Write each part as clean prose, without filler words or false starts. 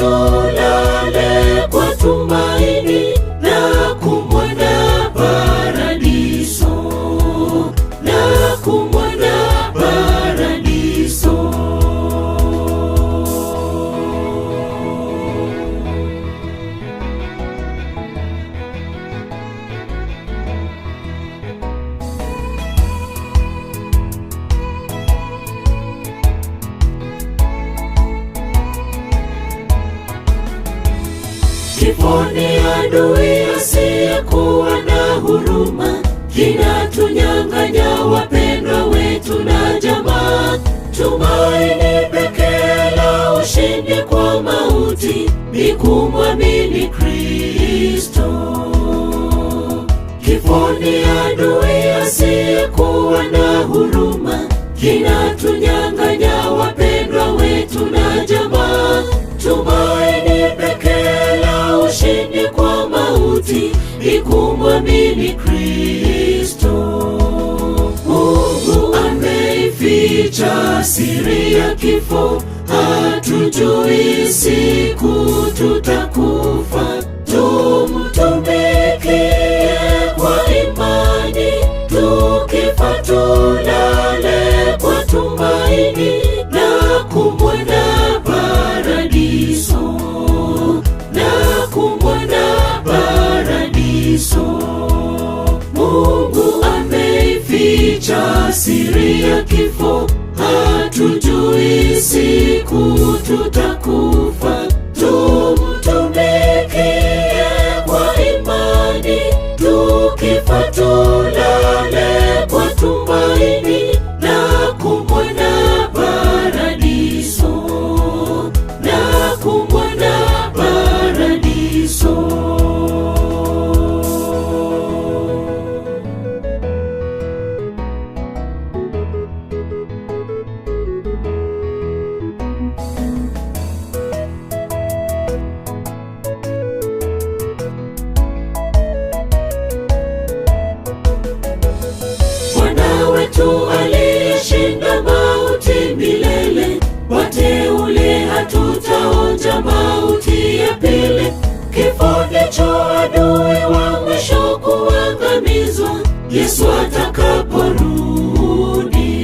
tulale kwa tumaini na kumwona paradiso, na kumwona paradiso. Kifo ni adui asiyekuwa na huruma, kinatunyang'anya wapendwa wetu na jamaa. Tumaini pekee la ushindi kwa mauti ni kumwamini Kristo. Kifo ni adui asiyekuwa na huruma, kinatunyang'anya wapendwa wetu na jamaa. Tumaini pekee la ushindi kwa mauti ni kumwamini Kristo. Mungu ameificha siri ya kifo, hatujui siku tutakufa. Tumtumikie kwa imani, tukifa tulale kwa tumaini na kumwona paradiso, na kumwona paradiso. Mungu ameificha siri ya kifo, hatujui siku tutakufa. Tumtumikie kwa imani, tukifa tulale kwa tumaini na kumwona paradiso, na kumwona paradiso. Bwana wetu aliyeshinda mauti milele, wateule hatutaonja mauti ya pili. Kifo ndicho adui wa mwisho kuangamizwa Yesu atakaporudi.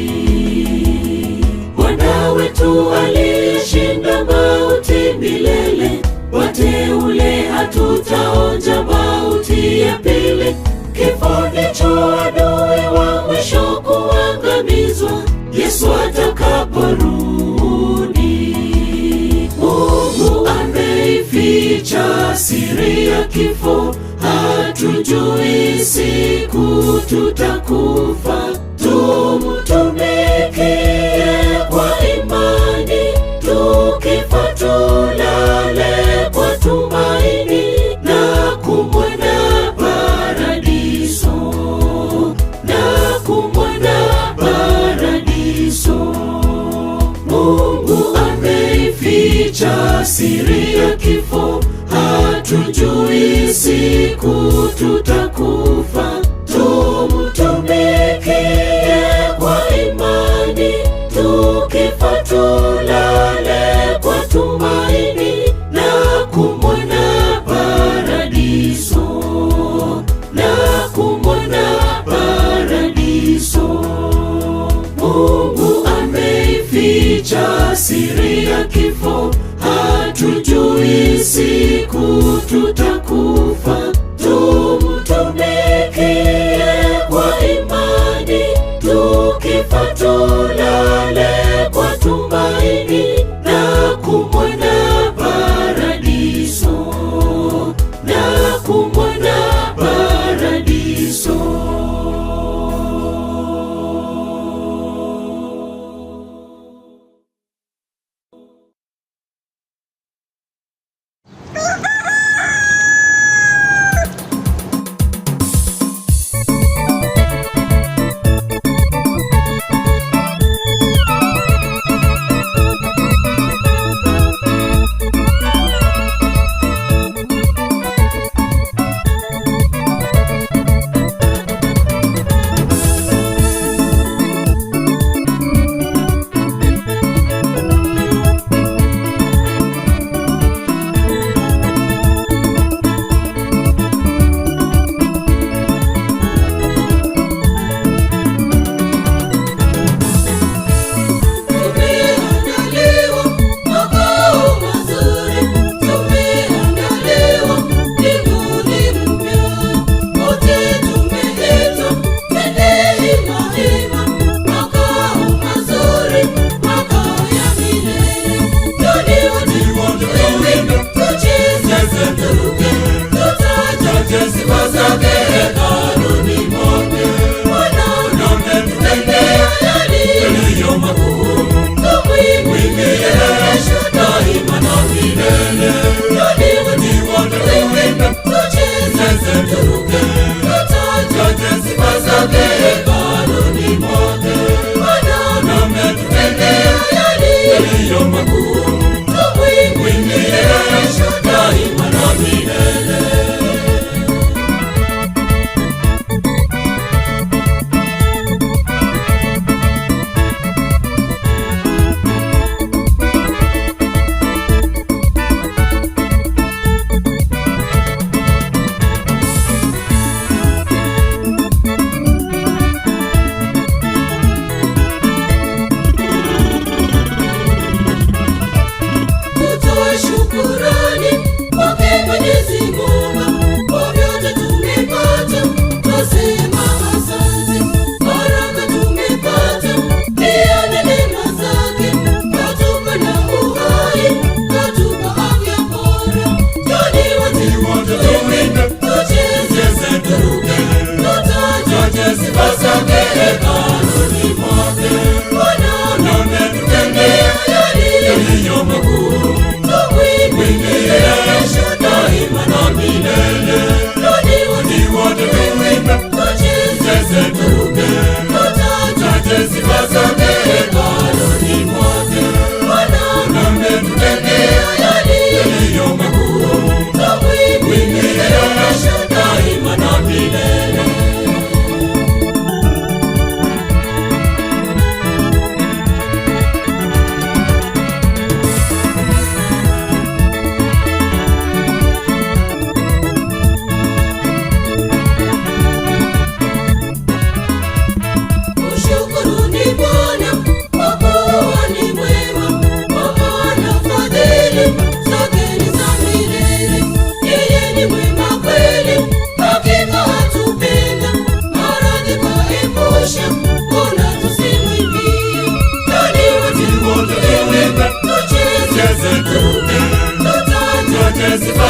Bwana wetu aliyeshinda mauti milele, wateule hatutaonja mauti ya pili. Kifo ndicho adui wa mwisho kuangamizwa Yesu atakaporudi. Mungu ameificha siri ya kifo, hatujui siku tutakufa. Tumtumikie kwa imani, tukifa tulale kwa tumaini na kumwona paradiso, na kumwona paradiso. Mungu ameificha siri ya kifo, hatujui siku tutakufa. Tumtumikie kwa imani, tukifa tulale kwa tumaini na kumwona paradiso, na kumwona paradiso. Mungu ameificha siri ya kifo, hatujui siku tutakufa. Tumtumikie kwa imani, tukifa tulale kwa tumaini na kumwona paradiso, na kumwona paradiso. Mungu hatujui siku tutakufa. Tumtumikie kwa imani, tukifa tulale kwa tumaini na kumwona paradiso, na kumwona paradiso. Mungu ameificha siri ya kifo, hatujui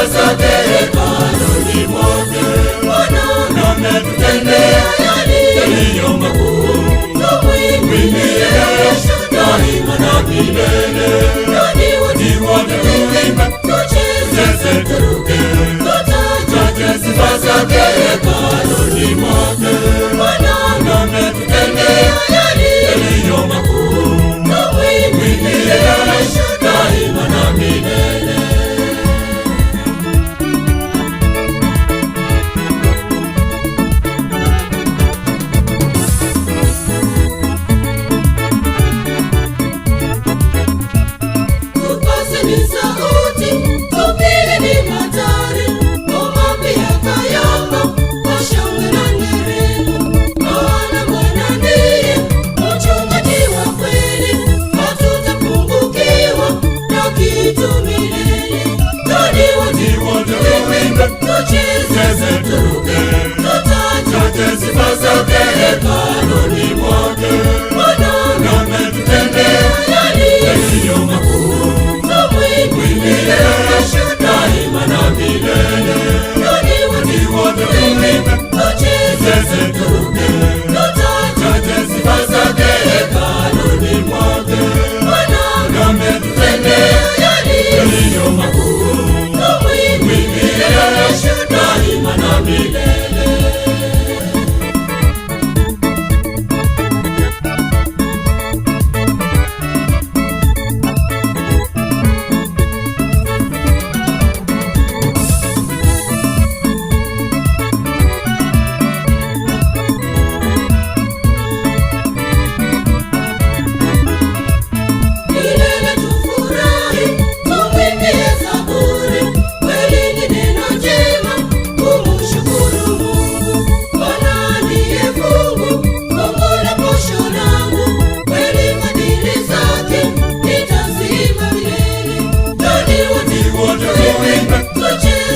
zake hekaluni mwake. Bwana ametutendea yaliyo makuu, tumwimbie daima na milele. Ni wote tuimbe, tucheze, turuke, tutaje sifa zake hekaluni mwake. Bwana ametutendea yaliyo makuu, tumwimbie daima na milele.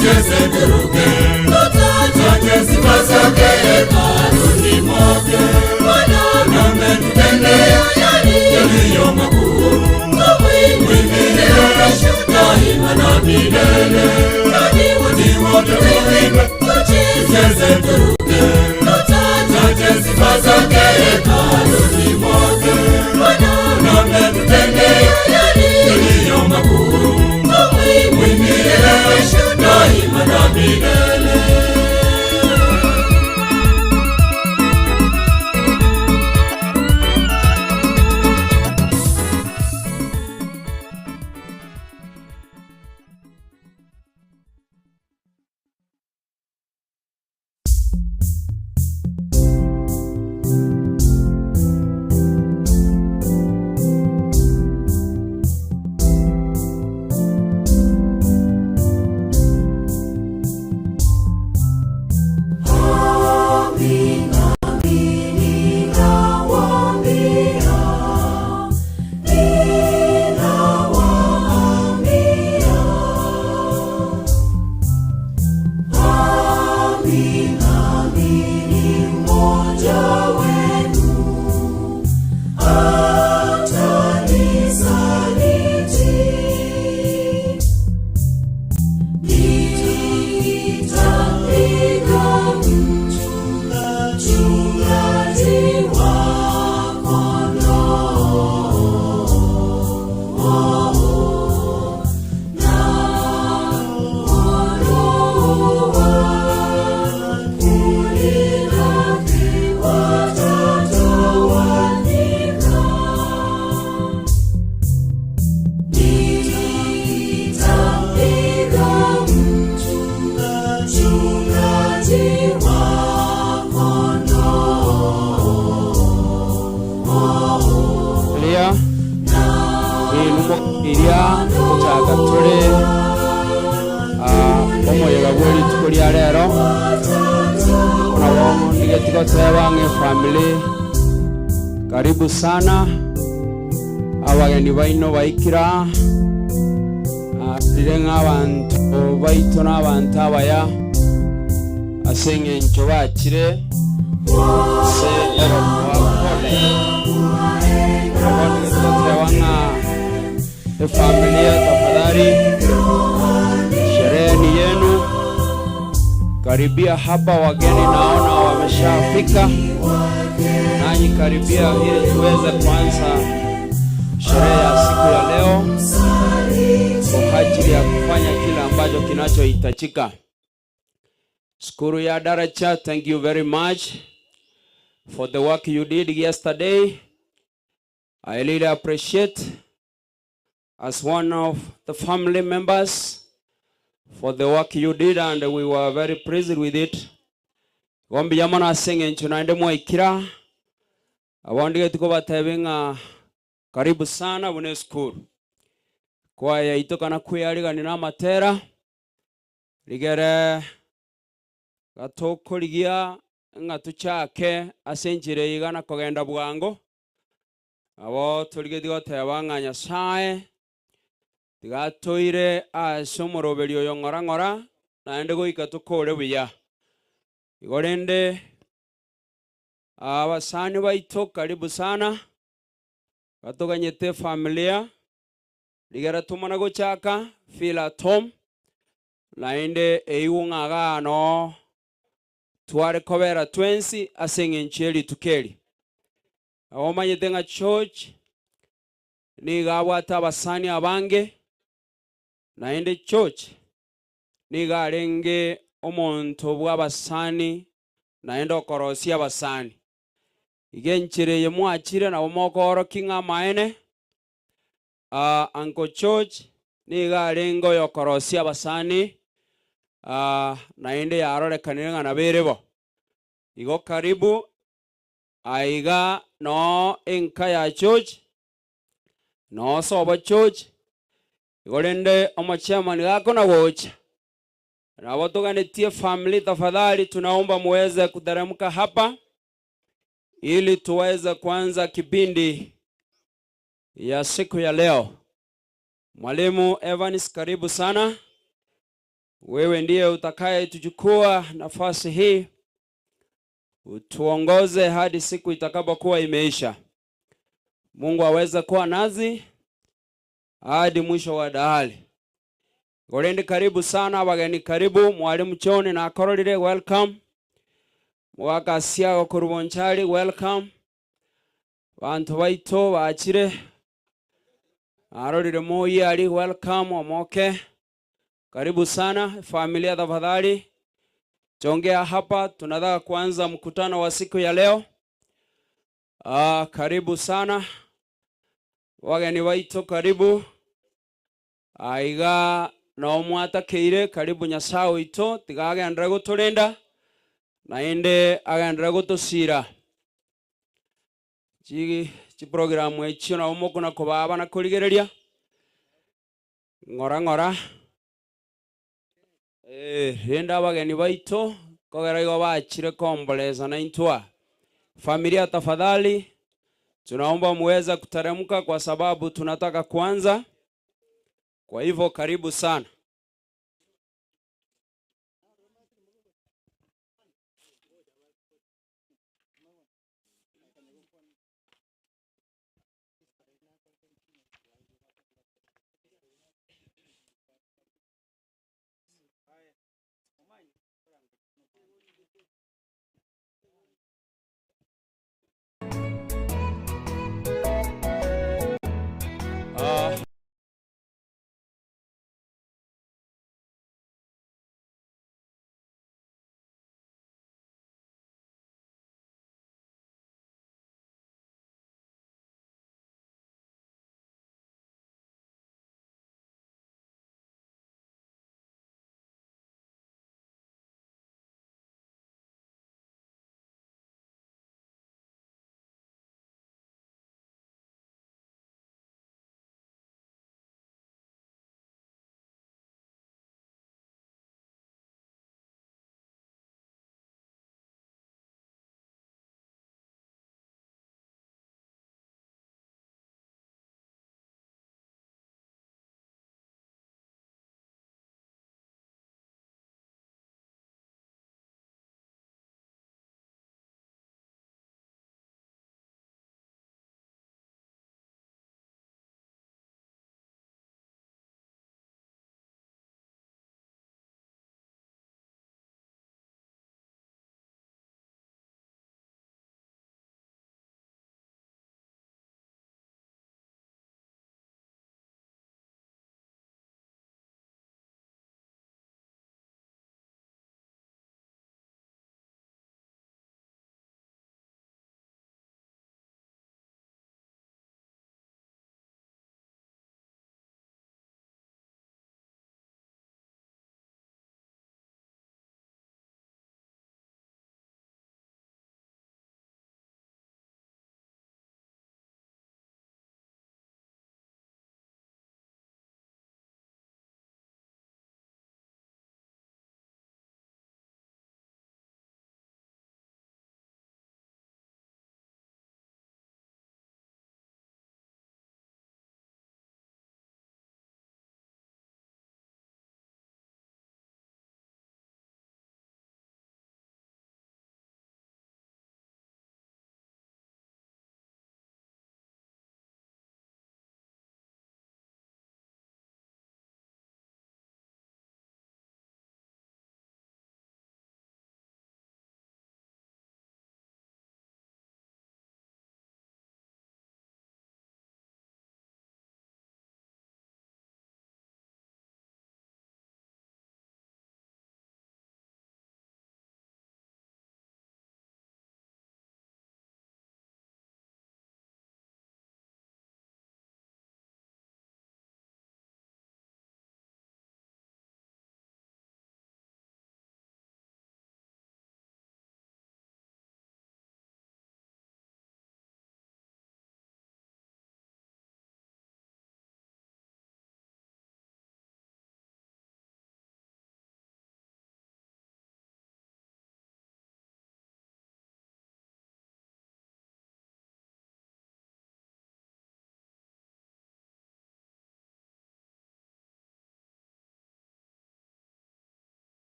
Tucheze, turuke, tutaje sifa zake hekaluni mwake. Bwana ametutendea yaliyo makuu, tumwimbie daima na milele. Ni wote tuimbe, tucheze, turuke, tutaje sifa zake hekaluni mwake. Bwana ametutendea yaliyo makuu, tumwimbie daima na milele. Karibu sana abageni baino baikira rirenga abantu baito n'abantu abaya asenge ncho bakire se abakole abone tutawana familia tafadhali sherehe ni Karibia hapa, wageni naona wameshafika. Nanyi karibia ili tuweze kuanza sherehe ya siku ya leo kwa ajili ya kufanya kile ambacho kinachohitajika. Skuru ya Daracha, thank you very much for the work you did yesterday. I really appreciate as one of the family members for the work you did, and we were very pleased with it. Gombi yamana senge nchunaende mwaikira. Awandi getuko batebenga karibu sana bune school. Kwa ya itoka na kuyariga ni namatera. Ligere gatoko ligia nga tuchake asenjire igana kogenda bwango. Abo tulige digote abanga Nyasaye. Tigatoire asomoroberio yongora naende goika tukore buya. Igorende abasani baito karibu sana. Gatoganyete familia. Ligera tumana gochaka feel at home. Naende eiunga no tuare kobera 20 asenge ncheli tukeli. Awomanyete nga church niga wata abasani abange. Naende church niga arenge omonto bw'abasani naende okorosia abasani. Igenchire yemwachire na omokoro kinga maene. Anko church niga arengo yokorosia abasani naende yarorekanire nga naberebo. Igo karibu aiga no enka ya church no soba church. Igorende omochairman gako na wocha. Na watoganetie family, tafadhali tunaomba muweze kuteremka hapa ili tuweze kuanza kipindi ya siku ya leo. Mwalimu Evans, karibu sana. Wewe ndiye utakaye tuchukua nafasi hii utuongoze hadi siku itakapokuwa imeisha. Mungu aweze kuwa nazi hadi mwisho wa dahali. Gorende karibu sana, wageni karibu. Mwalimu Chone na Kororire, welcome. Mwaka Siago Kurubonchari, welcome. Bantu baito baachire Arorire Moi ali, welcome. Omoke karibu sana. Familia tafadhali chongea hapa, tunataka kuanza mkutano wa siku ya leo. Karibu sana wageni baito, karibu. Aiga no mwata keire, karibu Nyasaye ito tigagendera gutulenda naende agendera gutosira. Chi program echo na omoko na kobaba na kurigereria ngora renda abageni baito kogera igo baachire komboleza na intwa. Familia tafadhali tunaomba muweza kuteremka kwa sababu tunataka kuanza. Kwa hivyo karibu sana.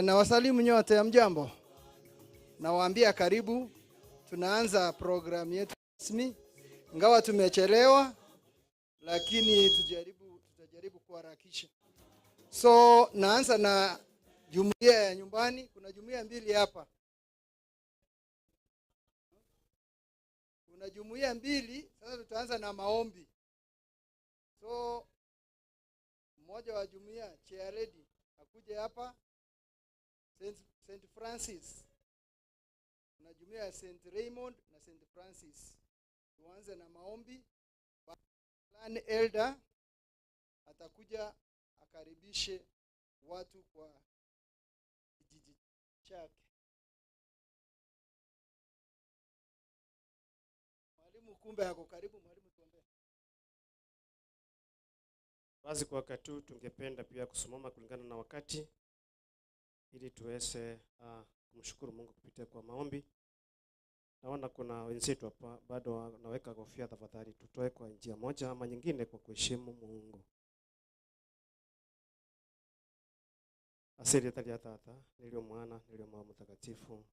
Na wasalimu nyote, hamjambo. Nawaambia karibu. Tunaanza program yetu rasmi. Ingawa tumechelewa, lakini tutajaribu kuharakisha. So naanza na jumuiya ya nyumbani. Kuna jumuiya mbili hapa. Kuna jumuiya mbili, sasa tutaanza na maombi. So mmoja wa jumuiya, Chair Lady, akuje hapa. St. Francis. Kuna jumuiya ya St. Raymond na St. Francis. Tuanze na maombi. Plan Elder atakuja akaribishe watu kwa kijiji chake. Mwalimu kumbe yako karibu, mwalimu tuombe. Basi kwa wakati huu tungependa pia kusimama kulingana na wakati ili tuweze kumshukuru Mungu kupitia kwa maombi. Naona kuna wenzetu hapa bado wanaweka kofia, tafadhali tutoe kwa njia moja ama nyingine kwa kuheshimu Mungu. Asante tata, nilio mwana, nilio Roho Mtakatifu.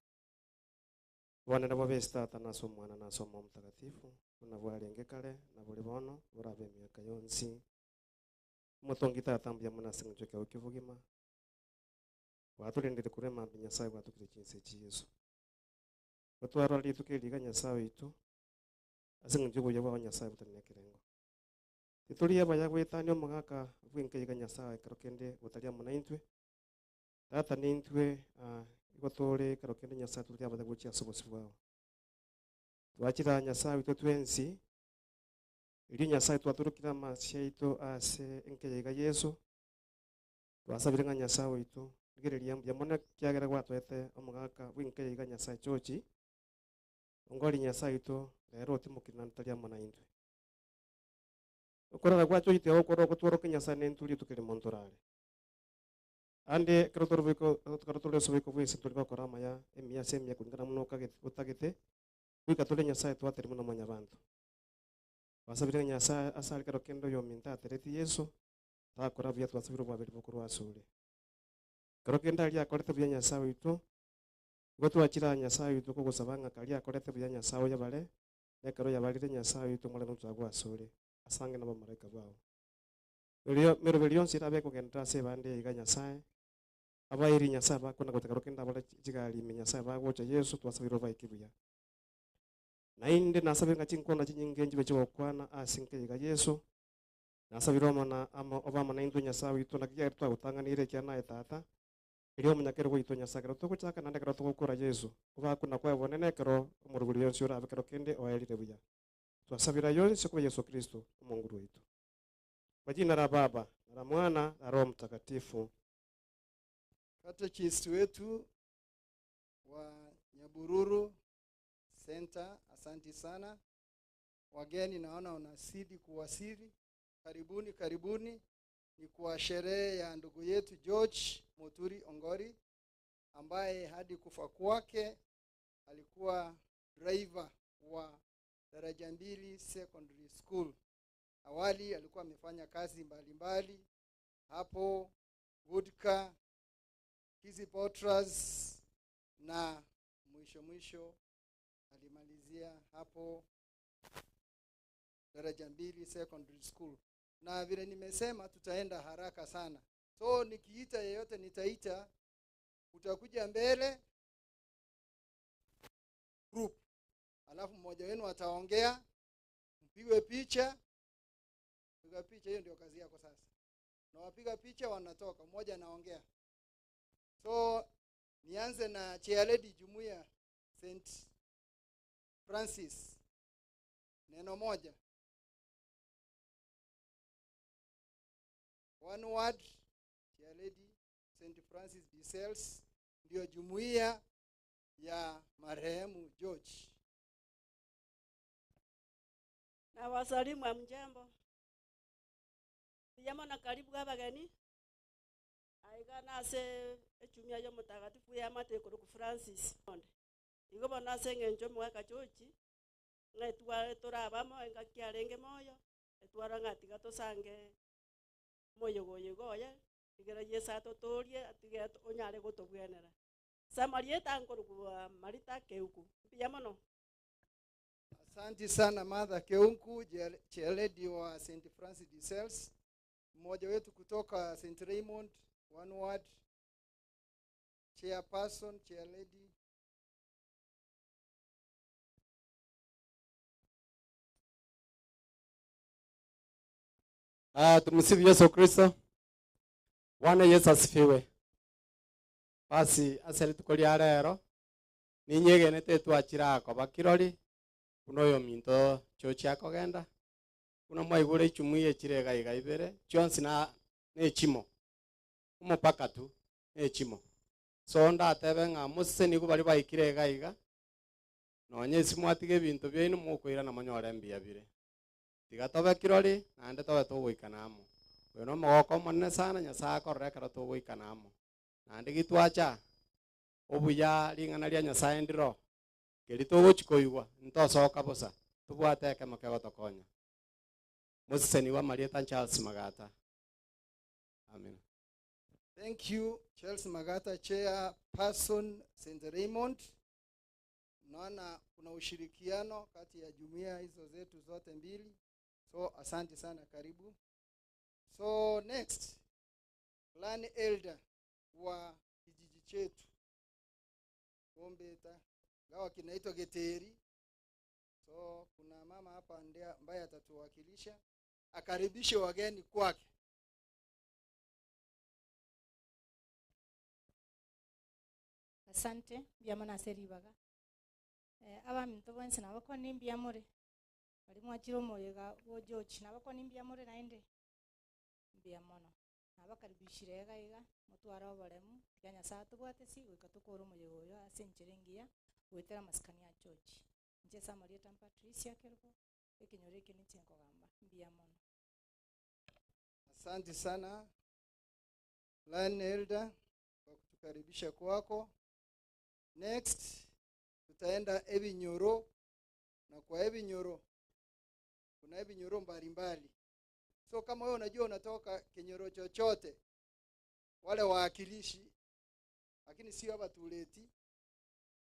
Bwana na Baba Tata na so mwana na so Roho Mtakatifu, unavyoalengekale na buli bono burabe miaka yonsi. Mutongi tata mbya muna singjo kwa ukivugima. Watulendele kurema Nyasaye watukire kinse Yesu. Watwara litukiriga Nyasaye itu. Asingjo go yaba Nyasaye butanekerengo. Titulia baya gwetani omugaka bwinkiga Nyasaye karokende butalia munaintwe. Tata nintwe igotore karokende Nyasaye tulia bada gucia sobosi bwao. Twachira Nyasaye itu twensi. Ili Nyasaye twaturukira mashaito ase enkiga Yesu. Twasabira Nyasaye itu gereria yamona kyagera gwatwete omugaka bwinkiga Nyasaye chochi. Ngoli Nyasaye itu lero timukina ntalia munaintwe. Okora gwacho ite okoro kutworoka Nyasaye nentuli tukiri montorale. Ande karotoro sobiko bwese tulika korama ya emia semia kulingana muno utagete wikatole Nyasaye twateri muno mwanya bantu. Wasabira Nyasaye asali karokendo yo minta tereti Yesu takora bya twasabira bwabiri bukuru asule. Karokenda ali akorete bya Nyasaye itu gwatwachira Nyasaye itu ko gusabanga kali akorete bya Nyasaye yabale nekaro yabalire Nyasaye itu mwana ntwago asule asange na bamareka bawo. Mero belion sirabe ko kenta se bande iga Nyasaye abairi Nyasaye bakona gotakarokenda bale chigali Nyasaye bagocha Yesu twasabira bayikibuya. Nainde nasabira chinkona chinyingenji becho kwana asinke iga Yesu nasabira mona ama obama na indu Nyasaye itu nakiya twa utanganire cyana etata iliyo munyakero goito Nyasaye kero tukuchaka nande kero tukukura Yesu ubakuna kwa bonene kero umuruguri yonsi ura abekero kende oyairire buya twasabira yonsi kwa Yesu Kristo Mungu wetu. Kwa jina la Baba na la Mwana na Roho Mtakatifu. Catechist wetu wa Nyabururu Center, asanti sana. Wageni naona wanazidi kuwasili. Karibuni. Ni kwa sherehe ya ndugu yetu George Muturi Ongori ambaye hadi kufa kwake alikuwa driver wa Daraja Mbili Secondary School. Awali alikuwa amefanya kazi mbalimbali hapo Woodka, Kizi Potras na mwisho alimalizia hapo Daraja Mbili Secondary School. Na vile nimesema tutaenda haraka sana. So nikiita yeyote nitaita, utakuja mbele group. Alafu mmoja wenu ataongea, mpigwe picha. Piga picha, hiyo ndio kazi yako sasa. Na wapiga picha wanatoka, mmoja anaongea. So nianze na Chair Lady Jumuiya St. Francis. Neno moja. One word. Chair Lady St. Francis Bisels ndio jumuiya ya marehemu George. Na wasalimu wa mjambo. Yamona karibu abageni. Aiga nase echumia yo mutagatifu ya mateko ku Francis. Igo bona sengenjo mwaka chochi. Ngetwa torabamo engakiarenge moyo. Etwara ngatiga tosange moyo goye igera Yesu atotorie atige onyare gotobwenera samarieta nkorugwa Marita Keuku pia mono. Asante sana Martha Keunku, chairlady wa St. Francis de Sales, mmoja wetu kutoka St. Raymond, one word, chairperson, chairlady. Tumsifu Yesu Kristo. Bwana Yesu asifiwe. Basi asali tukolia rero ninyegenete twachirako bakirori kunoyo minto chochako genda kuna mwaigure ichumuye chirega igaibere chonsi na nechimo umupaka tu nechimo so ndatebe nga muse nigo bari baikirega iga nonye simwatige bintu byaino mukwira na manyore mbia bire tigatobe kirori nande tobe tuguikanamo weno mogoko monne sana Nyasaye akoreka tuguikanamo nande gitwacha obuya ringana ria Nyasaye ndiro keri tuguchikoigwa ntosoka bosa tubwate kama kegotokonya museni wa Marieta Charles Magata. Amen. Thank you Charles Magata, chairperson St. Raymond. Naona kuna ushirikiano kati ya jumuiya hizo zetu zote mbili. So asante sana, karibu. So next, clan elder wa kijiji chetu Gombeta gawa kinaitwa Geteri. So kuna mama hapa ambaye atatuwakilisha, akaribishe wageni kwake. Asante byamana seribaga aba minto bonse nabako nimbya more bali mwachiro moyega bojochi nabako nimbya more naende mbya mono nabakaribishire gaiga mutwara obaremu tiganya saa tubwate si wikatukoro moyego yo asencherengia wetera maskani ya church nje Samarieta Patricia Kelko ekinyoreke nichenko gamba mbya mono. Asante sana clan elder kwa kutukaribisha kwako. Next tutaenda Ebinyoro, na kwa Ebinyoro kuna Ebinyoro mbalimbali. So kama wewe unajua unatoka Kinyoro chochote, wale waakilishi, lakini sio hapa tuleti.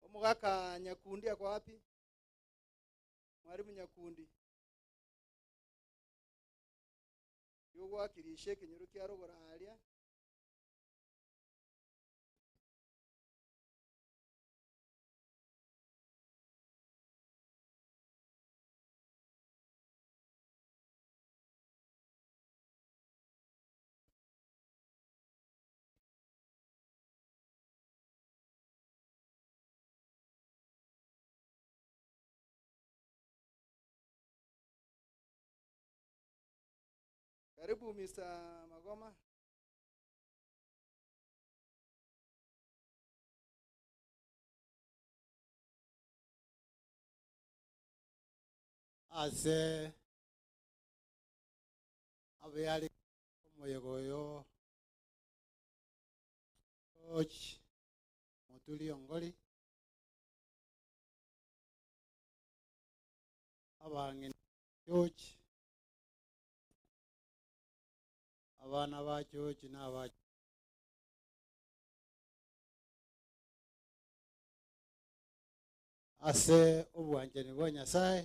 Omugaka Nyakundi kwa wapi? Mwalimu Nyakundi. Yo wakilishe Kinyoro kya Rogora halia. Karibu Mr. Magoma. Ase abeyali moyegoyo coach Motuli Ongoli abange coach abana ba coach n'aba ase obwanjani bwa Nyasaye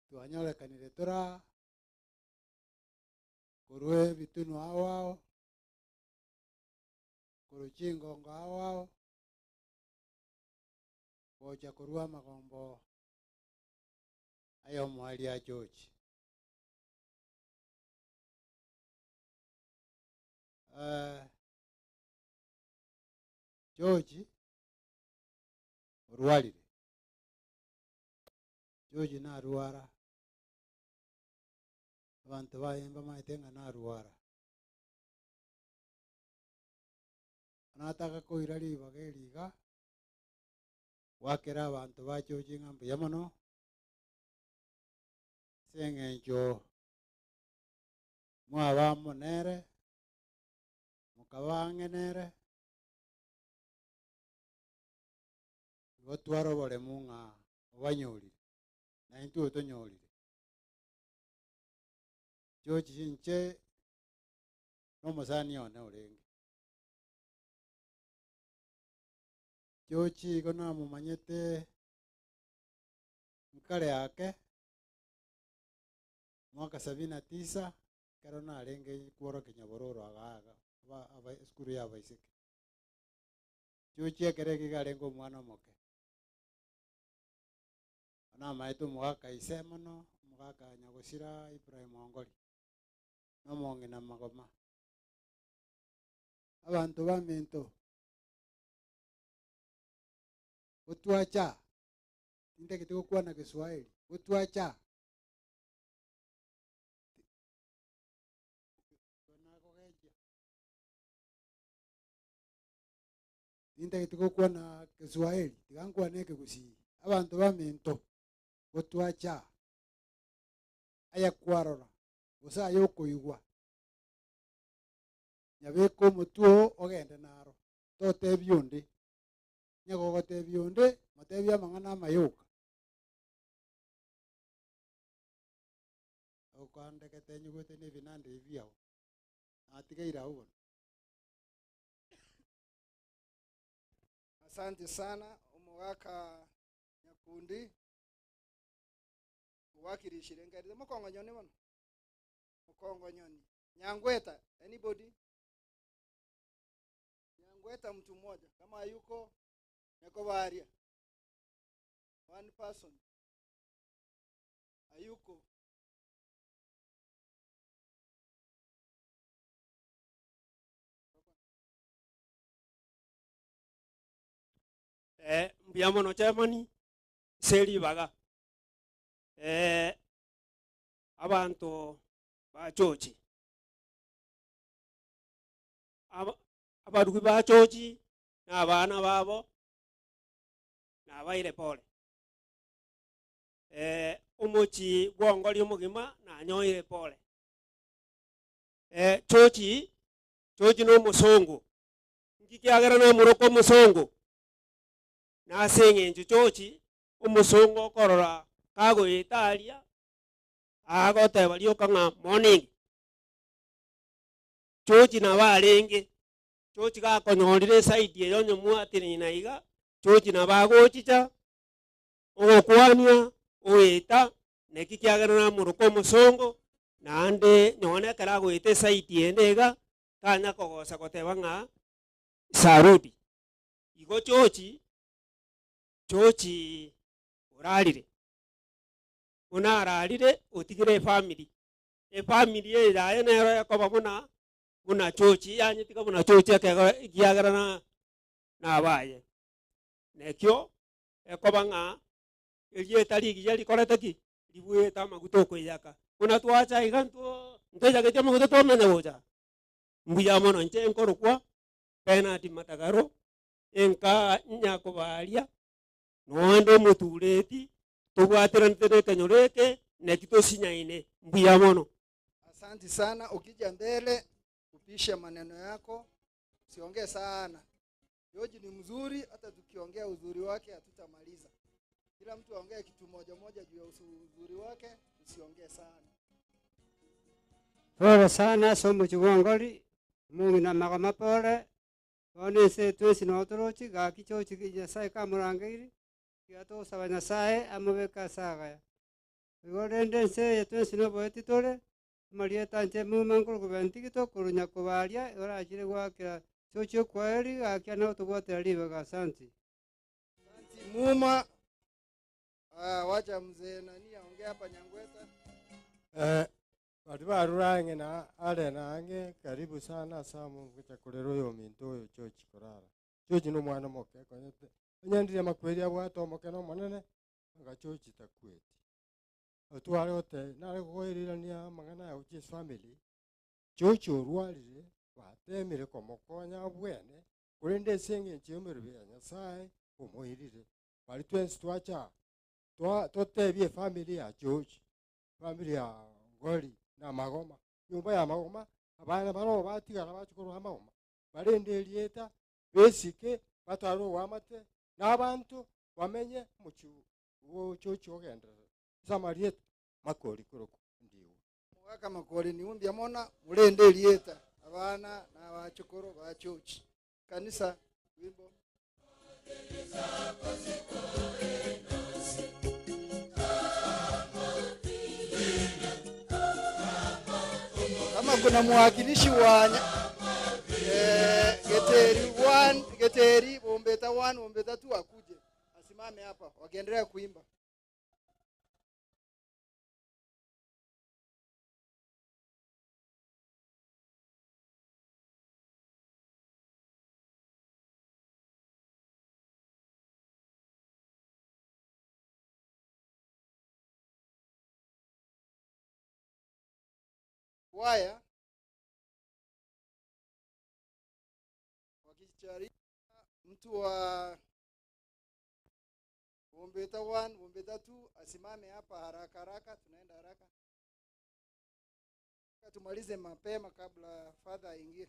twanyolekanire tora kurwe bitunu awao kuruchingo ngawao bocha kurwa magombo ayo mwali ya George. George urwalire George na ruara abantu bayemba maitenga na ruara anataka koirali bageliga wakera abantu ba George ngambe yamono sengenjo mwaba monere mukabangenere gotwaro bole munga obanyoli na intu otonyolire George nche Omusani one orenge. Jochi gona mumanyete mkale yake mwaka 79 karona arenge kuoro Kinyabororo agaga aba skuru ya baiseke. Jochi akerege garengo mwana moke. Ana maitu mwaka isemono mwaka Nyagosira Ibrahim Ongoli. No monge na magoma. Abantu bamento utuacha ndio kitoko kuwa na Kiswahili utuacha ndio kitoko kuwa na Kiswahili tikangwa neke kusi abantu bamento utuacha aya kwarora usa yokuigwa nyabeko mutuo ogende naro tote byundi nyagogote byundi matebya mangana mayoka okande ketenyu gote ne binande ivyao atigaira huko. Asante sana umwaka Nyakundi wakirishire ngari mukongo nyoni bano mukongo nyoni Nyangweta anybody Nyangweta mtu mmoja kama yuko nako baria one person ayuko mbiamono chamani seri baga abantu ba chochi abadugi ba chochi na abana babo na baire pole umuchi gwongoli umugima na nyoire pole chochi no musongo ngikiagera na muroko musongo na sengenju chochi umusongo korora kago italia agote balio kanga morning chochi na balenge chochi ga konyorire side yo nyomu atini na iga chochi na bagochicha ogokwania oita nekikiagera na muruko musongo na ande nyone kara goite side endega tanya kogosa gotebanga sarudi igo chochi urarire unararire utigire family yaye nero yakoba muna chochi yanyitika muna chochi akiagera na abaye nekyo ekoba nga eliye taligi yali koretaki libuye tamaguto koyaka una twacha iganto nteja ke tamaguto to mena boja mbuya mono nche enkorokwa penalty matagaro enka nyako balia noendo mutureti tubwatira ntene kanyoreke nekito sinyaine mbuya mono. Asante sana, ukija mbele upishe maneno yako, usiongee sana. Yoji ni mzuri, hata tukiongea uzuri wake hatutamaliza. Kila mtu aongee kitu moja moja juu ya uzuri wake, usiongee sana. Pole sana somo chugongoli, Mungu na magama pole. One se twesi no torochi ga kichochi kijasai kamurangiri. Kiato sabana sae amabeka saga. Igorende se twesi no boeti tole. Marieta nche mu mangoro kubenti kito kurunya kubalia ora ajire gwakira chocho kweli akia na utugwate libe ga santi. Santi muma wacha mzee nani aongee hapa Nyangweta. Watu barurange na ale nange karibu sana samu kuchakulero yo minto yo chochi korara. Chochi no mwana moke konyete. Nyandire makweri abwato moke no monene nga chochi takweti. Otuare ote nare goirirania mangana ya uchi family. Chochi orwarire batemire komokonya bwene kurende senge nchemere bya Nyasaye omoirire. Bali twensi twacha totebye family ya chochi. Family ya Ngoli na Magoma. Nyumba ya Magoma abana baro batigara bachukuru amagoma. Barende lieta besike bataro wamate n'abantu wamenye muchu wo chochi ogenda. Samariet makori kuroko ndiwo. Mwaka makori ni umbya mona mulende lieta abana n'abachokoro ba church. Kanisa wimbo. Kama kuna mwakilishi wa Geteri Bombeta 1 Bombeta 2 akuje asimame hapa wakiendelea kuimba. Waya wakichari mtu wa Bombeta 1 Bombeta 2 asimame hapa haraka haraka, tunaenda haraka tumalize mapema kabla father aingie.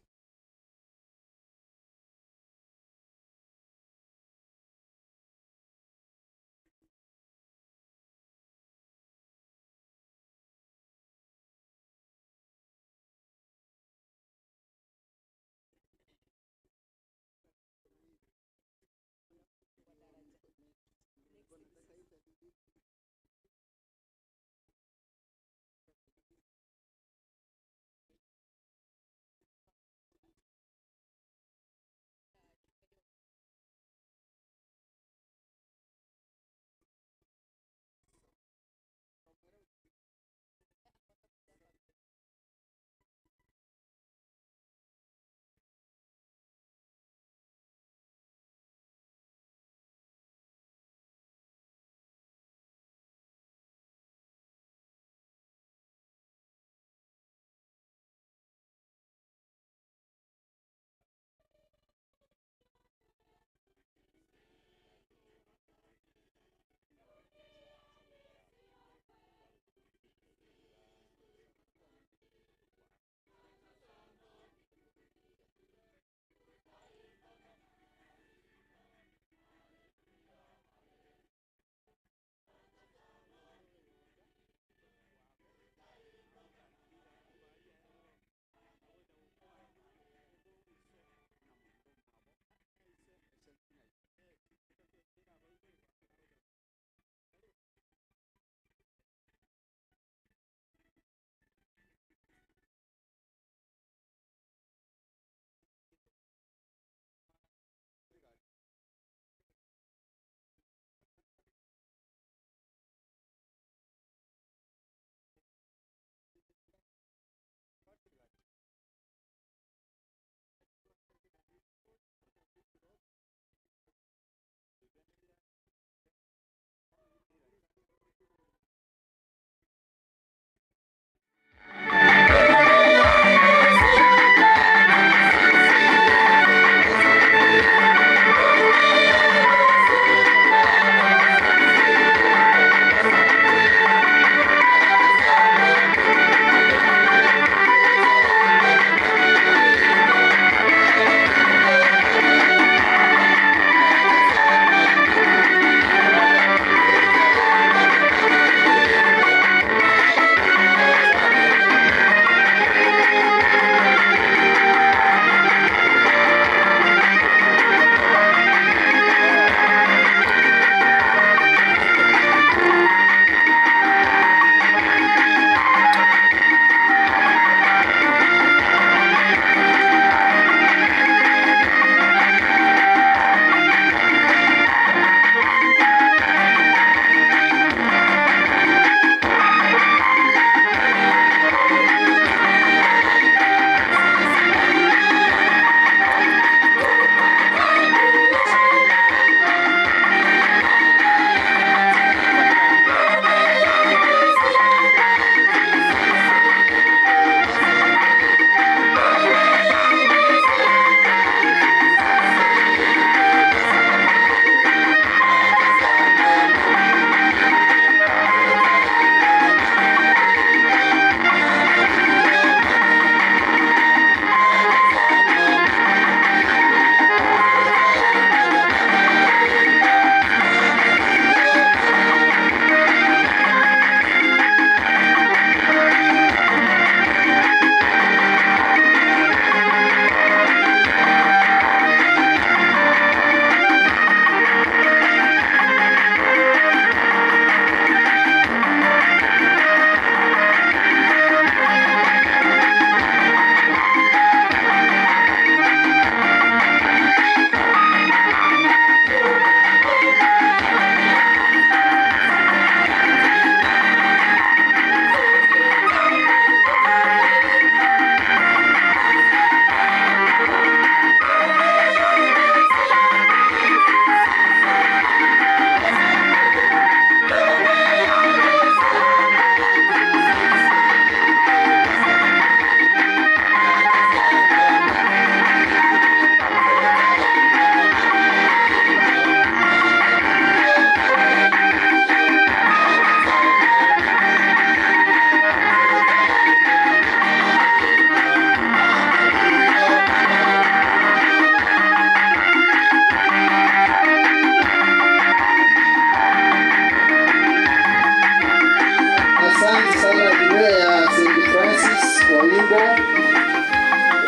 wa wimbo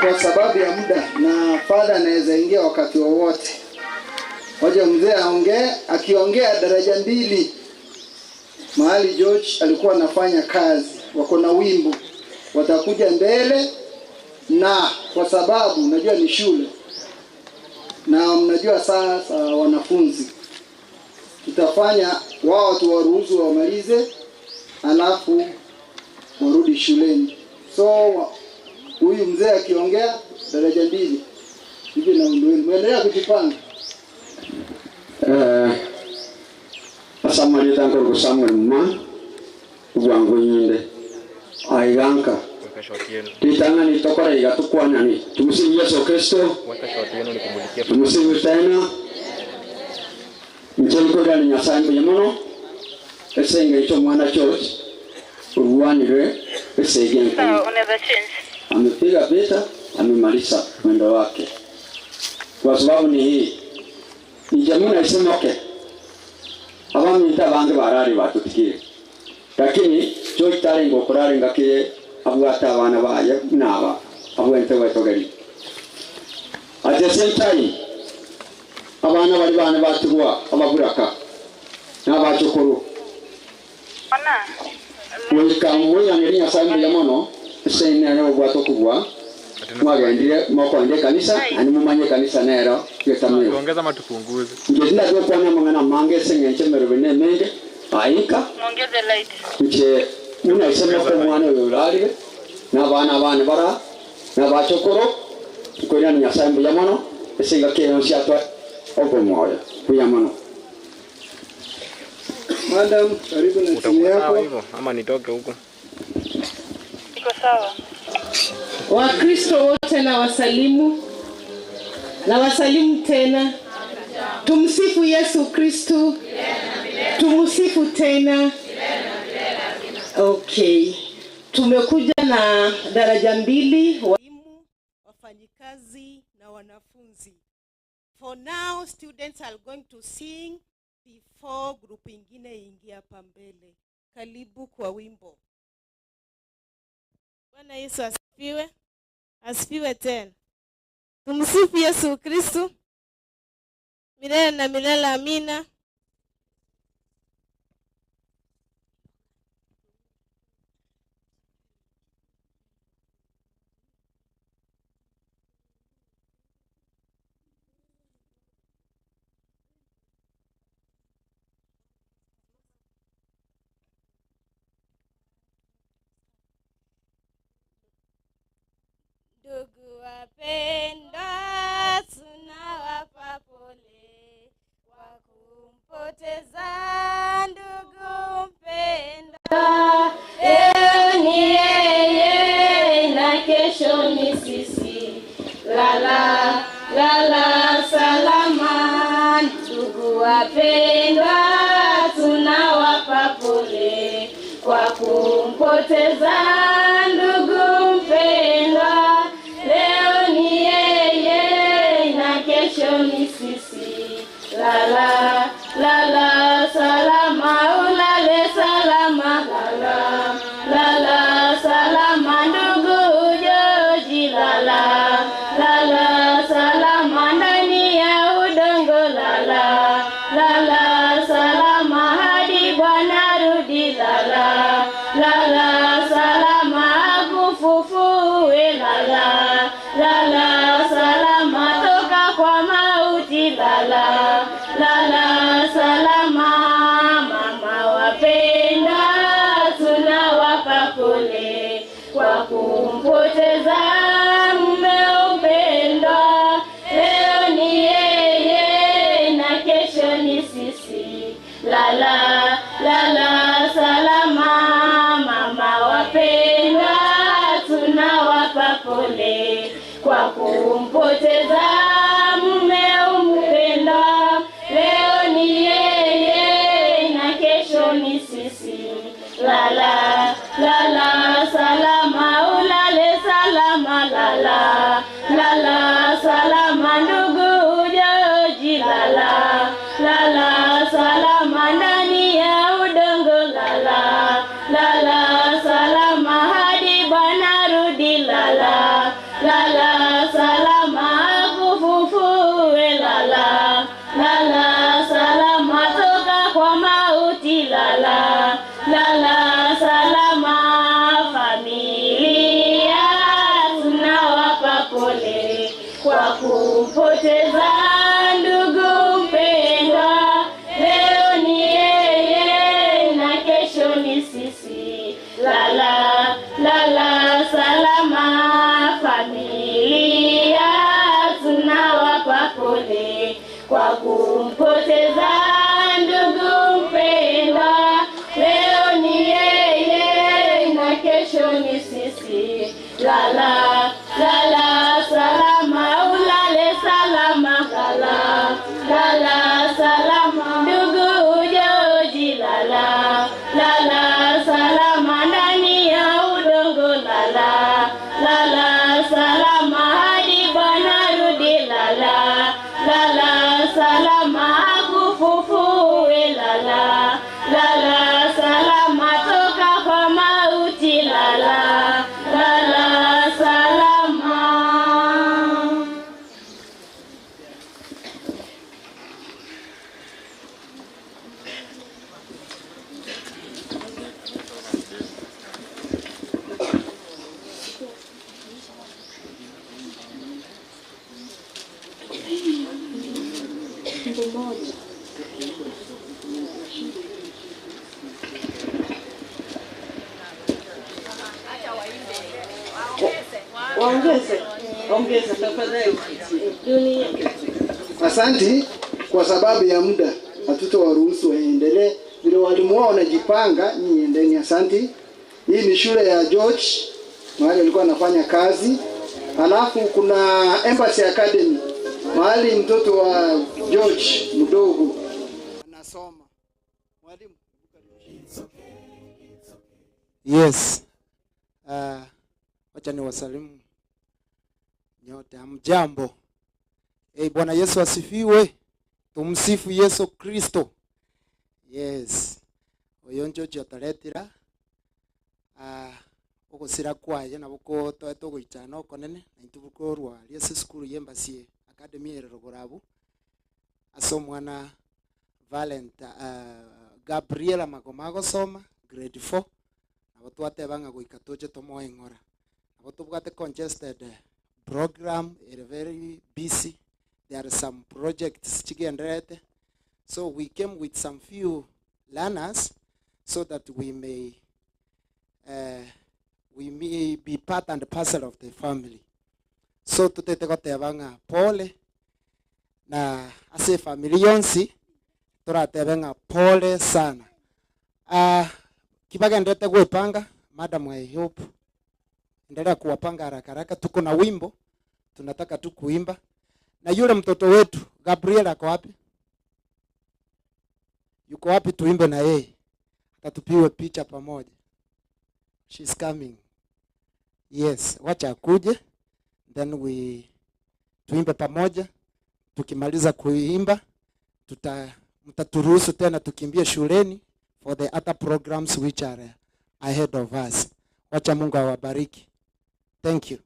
kwa sababu ya muda, na father anaweza ingia wakati wowote. Waje mzee aongee, akiongea daraja mbili mahali George alikuwa anafanya kazi, wako na wimbo, watakuja mbele, na kwa sababu unajua ni shule na mnajua sasa wanafunzi, tutafanya wao tuwaruhusu wamalize alafu warudi shuleni. So huyu mzee akiongea daraja mbili hivi na undueni, muendelea kujipanga. Asamani tango kusamwe mma uwangu nyinde aiganka titanga ni tokora igatukwana ni tumusifu Yesu Kristo tumusifu tena mchenko gani nyasambe yamono esenge icho mwana church uwanire esege amepiga vita, amemaliza mwendo wake. Kwa sababu ni hii njamuna isemoke abamita bange barari batutikire, lakini cyo itare ngo korari ngake abwata abana baye naba abwente wetogeri. At the same time abana bari bana batugwa ababuraka n'abacukuru wikamu yanirinya sambi yamono sene na bwato kubwa mwagendire mwakwende kanisa ani mumanye kanisa nero yetamiro ongeza matupunguze ngezinda kwa kwana mangana mange sengenche merobene menge aika ongeze light nche muna isema kwa mwana yolali na bana bara na bachokoro konya nya sambi yamono esinga kero siatwa obomoya kuyamono. Madam, karibu na simu yako. Hivyo ama nitoke huko? Iko sawa. Wakristo wote na wasalimu tena. Tumsifu Yesu Kristo. Tumsifu tena. Okay. Tumekuja na daraja mbili, walimu, wafanyikazi na wanafunzi. For now, students are going to sing before group ingine ingia hapa mbele. Karibu kwa wimbo. Bwana Yesu asifiwe. Asifiwe tena. Tumsifu Yesu Kristo. Milele na milele, amina. Ndugu wapendwa, tunawapa pole kwa kumpoteza ndugu mpendwa. Leo ni yeye na kesho ni sisi. Lala salama. Ndugu wapendwa, tunawapa pole kwa kumpoteza ndugu mpendwa. Leo ni yeye na kesho ni sisi. Lala salama, ulale salama. Lala salama ndugu Joji. Lala salama ndani ya udongo. Lala salama hadi Bwana rudi. Lala salama akufufue. Lala salama toka kwa mauti. Lala salama. Mama wapenda, tunawapa pole kwa kumpoteza mume upendwa. Leo ni yeye na kesho ni sisi. Lala salama. Mama wapendwa, tunawapa pole kwa kumpoteza mume umpendwa. Leo ni yeye na kesho ni sisi. Lala salama, ulale salama. Lala salama ndugu Joji. Lala salama ndani ya udongo. Lala salama hadi Bwana rudi. kumpoteza ndugu mpendwa. Leo ni yeye na kesho ni sisi. Lala, lala salama familia, tunawapa pole kwa kumpoteza ndugu mpendwa. Leo ni yeye na kesho ni sisi. Lala, lala salama, ulale salama. Lala, lala salama ndugu Joji. Lala, lala salama ndani ya udongo. Lala, lala salama hadi Bwana rudi. Lala, lala salama akufufue. Lala, lala salama toka kwa mauti. Lala, lala salama. Ongeza tafadhali. Asanti. Kwa sababu ya muda hatutowaruhusu waendelee, vile walimu wao wanajipanga, nyinyi endeni. Asanti. Hii ni shule ya George mahali alikuwa anafanya kazi. Alafu kuna Embassy Academy mahali mtoto wa George mdogo anasoma. Mwalimu. Yes. Wacha ni wasalimu nyote. Hamjambo. Bwana Yesu asifiwe. Tumsifu Yesu Kristo. Yes. Oyonjo jotaretira. Ogosira kwaye nabuko to goichana okonene na itubuko rwa Yesu School Embassy Academy erogorabu. Aso mwana Gabriela Magomago soma grade 4. Abo twatebanga goika toje tomo engora. Abo tubwate congested program, very busy. There are some projects chigenderete. So we came with some few learners so that we may be part and parcel of the family. So tutete gotebanga pole na ase family yonsi turatebanga pole sana. Kibagendete gwepanga, madam, I hope endelea kuwapanga haraka haraka. Tuko na wimbo tunataka tu kuimba. Na yule mtoto wetu Gabriela ako wapi? Yuko wapi? Tuimbe na yeye. Tatupiwe picha pamoja. She's coming. Yes, wacha akuje. Then tuimbe pamoja. Tukimaliza kuimba mtaturuhusu tena tukimbie shuleni for the other programs which are ahead of us. Wacha Mungu awabariki. Thank you.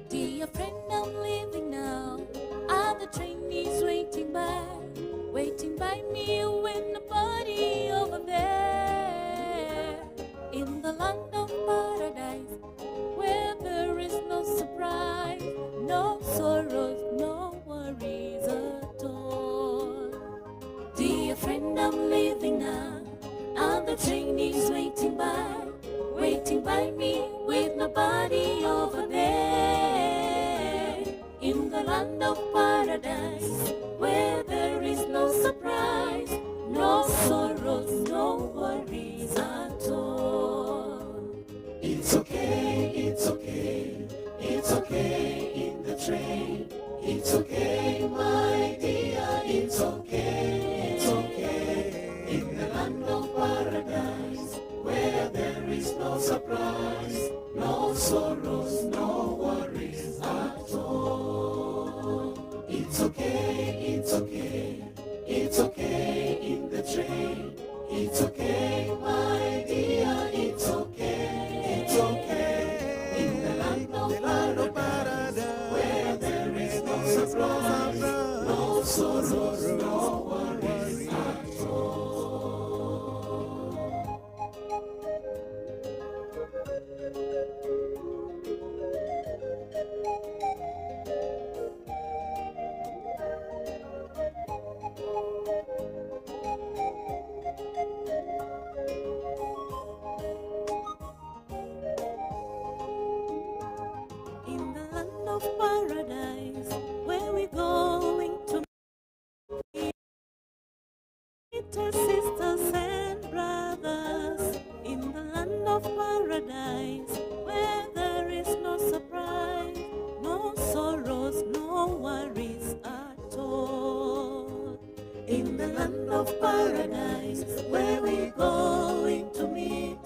Dear friend, I'm leaving now, and the train is waiting by me with nobody over there, in the land of paradise, where there is no surprise, no sorrows, no worries at all. Dear friend, I'm leaving now, and the train is waiting by me with nobody over there, in the land of paradise, where there is no surprise, no sorrows, no worries at all. It's okay, it's okay, it's okay in the train. It's okay, my dear, it's okay, it's okay in the land of paradise, where there is no surprise, no sorrows, no worries at all. It's okay, it's okay, it's okay It's okay, my dear, it's okay, it's okay. In the land of paradise, where there is no surprise, no sorrows, no worries at all. In the land of paradise, where we going to meet our sisters and brothers. In the land of paradise, where there is no surprise, no sorrows, no worries at all. In the land of paradise, where we going to meet,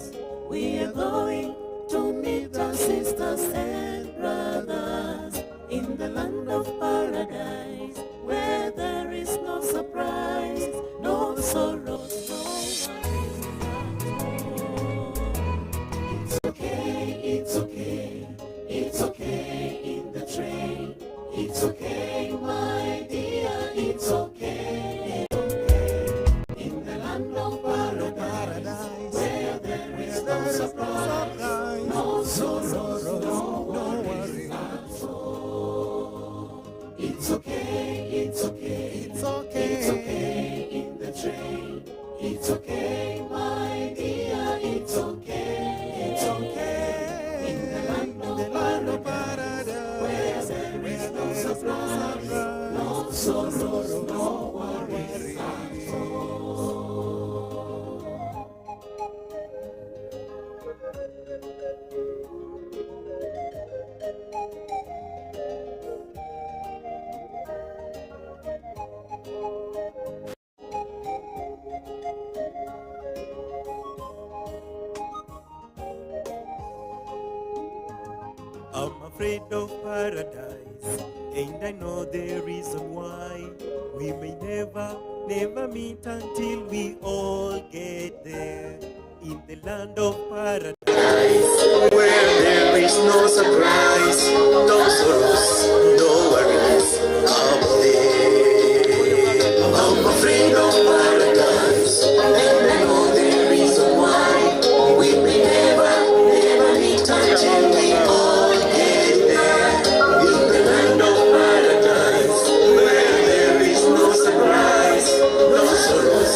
we are going to meet our sisters and brothers. In the land of paradise, where there is no surprise, no sorrows, no worries at all. It's okay, it's okay, it's okay in the train. It's okay, my dear, it's okay, it's okay. In the land of paradise, where there is no surprise, no sorrows, no worries at all. It's okay, it's okay, it's okay, it's okay in the train. It's okay, my dear, it's okay, it's okay. In the land of paradise, where there is no surprise, no sorrows, no worries at all. I'm afraid of paradise, and I know the reason why. We may never meet until we all get there. In the land of paradise, Where there is no surprise, no sorrows, no worries out there. I'm afraid of paradise, and I know the reason why. We may never meet until we all get there. In the land of paradise, where there is no surprise, no sorrows,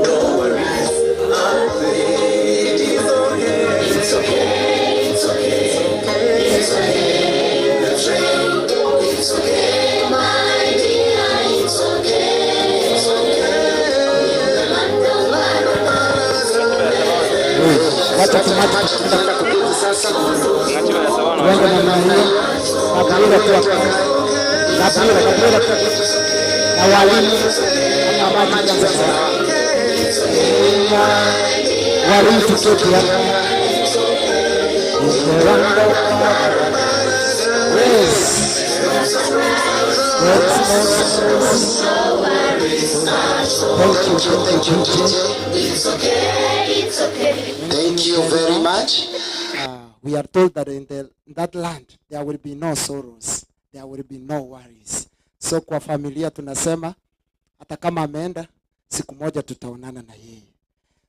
no worries out there. It's okay, it's okay, it's okay, the train. It's okay, my dear, it's okay, it's okay. In the land of paradise, Wacha tumata wende namna hiyo, Gabriela na walimu kama maji walimu tuketi hapa. Thank you very much. We are told that in that land there will be no sorrows, there will be no worries. So kwa familia tunasema hata kama ameenda siku moja tutaonana na yeye.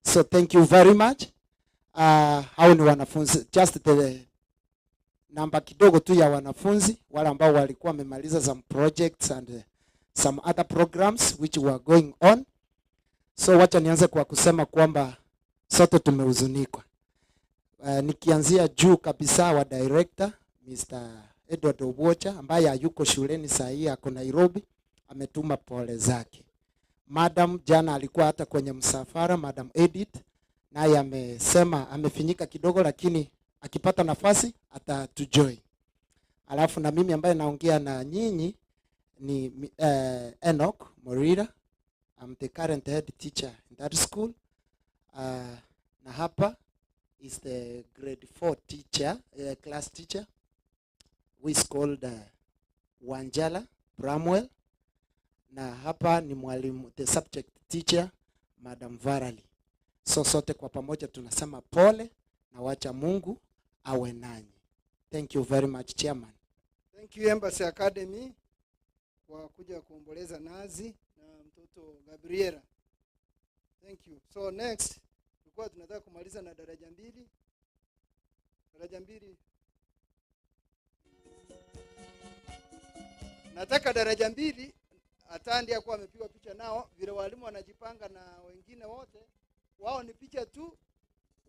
So thank you very much. Hao ni wanafunzi, just the namba kidogo tu ya wanafunzi wale ambao walikuwa wamemaliza some projects and some other programs which were going on. So wacha nianze kwa kusema kwamba sote tumehuzunikwa. Nikianzia juu kabisa wa director Mr. Edward Obocha ambaye hayuko shuleni saa hii, ako Nairobi, ametuma pole zake. Madam jana alikuwa hata kwenye msafara, Madam Edith, naye amesema amefinyika kidogo, lakini akipata nafasi atatujoin. Alafu na mimi ambaye naongea na nyinyi ni Enoch Morira. I'm the current head teacher in that school. Na hapa is the grade 4 teacher, class teacher, who is called Wanjala Bramwell. Na hapa ni mwalimu, the subject teacher, Madam Varali. So sote kwa pamoja tunasema pole na wacha Mungu awe nanyi. Thank you very much, Chairman. Thank you Embassy Academy kwa kuja kuomboleza Nazi na mtoto Gabriela. Thank you. So next tulikuwa tunataka kumaliza na daraja mbili. Daraja mbili. Nataka daraja mbili Atandi akuwa amepigwa picha nao, vile walimu wanajipanga na wengine wote, wao ni picha tu,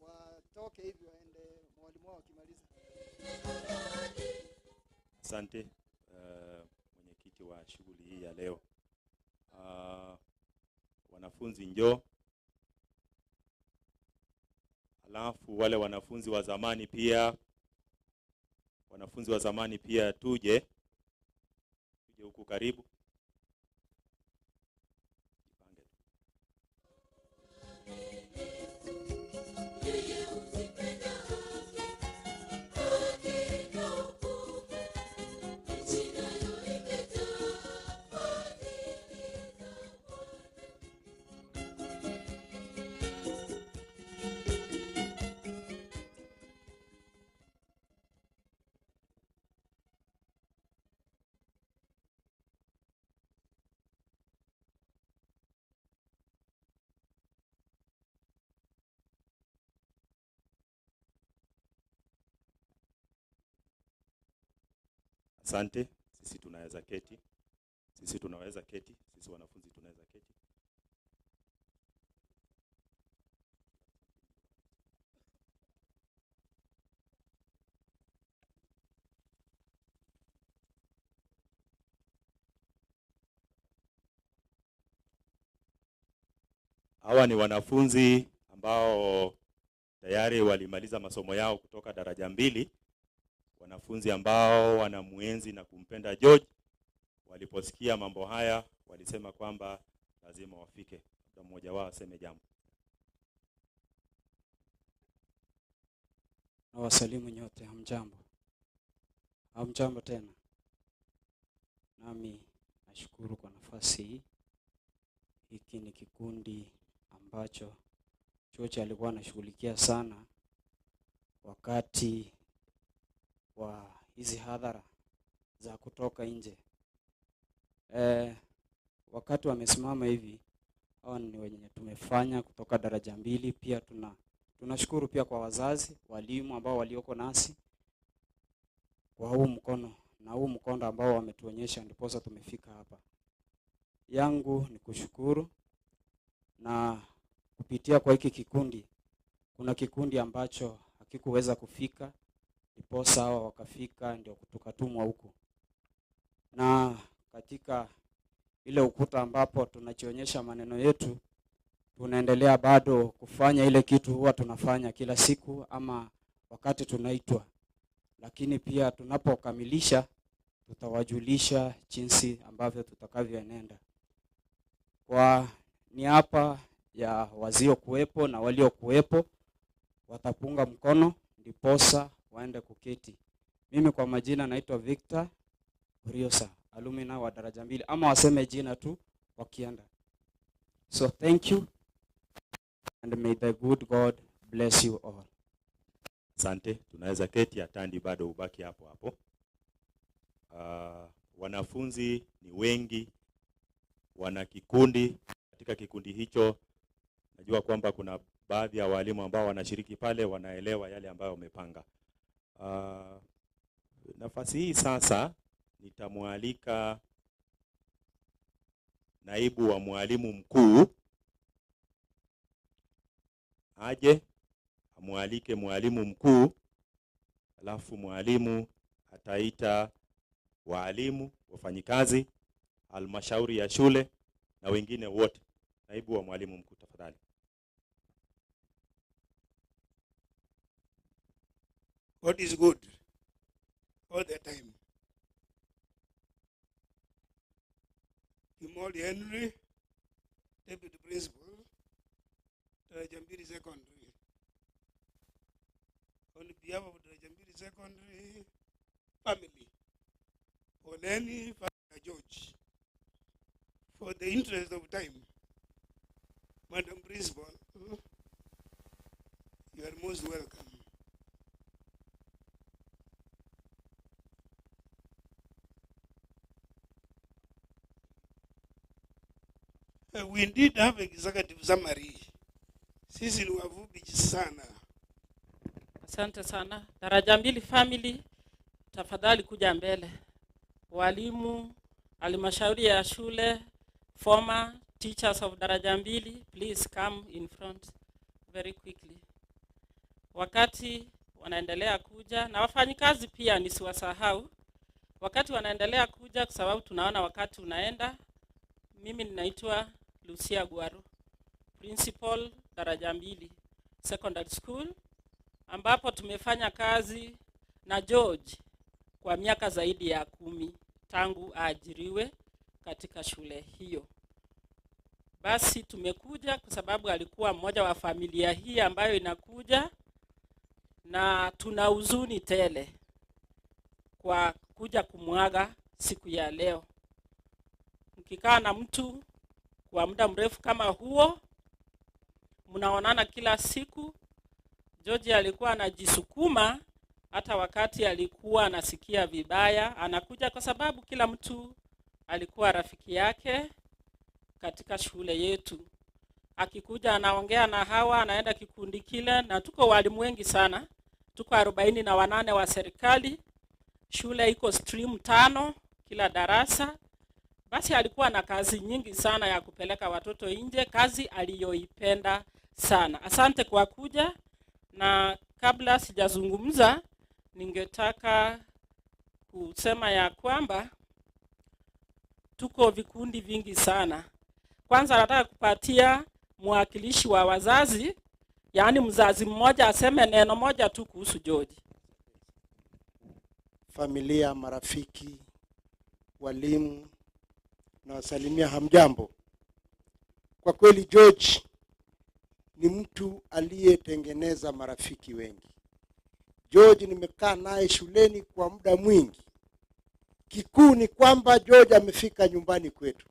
watoke hivi waende mwalimu wao akimaliza. Asante mwenyekiti wa shughuli hii ya leo. Wanafunzi njoo. Alafu wale wanafunzi wa zamani pia tuje huku karibu. Asante, sisi tunaweza keti. Sisi wanafunzi tunaweza keti. Hawa ni wanafunzi ambao tayari walimaliza masomo yao kutoka daraja mbili. Wanafunzi ambao wanamuenzi na kumpenda George, waliposikia mambo haya walisema kwamba lazima wafike. Mmoja wao aseme jambo. Na wasalimu nyote, hamjambo. Hamjambo tena. Nami nashukuru kwa nafasi hii. Hiki ni kikundi ambacho George alikuwa anashughulikia sana wakati wa hizi hadhara za kutoka nje. Wakati wamesimama hivi, hao ni wenye tumefanya kutoka daraja mbili. Pia tunashukuru pia kwa wazazi, walimu ambao walioko nasi kwa huu mkono na huu mkondo ambao wametuonyesha ndiposa tumefika hapa. Yangu ni kushukuru, na kupitia kwa hiki kikundi, kuna kikundi ambacho hakikuweza kufika, ndiposa hawa wakafika, ndio tukatumwa huku. Na katika ile ukuta ambapo tunajionyesha maneno yetu, tunaendelea bado kufanya ile kitu huwa tunafanya kila siku ama wakati tunaitwa. Lakini pia tunapokamilisha tutawajulisha jinsi ambavyo tutakavyoenenda. Kwa niaba ya wazio kuwepo na walio kuwepo, watapunga mkono ndiposa waende kuketi. Mimi kwa majina naitwa Victor Uriosa, alumni wa daraja mbili, ama waseme jina tu wakienda. So thank you and may the good God bless you all. Asante, tunaweza keti. Atandi bado ubaki hapo hapo. Wanafunzi ni wengi, wana kikundi. Katika kikundi hicho najua kwamba kuna baadhi ya walimu ambao wanashiriki pale, wanaelewa yale ambayo wamepanga. Nafasi hii sasa nitamwalika naibu wa mwalimu mkuu aje amwalike mwalimu mkuu, alafu mwalimu ataita walimu, wafanyikazi, halmashauri ya shule na wengine wote. Naibu wa mwalimu mkuu tafadhali. God is good all the time. Kimoli Henry, Deputy Principal, Darajambiri Secondary. On behalf of Darajambiri Secondary family, Poleni George, for the interest of time, Madam Principal, You are most welcome. We did have executive summary. Sisi ni wavubi sana. Asante sana. Daraja Mbili family, tafadhali kuja mbele. Walimu, halmashauri ya shule, former teachers of Daraja Mbili, please come in front very quickly. Wakati wanaendelea kuja, na wafanyikazi pia nisiwasahau. Wakati wanaendelea kuja, kwa sababu tunaona wakati unaenda, mimi ninaitwa Lucia Gwaru, principal Daraja Mbili Secondary School, ambapo tumefanya kazi na George kwa miaka zaidi ya 10 tangu aajiriwe katika shule hiyo. Basi tumekuja kwa sababu alikuwa mmoja wa familia hii ambayo inakuja, na tuna huzuni tele kwa kuja kumwaga siku ya leo. Mkikaa na mtu kwa muda mrefu kama huo, mnaonana kila siku. George alikuwa anajisukuma hata wakati alikuwa anasikia vibaya, anakuja kwa sababu kila mtu alikuwa rafiki yake katika shule yetu. Akikuja anaongea na hawa, anaenda kikundi kile, na tuko walimu wengi sana. Tuko 48 wa serikali. Shule iko stream 5 kila darasa. Basi alikuwa na kazi nyingi sana ya kupeleka watoto nje, kazi aliyoipenda sana. Asante kwa kuja, na kabla sijazungumza ningetaka kusema ya kwamba tuko vikundi vingi sana. Kwanza nataka kupatia mwakilishi wa wazazi, yaani mzazi mmoja aseme neno moja tu kuhusu George. Familia, marafiki, walimu, na wasalimia hamjambo. Kwa kweli George ni mtu aliyetengeneza marafiki wengi. George nimekaa naye shuleni kwa muda mwingi. Kikuu ni kwamba George amefika nyumbani kwetu.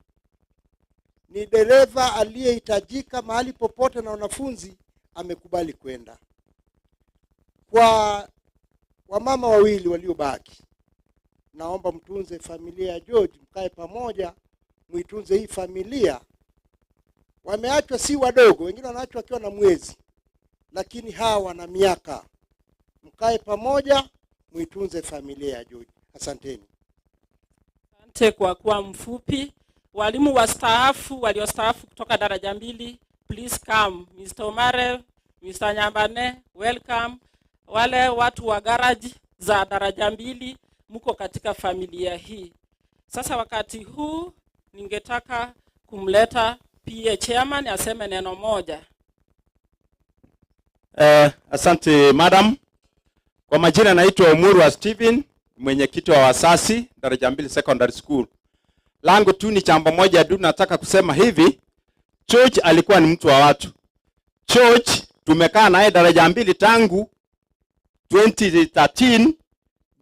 Ni dereva aliyehitajika mahali popote na wanafunzi amekubali kwenda. Kwa wamama wawili waliobaki, naomba mtunze familia ya George, mkae pamoja, muitunze hii familia. Wameachwa si wadogo, wengine wanaachwa wakiwa na mwezi, lakini hawa wana miaka. Mkae pamoja, muitunze familia ya George. Asanteni. Asante kwa kuwa mfupi. Walimu wastaafu, waliostaafu kutoka Daraja Mbili, please come. Mr. Omare, Mr. Nyambane, welcome. Wale watu wa garage za Daraja Mbili, mko katika familia hii. Sasa wakati huu ningetaka kumleta PA chairman aseme neno moja. Asante madam. Kwa majina naitwa Omurwa Steven, mwenyekiti wa wasasi Daraja Mbili Secondary School. Langu tu ni jambo moja tu nataka kusema hivi. George alikuwa ni mtu wa watu. George tumekaa naye Daraja Mbili tangu 2013.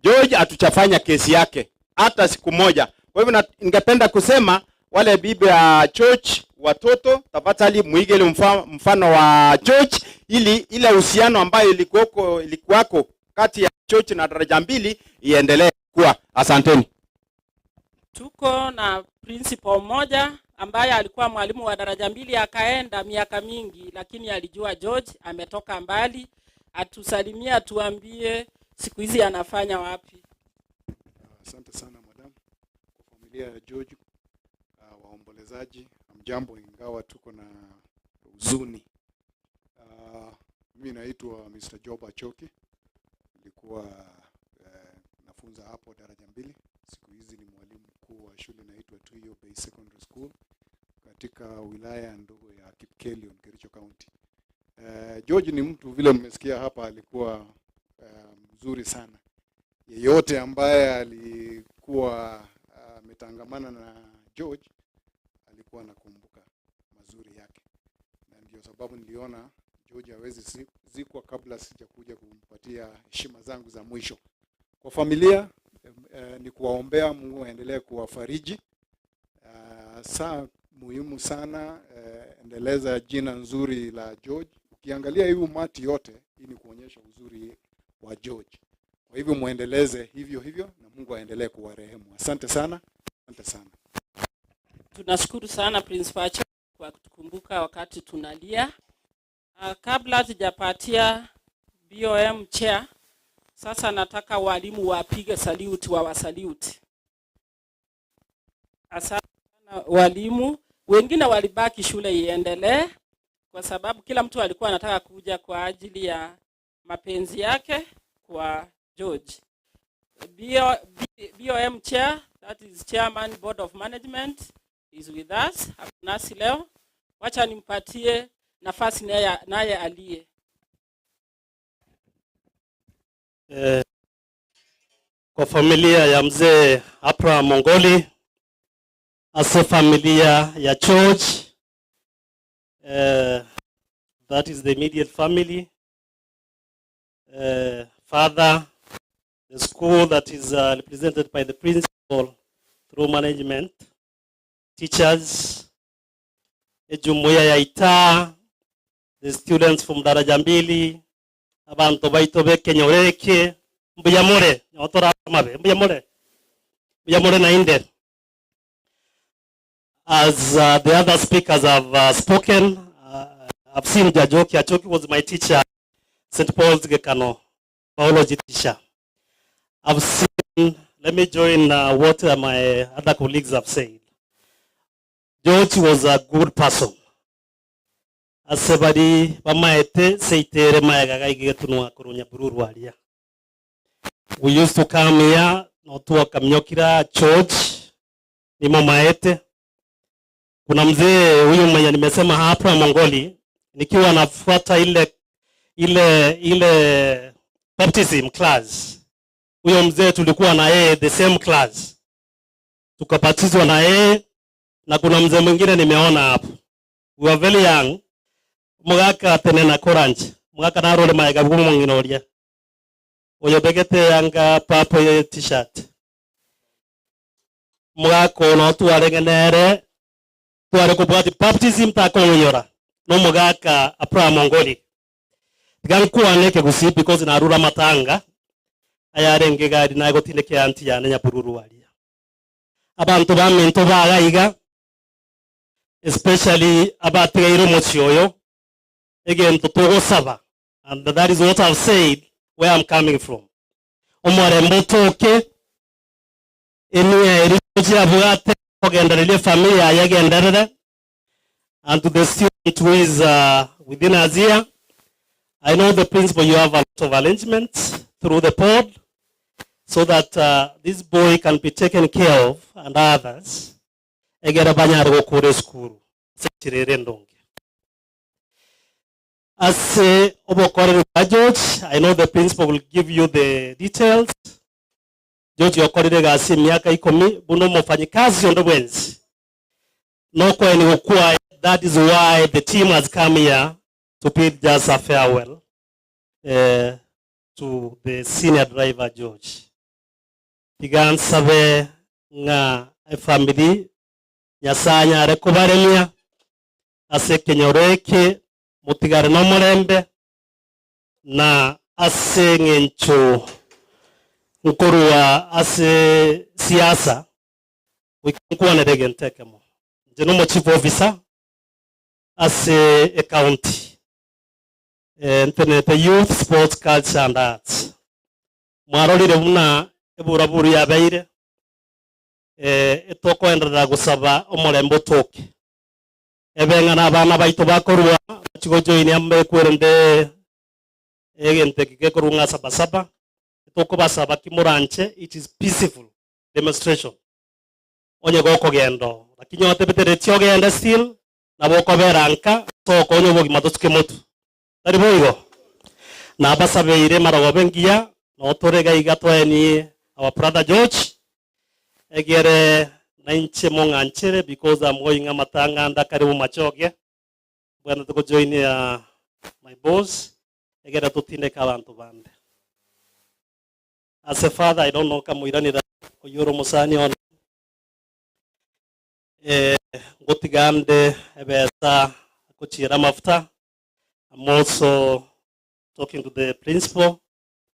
George hatuchafanya kesi yake hata siku moja. Kwa hivyo ningependa kusema wale bibi ya George, watoto, tafadhali muige ile mfano wa George, ili ile uhusiano ambayo ilikuwako kati ya George na Daraja Mbili iendelee kuwa. Asanteni. Tuko na principal mmoja ambaye alikuwa mwalimu wa Daraja Mbili, akaenda miaka mingi, lakini alijua George ametoka mbali. Atusalimia, tuambie siku hizi anafanya wapi. Asante sana madam. Kwa familia ya George, waombolezaji, hamjambo, ingawa tuko na huzuni. Mimi naitwa Mr. Job Achoki. Nilikuwa nafunza hapo Daraja Mbili. Siku hizi ni mwalimu mkuu wa shule inaitwa Tuyo Bay Secondary School katika wilaya ndogo ya Kipkelion, Kericho County. George ni mtu vile mmesikia hapa, alikuwa mzuri sana. Yeyote ambaye alikuwa ametangamana na George alikuwa anakumbuka mazuri yake, na ndio sababu niliona George hawezi zikwa kabla sijakuja kumpatia heshima zangu za mwisho. Kwa familia ni kuwaombea Mungu aendelee kuwafariji. Saa muhimu sana, endeleza jina nzuri la George Ukiangalia hii umati yote, hii ni kuonyesha uzuri wa George. Kwa hivyo muendeleze hivyo hivyo na Mungu aendelee kuwarehemu. Asante sana. Asante sana. Tunashukuru sana Principal kwa kutukumbuka wakati tunalia. Kabla sijapatia BOM chair, sasa nataka walimu wapige salute, wawasalute. Asante sana walimu. Wengine walibaki shule iendelee kwa sababu kila mtu alikuwa anataka kuja kwa ajili ya mapenzi yake kwa George. BOM chair, that is Chairman Board of Management, is with us. Nasi leo. Wacha nimpatie nafasi naye alie. Kwa familia ya mzee Abraham Mongoli, asa familia ya George, that is the immediate family, father, the school that is represented by the principal through management, teachers, jumuiya ya Itaa, the students from Daraja Mbili, abantu baitobe Kenyoreke, Mbuyamore, otora mabe, Mbuyamore na Inde. As the other speakers have spoken, I've seen Jajoki. Achoki was my teacher, St. Paul's Gekano, biology teacher. I've seen, let me join what my other colleagues have said. George was a good person. Asebadi bamaete seitere maega gaigetunwa kurunya bururu alia. We used to come here notua kamnyokira George ni mamaete. Kuna mzee huyu mwenye nimesema hapa Mongoli, nikiwa nafuata ile baptism class. Huyo mzee tulikuwa na yeye the same class. Tukabatizwa na yeye, na kuna mzee mwingine nimeona hapo. We were very young. Mugaka tenena koranji. Mugaka na role maega gumo nginoria. Oyo begete yanga papo ye t-shirt. Mugaka no tuarengenere. Tuare kubwati baptism ta konyora. No mugaka Abraham Mongoli. Gankuwa neke gusi because na rura matanga. Ayarenge gadi na gotine ke anti ya nya bururu walia. Abantu baminto bagaiga, especially abatire motioyo, again to saba, and that is what I've said where I'm coming from. Omore mbotoke eniye rijoji abugate ogenderele familia yagenderere, and to the student who is within Asia, I know the principal, you have a lot of arrangements through the board so that this boy can be taken care of and others. Egera banyargo kure school. Sechirere ndonge. As obokore George, I know the principal will give you the details. George yokorire gasi miaka 10 buno mufanyikazi ondo bwenzi. Noko eni ukua, that is why the team has come here to bid just a farewell to the senior driver George. Tigan sabe nga family nyasanya rekubaremia ase Kenyoreke mutigare no murembe na ase ngencho nkorwa ase siasa wikuone regentekemo jeno mo chief officer ase a county internet youth sports culture and arts mwarorire muna eburaburu ya beire etoko endera gusaba omurembo toke ebenga na bana baito bakorwa chigojoine ambe kwerende egente kekorunga sabasaba etoko basaba kimuranche. It is peaceful demonstration onye goko gendo lakini yote betere tio genda still na boko beranka toko onye bogi matoske motu tari boigo na basabe ire marago bengia no torega igatweni our brother George egere na inche monganchere because I'm going amatanga anda karibu machoge bwana tuko join my boss egere tutinde kabantu bande. As a father, I don't know kama iranira oyoro musani on gotigande ebeta kuchira mafuta I'm also talking to the principal.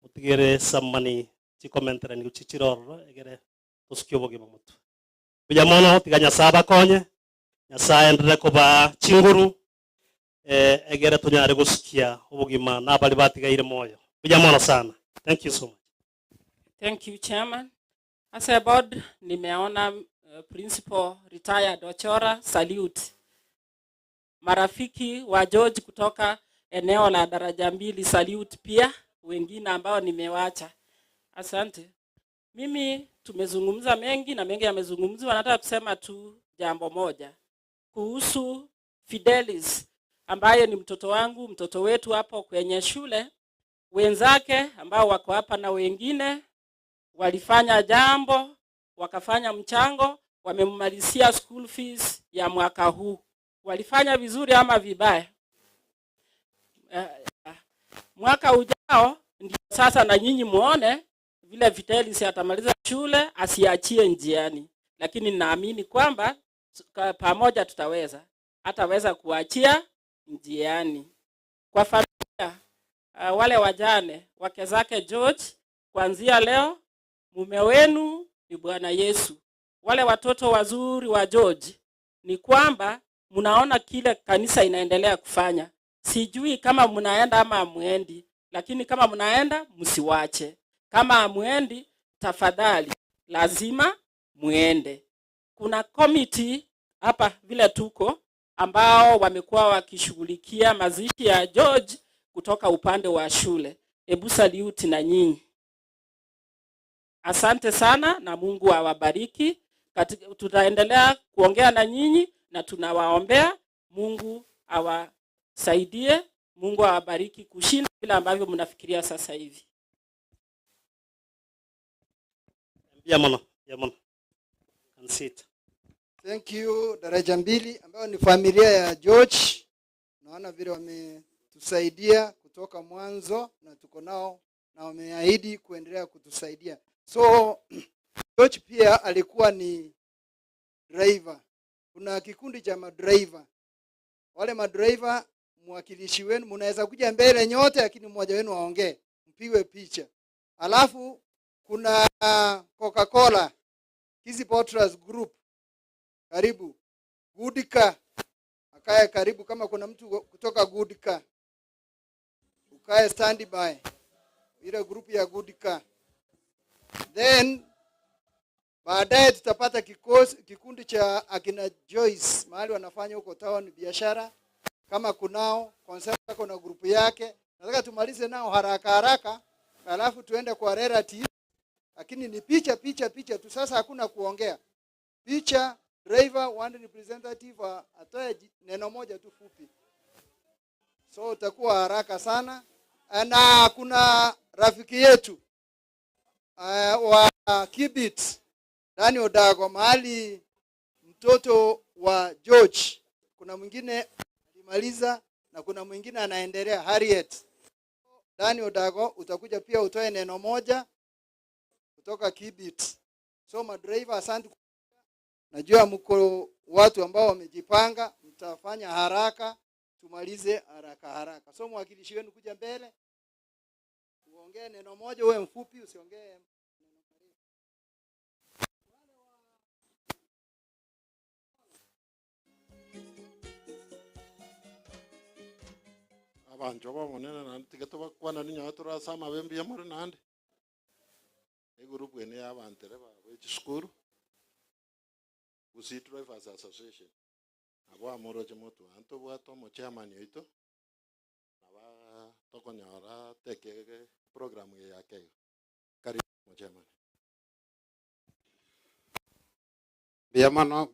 Utigere some money chikomentera ni uchichiroro egere tusikio bogi mamutu. Bijamono tiganya saba konye. Nyasaye ndire kuba chinguru egere tunyare gusikia ubugima nabali batigaire moyo. Bijamono sana. Thank you so much. Thank you, Chairman. As a board, nimeona Principal Retired Ochora, salute. Marafiki wa George kutoka eneo la daraja mbili, salute pia. Wengine ambao nimewacha. Asante. Mimi tumezungumza mengi na mengi yamezungumziwa, nataka kusema tu jambo moja. Kuhusu Fidelis ambaye ni mtoto wangu, mtoto wetu hapo kwenye shule, wenzake ambao wako hapa na wengine walifanya jambo, wakafanya mchango, wamemmalizia school fees ya mwaka huu. Walifanya vizuri ama vibaya? Mwaka ujao ndio sasa na nyinyi muone vile Vitalis atamaliza shule, asiachie njiani. Lakini naamini kwamba pamoja tutaweza. Hataweza kuachia njiani. Kwa familia wale wajane, wake zake George, kuanzia leo mume wenu ni Bwana Yesu. Wale watoto wazuri wa George, ni kwamba mnaona kile kanisa inaendelea kufanya. Sijui kama mnaenda ama muendi, lakini kama mnaenda msiwache. Kama muendi, tafadhali lazima muende. Kuna committee hapa vile tuko ambao wamekuwa wakishughulikia mazishi ya George kutoka upande wa shule. Hebu salute na nyinyi. Asante sana na Mungu awabariki. Tutaendelea kuongea na nyinyi na tunawaombea. Mungu awasaidie, Mungu awabariki kushinda vile ambavyo mnafikiria sasa hivi. Yamana. Thank you daraja mbili ambayo ni familia ya George. Naona vile wametusaidia kutoka mwanzo na tuko nao na wameahidi kuendelea kutusaidia. So George pia alikuwa ni driver. Kuna kikundi cha madriver. Wale madriver mwakilishi wenu mnaweza kuja mbele nyote, lakini mmoja wenu aongee, mpigwe picha. Alafu kuna Coca-Cola Kizi Potras Group. Karibu. Goodika akae karibu, kama kuna mtu kutoka Goodika ukae standby. Ile group ya Goodika. Then baadaye tutapata kikundi cha akina Joyce mahali wanafanya huko town biashara. Kama kunao concept kuna group yake, nataka tumalize nao haraka alafu tuende kwa relative. Lakini ni picha tu, sasa hakuna kuongea. Picha, driver, one representative atoe neno moja tu fupi. So utakuwa haraka sana. Na kuna rafiki yetu wa Kibit Dani Odago, mahali mtoto wa George. Kuna mwingine alimaliza na kuna mwingine anaendelea, Harriet. Dani Odago utakuja pia utoe neno moja kutoka Kibit. So madriver, asante. Najua mko watu ambao wamejipanga, mtafanya haraka, tumalize haraka. So mwakilishi wenu kuja mbele. Uongee neno moja, uwe mfupi, usiongee neno mrefu. Abanjo bamonene na tigeto bakwana ni nyatura sama bembi ya muri nande. Group ene yabantere ba school. Usi Drivers Association. Abo amoro chemoto anto bwato mo chairman yoito. Aba toko nyara teke program yake. Karibu mo chairman.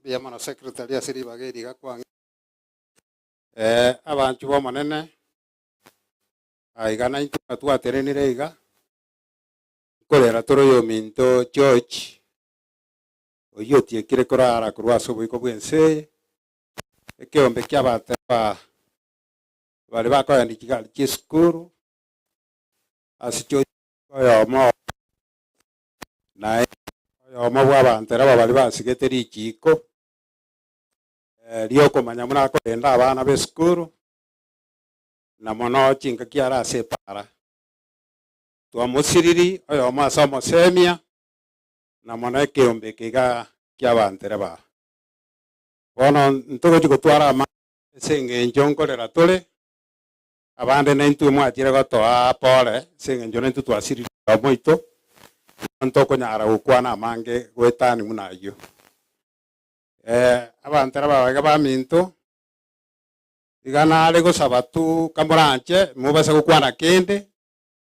Biamano secretary asiri bageri gakwangi. Abantu bamonene aigana into atwaterenire iga korera toro yo minto George oyotie kire korara kurwaso bwiko bwense ekeombe kyabate bale bakoyandikiga kiskuru asityo yomo na yomo bwabantera bali basigete rikiko lyo komanya muna korenda abana be skuru na mono chinga kiara separa tua musiriri oyo masomo semia na mono ekiombe kiga kia bantere ba bono ntugo chigotwara ama senge njonkorera tole abande na intu mwatire gotoa pole senge njone ntu twasiriri moito ntoko nyara gukwana amange gwetani munayo abantera babaga baminto igana ari gusaba tu kamuranche mubase gukwana kende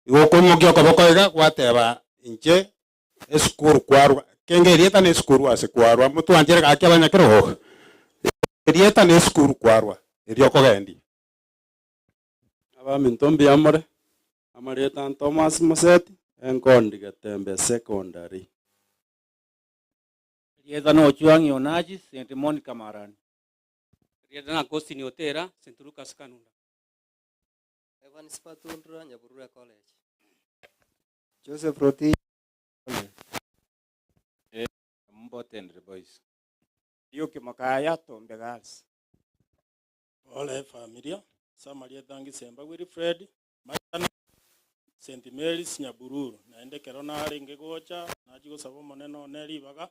igokumugio kobokoiga gwateba inche esukuru kwarwa kenge rieta ne esukuru ase kwarwa mutu anjere gaki abanyakiro rieta ne esukuru kwarwa irio kogendi abaminto mbiamore amarieta Thomas Museti enkondi Gatembe secondary rieta no chuangi onaji St Monica Marani rieta na Agostini Otera St Lucas Kanunda Evans Patundra Nyaburura College Joseph Roti Mbotendre boys Yuki Makaya Tombe girls Ole familia Samaria Tangi Semba Wilfred Mayana St Mary's Nyabururu naende kero nari ngegocha naji gusaba moneno neri baga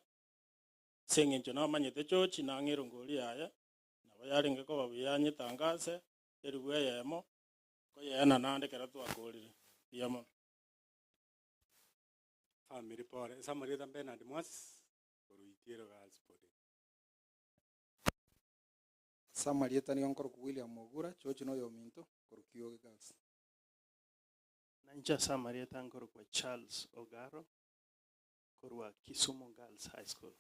sengenjo na manyete chochi na ngero ngoli aya nabo yari ngeko babiyanye tangase eriwe yemo ko yana nande kero twagolire yamo family pore Samaria Tambe na Mwas Koruitiero girls pore Samaria Tani Onkor William Mogura chochi no yominto Korukio girls Nanja Samaria Tankor kwa Charles Ogaro Korwa Kisumu Girls High School.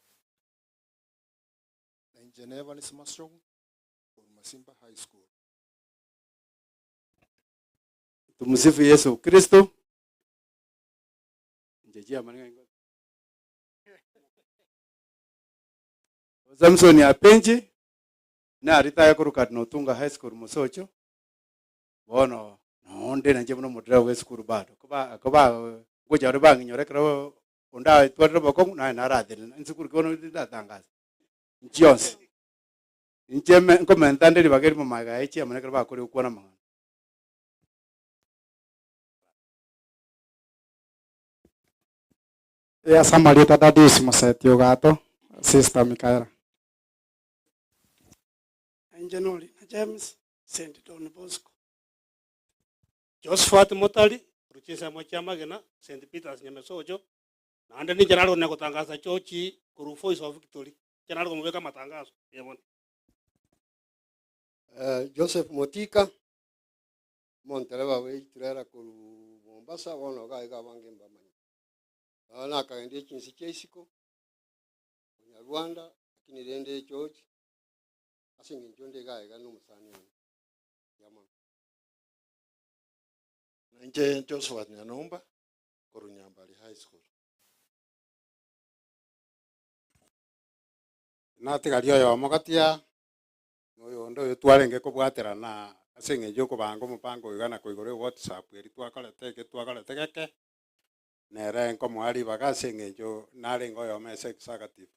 Nanja Nevalis Masro kwa Masimba High School. Tumsifu Yesu Kristo. Njejia manenga. Samson ya penji na ritaya kurukat no Tunga High School Musocho. Bono onde na jemno modra we school bado koba goja ro bang nyore kro onda twaro boko na radel in school kono da tangas Jones incheme komentande ri bageri mamaga echi amane kro ba kore kuona manga ya Samaria Tadadis Museti Ogato Sister Mikaela Anjanoli na James St Don Bosco Josephat Motali ruchisa mwachamagena St Peter's Nyamesojo na ande ni janalo na kutangaza chochi kuru Voice of Victory janalo kumweka matangazo yamoni Joseph Motika Montereva we turera kuru Mombasa wono ga bange mbamani ana kaende chinsi chesiko ya Rwanda lakini rende chochi asinge njonde ga no musani yamoni Nje Josephat Nyanomba Korunyambali High School. Natigario yo mogatia oyo ndo yotwarenge kubwatera na asenge joko bango mupango igana koigore WhatsApp eri twakalete geke nere nko mwali bagasenge jo narengo yo mese executive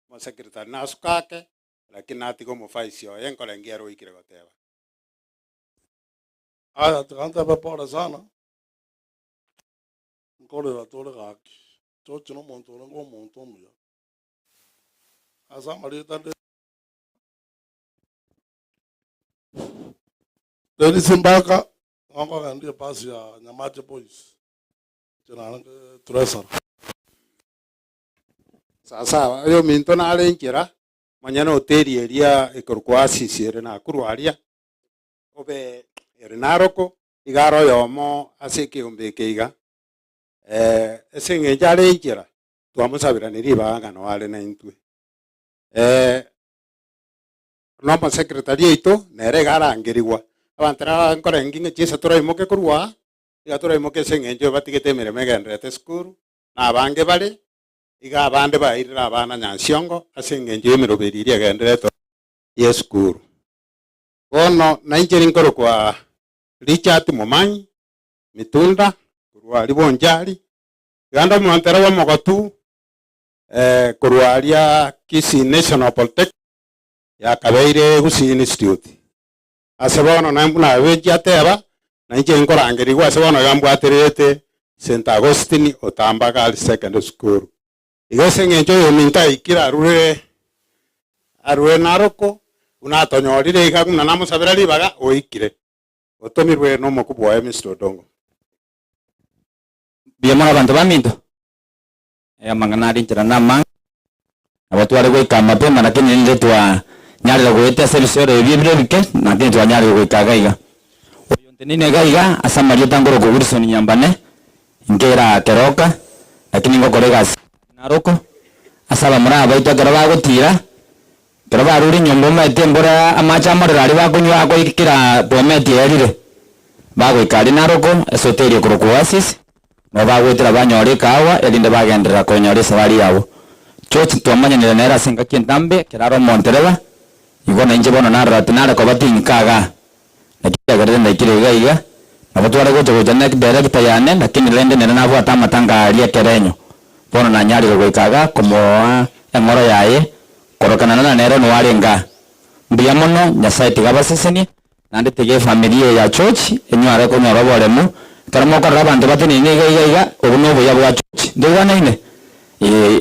mo secretary na sukake lakini atigo mu vice yo yenkole ngero ikire goteba Aya tukanta pepora sana. Nkole la tole gaki. Chochi no monto ngo monto muya. Asa Maria de Deli Simbaka ngoko kandi pasi ya Nyamate Boys. Tena Tresor. Sasa yo minto na alenjera manyana hoteli eria ikorwa sisiere na kurwaria obe erinaroko igaro yomo asike umbekeiga esenge jalenjera twamusabira niriba no wale na intwe no secretary ito nere garangirigwa abantara nkora nginge chesa tora imoke kurwa igatora imoke senge njo batigete mireme gendrete school na bange bali iga abande bairira abana nyansiongo asenge njo emiroberiria gendrete ye school bono na injeri nkoro kwa Richard Momanyi Mitunda kurwali bonjali ganda mwantera wa Mogotu kurwalia Kisii National Polytechnic ya Kabeire Gusii Institute asebono na weji ateba na inje nkorangeri kwa asebono gambwaterete St. Augustine Otambagal Secondary School igese ngenjo yo minta ikira arwe naroko unatonyorire igaguna namusabira libaga oikire otomirwe no mukubwa wa Mr. Odongo biyamara abantu baminto manganari njira nama abatware goika mapema lakini nile twa nyarira goete serisore bibire bike nakini twa nyarira goika gaiga oyonte nine gaiga asamario tangoro ko Wilson Nyambane ngera keroka lakini ngo kolega naroko asaba mura baita garaba gutira garaba ruri nyombo mete mbora amacha marira ari bakunywa ko ikira bometi erire bagoika ari naroko esoterio ko Oasis no bagwetera banyore kawa elinde bagendera ko nyore sabari yabo church twamanya ni nera singa kintambe kiraro montereba igona inje bono narra tinara ko batinkaga nakira garden nakire gaiga abatwara go jogo jana director yane lakini lende nena nabo atamatanga ali kerenyo bono na nyari go ikaga como engoro yaye korokana na nero no warenga mbiya mono nyasaye tigabaseseni nande tege familia ya church enyware ko nyoro bolemu karamo ko rabande batini ni gaiga obuno boya bwa church ndigana ine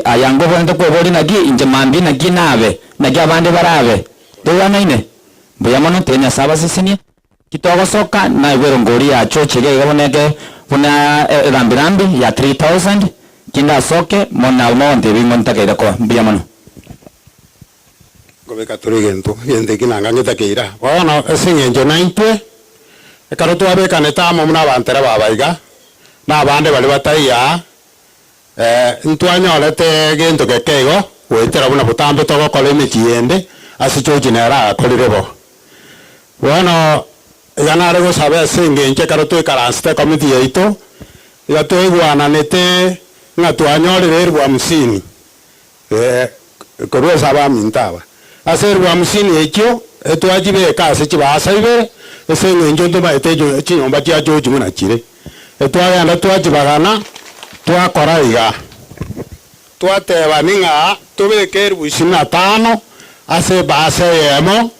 ayango bonto ko boli nagi inje mambi nagi nabe nagi abande barabe ndigana ine mbiya mono tenya sabaseseni kitogo soka na ibero ngori ya church ge gaboneke buna rambirambi ya 3000 kinda soke mona almonte bingonta ke ko mbiya mono gobeka turigento yende kinanga ngitakeira bona esingenjo 90 ekaroto abeka netamo muna bantera babaiga na bande bali bataiya ntwanyolete gento gekego wetera buna butambe togo kole mechiende asichoji nera akolirebo bona yanare go sabe singenje karoto ikaranste committee yaito igatoigwana nete ngatwanyolere rwa musini korwa saba mintaba aserwa musini ekyo etwajibe kase kibasaibe esengenjo ndo baetejo chinyomba kya joji muna chire etwagenda twajibagana twakora iga twateba ninga tubeke rushina tano ase base yemo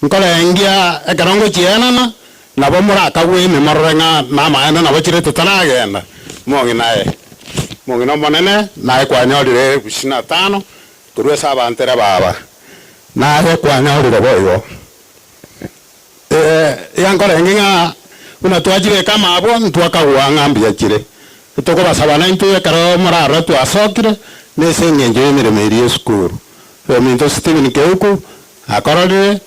nkolengia ekarongo chienana nabo muraka gwime marenga na maana nabo chire tutanagenda mongi no monene nae kwanyorire rushina tano turwe saba antera baba nae kwanyorire boyo yankora nginga una twajire kama abo ntwaka wangambia chire toko basabana into karo muraro twasokire nesengenje emiremeri school minto Steven Keuku akorore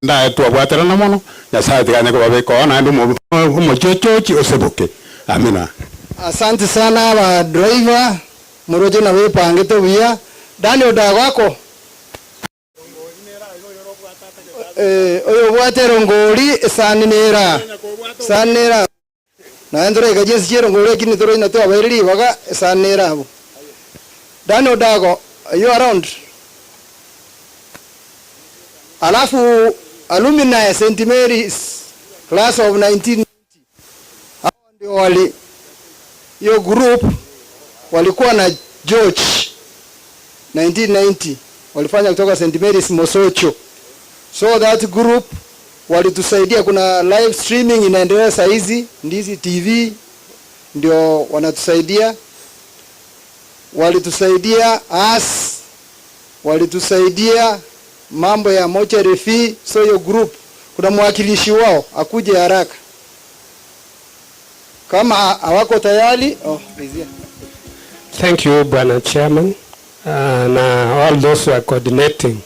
nda twabwatera na mono nyasaye tigane ko babeko na ndu mo chochochi oseboke amina. Asante sana ba driver muroje na we pangete buya dani odagwako oyo bwatero ngori sanera na ndore gaje siero ngori kini toro ina to abairi baga sanera abo dani odago you around alafu alumni St. Mary's class of 1990 hao ndio wali hiyo group walikuwa na George 1990 walifanya kutoka St. Mary's Mosocho. So that group walitusaidia, kuna live streaming inaendelea saa hizi, Ndizi TV ndio wanatusaidia, walitusaidia walitusaidia mambo ya mortuary fee. So hiyo group kuna mwakilishi wao akuje haraka kama hawako tayari. Thank you, Bwana Chairman, and all those who are coordinating.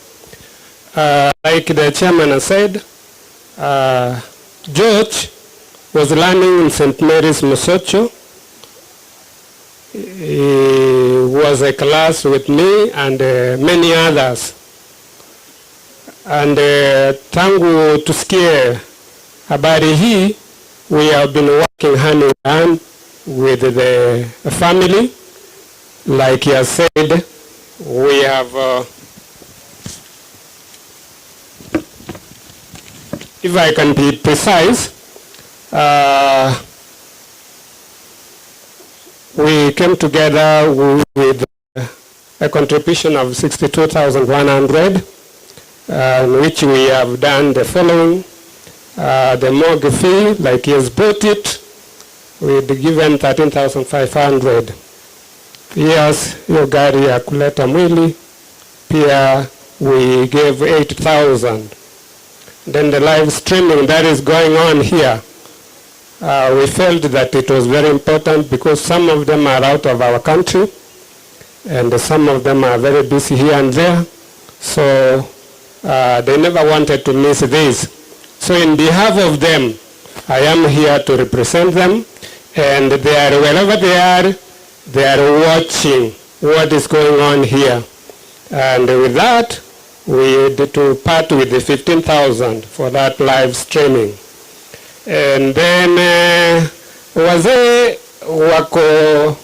Like the chairman has said, George was learning in St. Mary's Mosocho. He was a class with me and many others. And tangu tusikie habari hii, we have been working hand in hand with the family. Like he has said, we have if I can be precise, we came together with a contribution of 62,100, which we have done the following. the mortgage fee, like he has bought it, we'd given 13,500. Yes, hiyo gari ya kuleta mwili, pia we gave 8,000. Then the live streaming that is going on here, we felt that it was very important because some of them are out of our country and some of them are very busy here and there. So they never wanted to miss this. So in behalf of them, I am here to represent them, and they are, wherever they are watching what is going on here. And with that, we had to part with the 15,000 for that live streaming. And then wazee wako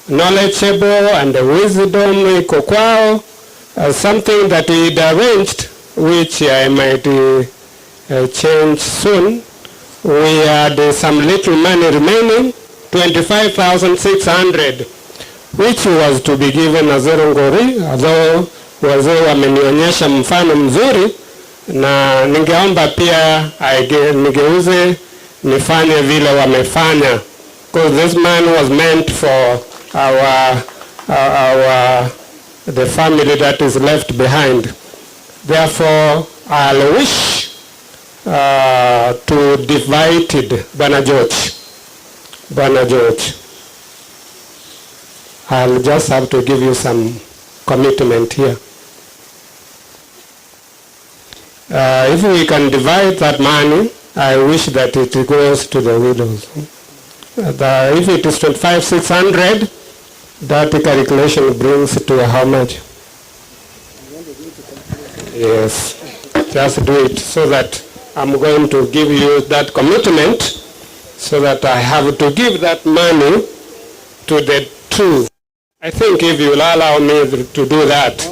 knowledgeable and the wisdom iko kwao, something that we'd arranged, which I might change soon. We had some little money remaining, 25,600, which was to be given as Ngori, although wazee wamenionyesha mfano mzuri, na ningeomba pia nigeuze nifanye vile wamefanya, because this man was meant for the family that is left behind. Therefore, I'll wish to divide it. Bwana George, I'll just have to give you some commitment here. If we can divide that money, I wish that it goes to the widows. If it is 25,600, that calculation brings to how much? Yes, just do it so that I'm going to give you that commitment, so that I have to give that money to the two. I think if you will allow me to do that,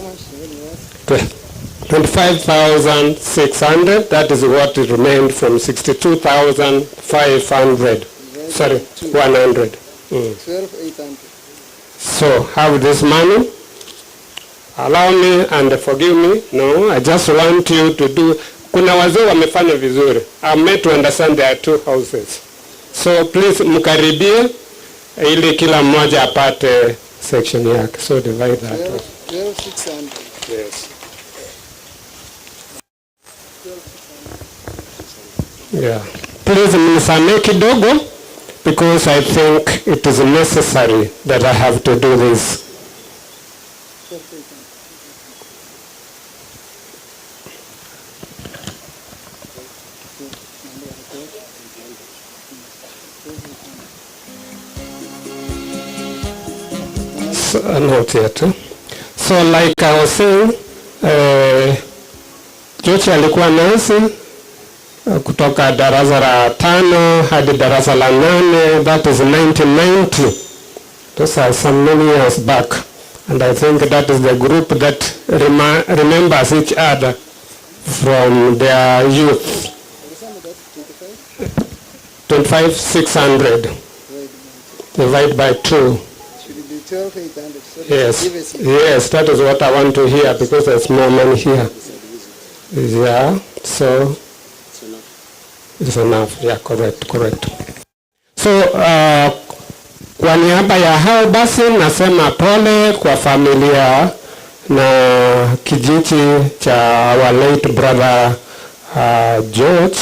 25,600, that is what remained from 62,500. Sorry, 100. 12,800. So have this money. Allow me and forgive me. No, I just want you to do. Kuna wazee wamefanya vizuri. I'm made to understand there are two houses. So please mkaribie ili kila mmoja apate section yake. So divide that. 12,600. Yes. Yeah. Please mnisamee kidogo, because I think it is necessary that I have to do this. So, not yet. So like I was saying, George alikuwa nasi kutoka darasa la 5 hadi darasa la 8, that is 1990. Those are some many years back, and I think that is the group that remembers each other from their youth. 25,600 divided by 2. Should be 12,800. So Yes, that is what I want to hear, because there's more money here. Yeah, so it's enough. Yeah, correct. So kwa niaba ya hao basi nasema pole kwa familia na kijiji cha our late brother George,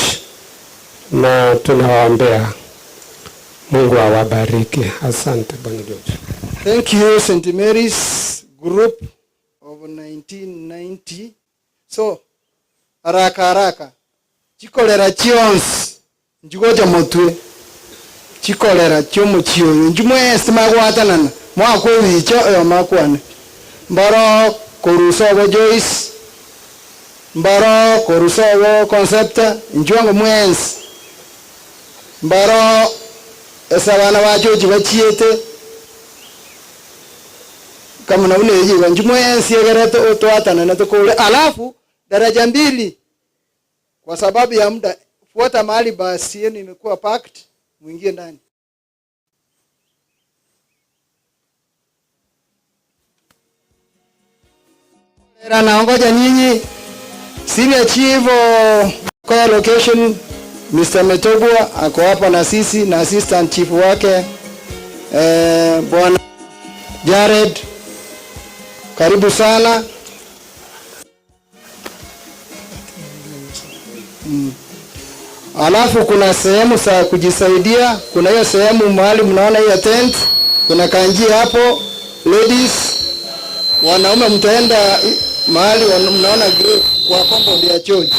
na tunawaombea Mungu awabariki. Asante Bwana George. Thank you, St. Mary's group of 1990. So haraka chikolera chionsi njugoja motwe chikolera chomo chiyo njumwe estima gwatanana mwako wicho yo makwane mbaro korusobo Joyce, mbaro korusobo Concepta njwango mwensi mbaro esabana bachochi bachiete kama na uneji njumwensi yegerete otwatana na tukule. Alafu daraja mbili, kwa sababu ya muda, fuata mahali basi yenu imekuwa packed, muingie ndani. Naongoja nyinyi senior chief Kwa location Mr. Metogwa ako hapa na sisi na assistant chief wake Bwana Jared, karibu sana. Alafu kuna sehemu za kujisaidia, kuna hiyo sehemu mahali mnaona hiyo tent, kuna kanjia hapo. Ladies, wanaume mtaenda mahali mnaona kwa compound ya church.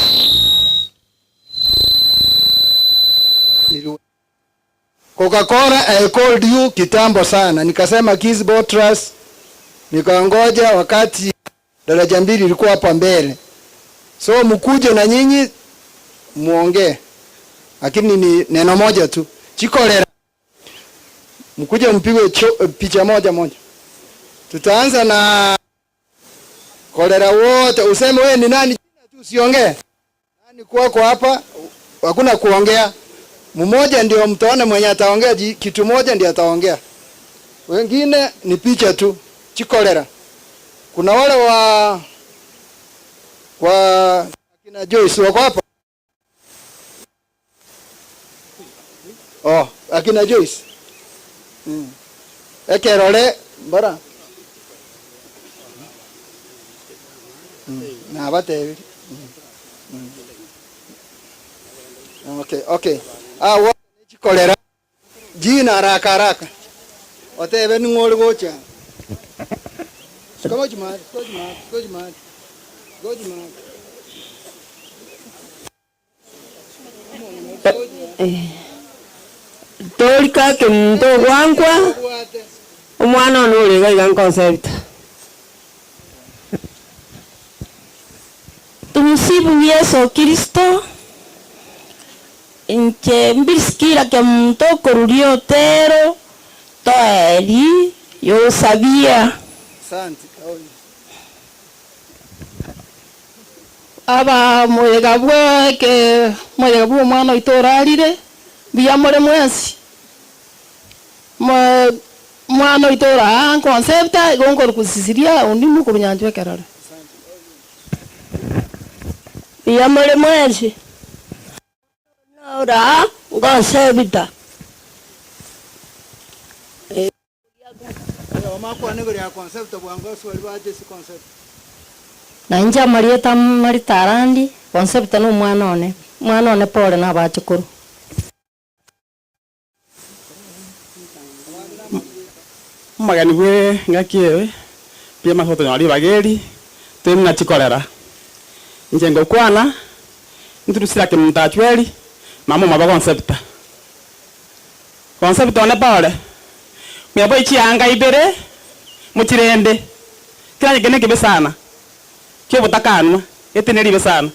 Coca-Cola I called you kitambo sana, nikasema Kids Botras, nikaongoja wakati daraja mbili ilikuwa hapa mbele, so mkuje na nyinyi muongee, lakini ni neno moja tu, chikolera. Mkuje mpigwe picha moja moja. Tutaanza na kolera wote, useme wewe ni nani tu, usiongee. Nani kwako hapa, hakuna kuongea. Mmoja ndio mtaona mwenye ataongea, kitu moja ndio ataongea. Wengine ni picha tu, chikolera. Kuna wale wa kina Joyce wako hapa. Oh, akina Joyce. Ekerole bara. Na bate. Okay. Wote chikolera. Jina haraka. Otebe ni ngol gocha. Go jumad. Tolika kemto wankwa. Umwana onole ga concept. Tumsifu Yesu Kristo. Inche mbisikira kemto korurio tero. Toeli yo sabia. Asante. Aba mwegabwe mwana itorarire biyamore mwensi mwana itora concepta gongor kusisiria undi mukurunyanjwe kerare biyamore mwensi ora concepta na inja marieta maritarandi concept no mwana one pole na bachukuru magani gwe ngakiewe pia mahoto nyari bageri temna chikolera njengo kwana nturusira ke mtachweli mama maba concept one pole mwe boy chianga ibere muchirende kila gene kibe sana kyo butakanwa eteneri be sana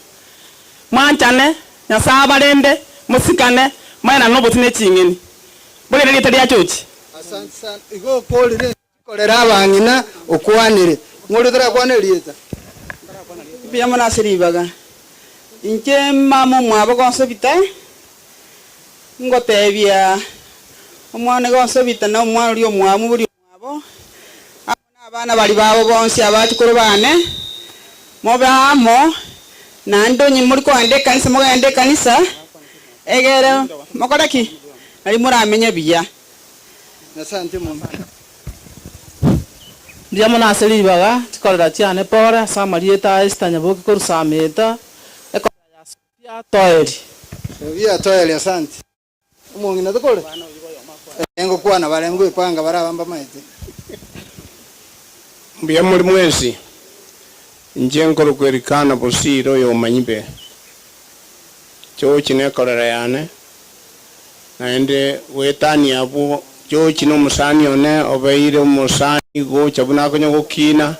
mwanchane nyasaba lende musikane maana no botine chingeni bole ni tadi achochi. Asante sana. Igo polire kolera abangina okwanire. Ngolidira kwanirieta. Biyamo nasiribaga. Inche mama mwabo konsebita. Ngotebia. Omwana konsebita na omwana lyo mwamu buli mwabo. Abana bali babo bonse abachukuru bane. Mobamo nando nyimuri ko ande kanisa mo ande kanisa. Egere mokodaki. Ali muramenye biya. Asante mama. Biyamo nasiribaga tikolera cyane pora samarieta estanya boke ko sameta ekolera ya toeri. Ya toeri asante. Umongina tukole. Engo kwana barengo ipanga barabamba maite. Biyamuri mwezi njenkoro kwerikana bosiro yo manyibe cyo kinekorera yane naende wetani abo cyo kino musani one obeire musani go chabuna konyo gokina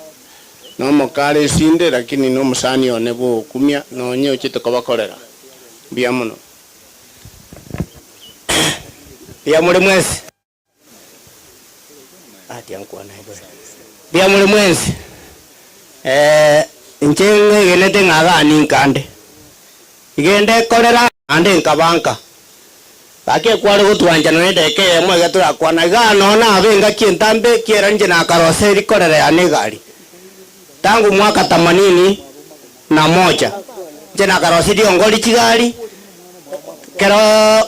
no mokale sinde lakini no musani one bo kumya no nyo chitoko bakorera biamuno biyamuri mwezi ati ankwana ibo biyamuri mwezi nchenge genete ngaga ninkande igende kolera ande nkabanka bake kwale gutwanja no ndeke mwe gatura kwana gano na abenga kintambe kiera nje na karoseri kolera ya negari tangu mwaka 81 jena karosidi ongoli chigari kero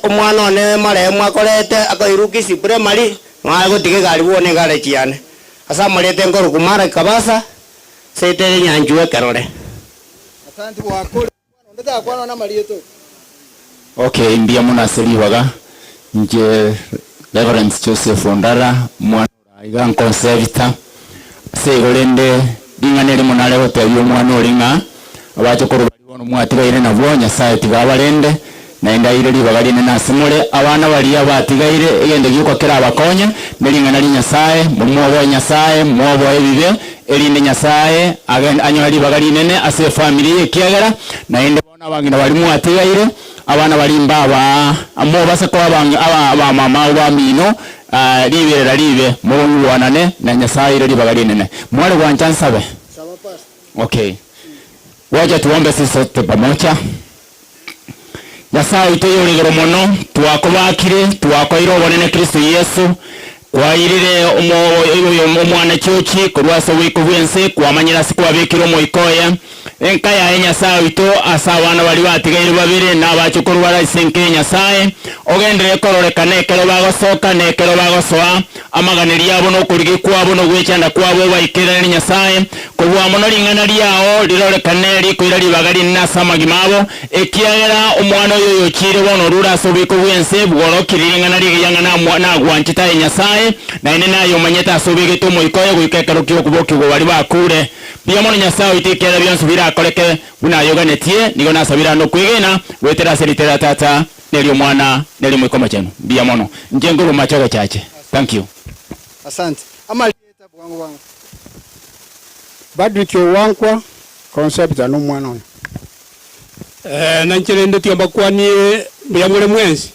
umwana one mare mwakorete akairuki sipre mali mwago tige gari wone gare chiane asa marete ngoru kumara kabasa sete nyanjue kerore. Asante wakole ndeta kwana na mali yetu. Okay, mbia muna seliwaga nje Reverend Joseph Ondara mwana iga conservator segolende dinganere munale wote yo mwana olinga abacho korubali wono mwatiga ire na bwonya site gabalende na enda ire libagali na simule abana bali abatigaire egende gyuko kera abakonya nelingana linya sae mulimo bonya sae mwobo ebibe elinde nyasaye anyali bagali nene ase family ekiagera na ende bona bangina bali mwatigaire abana balimba amo basako aba mama wa mino libera libe mu wanane na nyasaye ire libagali nene mwale wa nchansabe. Okay, wacha tuombe sisi sote pamoja. Nyasaye itoyorigero mono twakobakire twakoire obonene Kristo Yesu kwairire omwana cyochi kurwasa wiko bwense kwamanyira sikwabekiro moikoya enkaya enyasaye ito asabana bali batigaire babire nabacho rwara isenke nyasaye ogendere kororekane kero bagosoka nekero bagosoa amaganiri yabo no kurigi kwabo no gwechanda kwabo baikere nyasaye kubwa mono lingana lyao lirorekane likwira libagali nasama gimabo ekiagera omwana oyo chire bono rura sobiko bwense bworokiringana ligiyangana na gwanchita nyasaye na ine nayo manyeta asobege to moikoye gwikekero kyo kuboki go bali bakure bia mono nyasaye itikera byonso birakoreke buna yoganetie nigo nasabira no kwigena wetera seritera tata nelio mwana nelio mwikoma chenu bia mono njenguru machoga chache. Thank you. Asante. Amalieta bwangu wangu Badrikyo wankwa concept no mwana ono na ncherende tiamba kwani bia mure mwenzi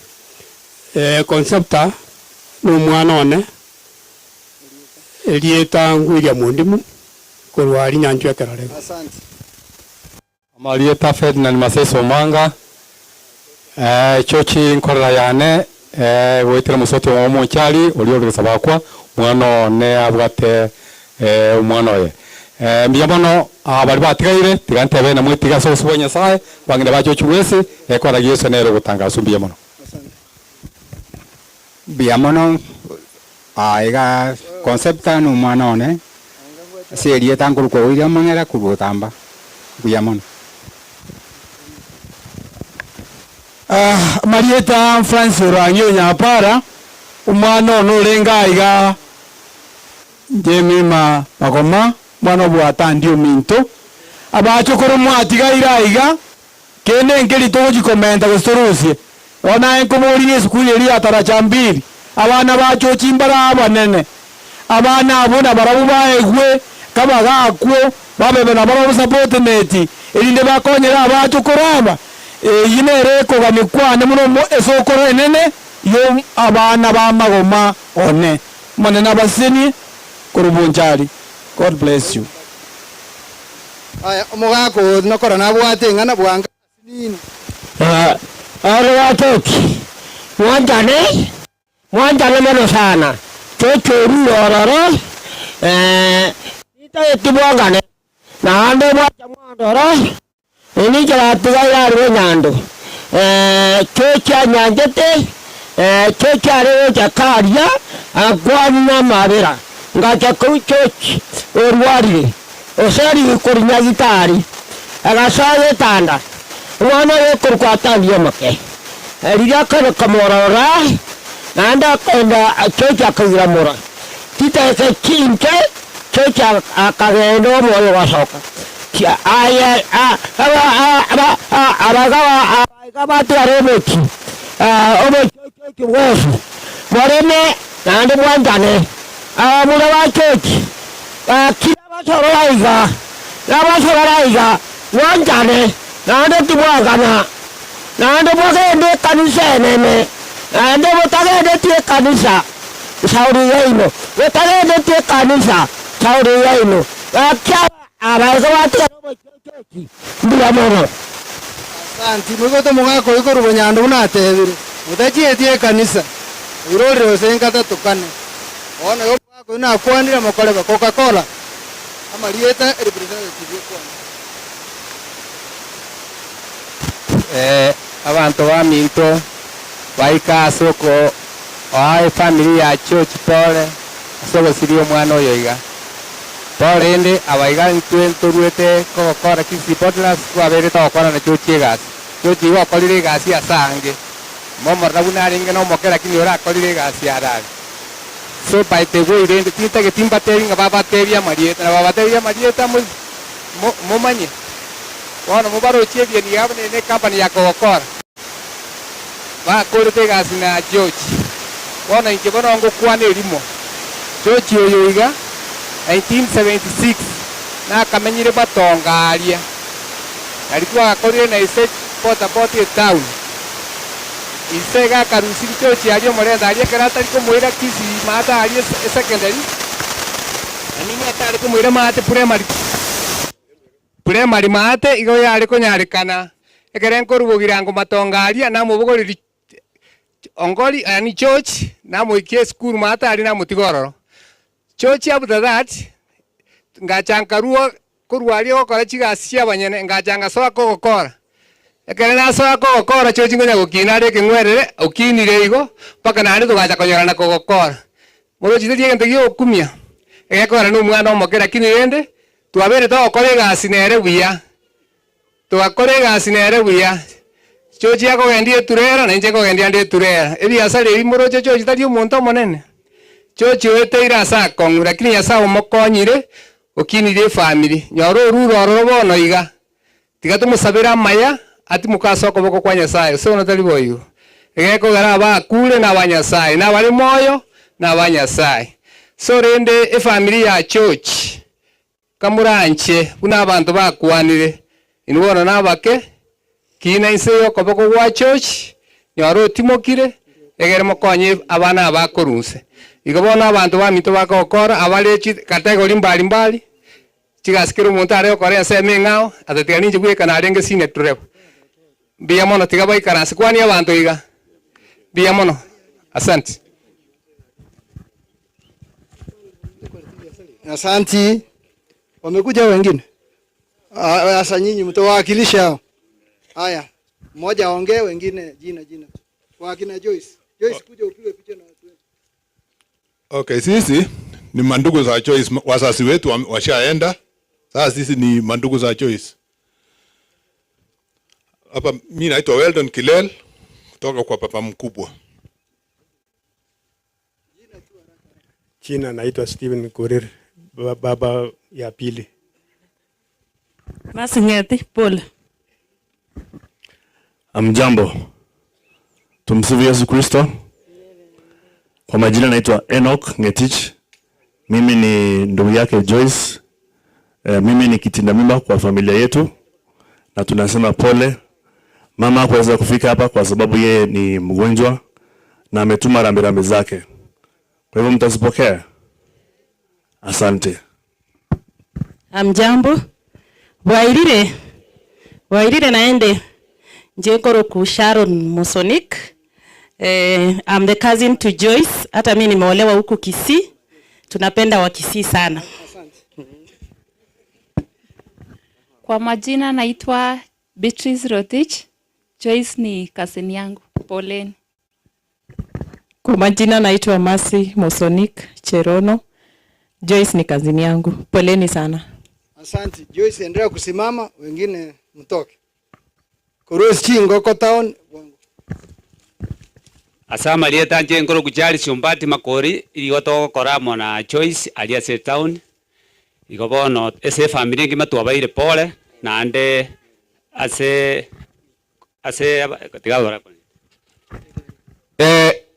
concepta no mwana one elieta ngwira mundimu korwali nyanjwe karare. Asante. Amalieta Ferdinand Maseso Manga chochi nkorera yane wetera musote wa mochali oliogesa bakwa mwana ne abwate umwana oye mbiyamono abali batigaire tigantebe na mwitiga so sobonya sae bangine bachochi wese ekora Yesu nero gutangaza mbiyamono. Biamono aiga concepta no mwana one serie tanguru ko ira mangera kubotamba biamono. Marieta Francis Ranyo nyapara umwana ono lenga aiga jemima magoma mwana bwata ndio minto abachokoro mwatigaira aiga kene ngeli togo jikomenta gostorusie ona enkomori Yesu kuyeri ataracha mbiri abana bacho chimbara abanene abana abona barabu baegwe kama gakwo babebe na barabu support neti elinde bakonyera abacho koraba yinere ko ganikwane muno esokoro enene yo abana ba magoma one manena baseni korubunjari. God bless you. Aya omugako nokora nabwate ngana bwanga nini alo watoki mwanjane mono sana chochoru ororo ita etibwangane na ande mwacha mwandoro ini jalatiga yaro nyando chocha nyanjete chocha rewo chakaria agwana mabera ngacha kuchochi orwari osari kurinya gitari agasaye tanda mwana yekor kwatandio make riga kana kamorora nanda kenda chocha kagira mora tita ke chinke chocha akagendo moyo wasoka kia aya aba taremeki obo chochi wosu morene nanda bwanjane mura wa chochi kila basoro wanjane nande tibwagana nande bwagende kanisa nene nande botagende tie kanisa sauri yaino botagende tie kanisa sauri yaino akya abaga wati chochi mbia mono. Asante mugoto mugako iko rubonyando unatebire utachiye tie kanisa irorero senkata tukane ona yo mugako na kwandira mokoleba Coca-Cola amalieta representative kwa abantu baminto baikase uko oae family ya church pole asogosirie omwana oyo iga pole ende abaiga nturwete kogokora kisipotlas kwabere togokora na church egasi church igo okorire egasi asange momorra buna aringe nomokera lakini orakorire egasi arare so baite irende tintege timbateri nga babatebia marieta na babatebia marieta mumanye wana mubarochie bieni yabone ne company ya kogokora bakorete egasi na George wana inke bono ngo kwana erimo George oyo iga 1976 na kamenyire batongaria alikuwa akorire na ise pota town isega karusiri George alio morenda alia karata liko moira kisi mata alia secondary anini atari ko moira mate primary mate igo yari ko nyarikana ekeren ko rubugira ngo matongaria na mubugoriri ongoli ani church na muikie school mata ali na mutigororo church after that ngachankaruo kurwali okora chigasia banyene ngachanga soa ko gokora ekere na soa ko gokora church ngonya gukina ari kingwerere ukinire igo paka nani tugacha konyorana ko gokora muro chite yente gyo kumia egekora no mwana omokera kinirende twabere to okore gasi nere buya twakore gasi nere buya chochi yako gendie turera na nje ko gendia ndi turera ebi asale imuro chochi tari umuntu monene chochi weteira asa kongu lakini asa omokonyire okinire family nyoro ruro bono iga tigato musabira maya ati mukaso ko boko kwa Nyasaye so no tari boyo egeko gara ba kule na banyasaye na bali moyo na banyasaye so rende family ya church kamuranche kuna abantu bakwanire inubona nabake kina inseyo koboko wa church nyaro timokire egere mokonye abana abakorunse igobona abantu bamito bakokora abalechi category mbali chigasikira umuntu ari okore aseme ngao atatiga ninje gwekana arenge sine turebo biya mono tiga baikaranse kwani abantu iga biya mono asante Asanti. Wamekuja wengine? Sasa nyinyi mtawakilisha hao. Haya. Mmoja aongee, wengine jina. Kwa kina Joyce. Joyce, kuja upige picha na watu wetu. Okay, sisi ni mandugu za Joyce, wazazi wetu washaenda. Sasa sisi ni mandugu za Joyce. Hapa mimi naitwa Weldon Kilel kutoka kwa papa mkubwa. Jina naitwa Steven Korir, baba ya pili. Masingeti pole. Amjambo. Tumsifu Yesu Kristo. Kwa majina naitwa Enoch Ngetich. Mimi ni ndugu yake Joyce. Mimi ni kitinda mimba kwa familia yetu. Na tunasema pole. Mama hakuweza kufika hapa kwa sababu yeye ni mgonjwa na ametuma rambirambi zake. Kwa hivyo mtazipokea. Asante. Amjambo. Wairire naende njekoro ku Sharon Mosonik. I'm the cousin to Joyce. Hata mimi nimeolewa huku Kisii. Tunapenda wa Kisii sana. Kwa majina naitwa Beatrice Rotich. Joyce ni cousin yangu. Poleni. Kwa majina naitwa Mercy Mosonik Cherono. Joyce ni cousin yangu. Poleni sana. Asante. Joyce endelea kusimama, wengine mtoke. Kurusi Chingoko town. Asama lieta nje ngoro kujali Siombati Makori iliyoto koramo na Joyce aliase town. Ikobono ese family ngima tuwabaire pole na ande ase katika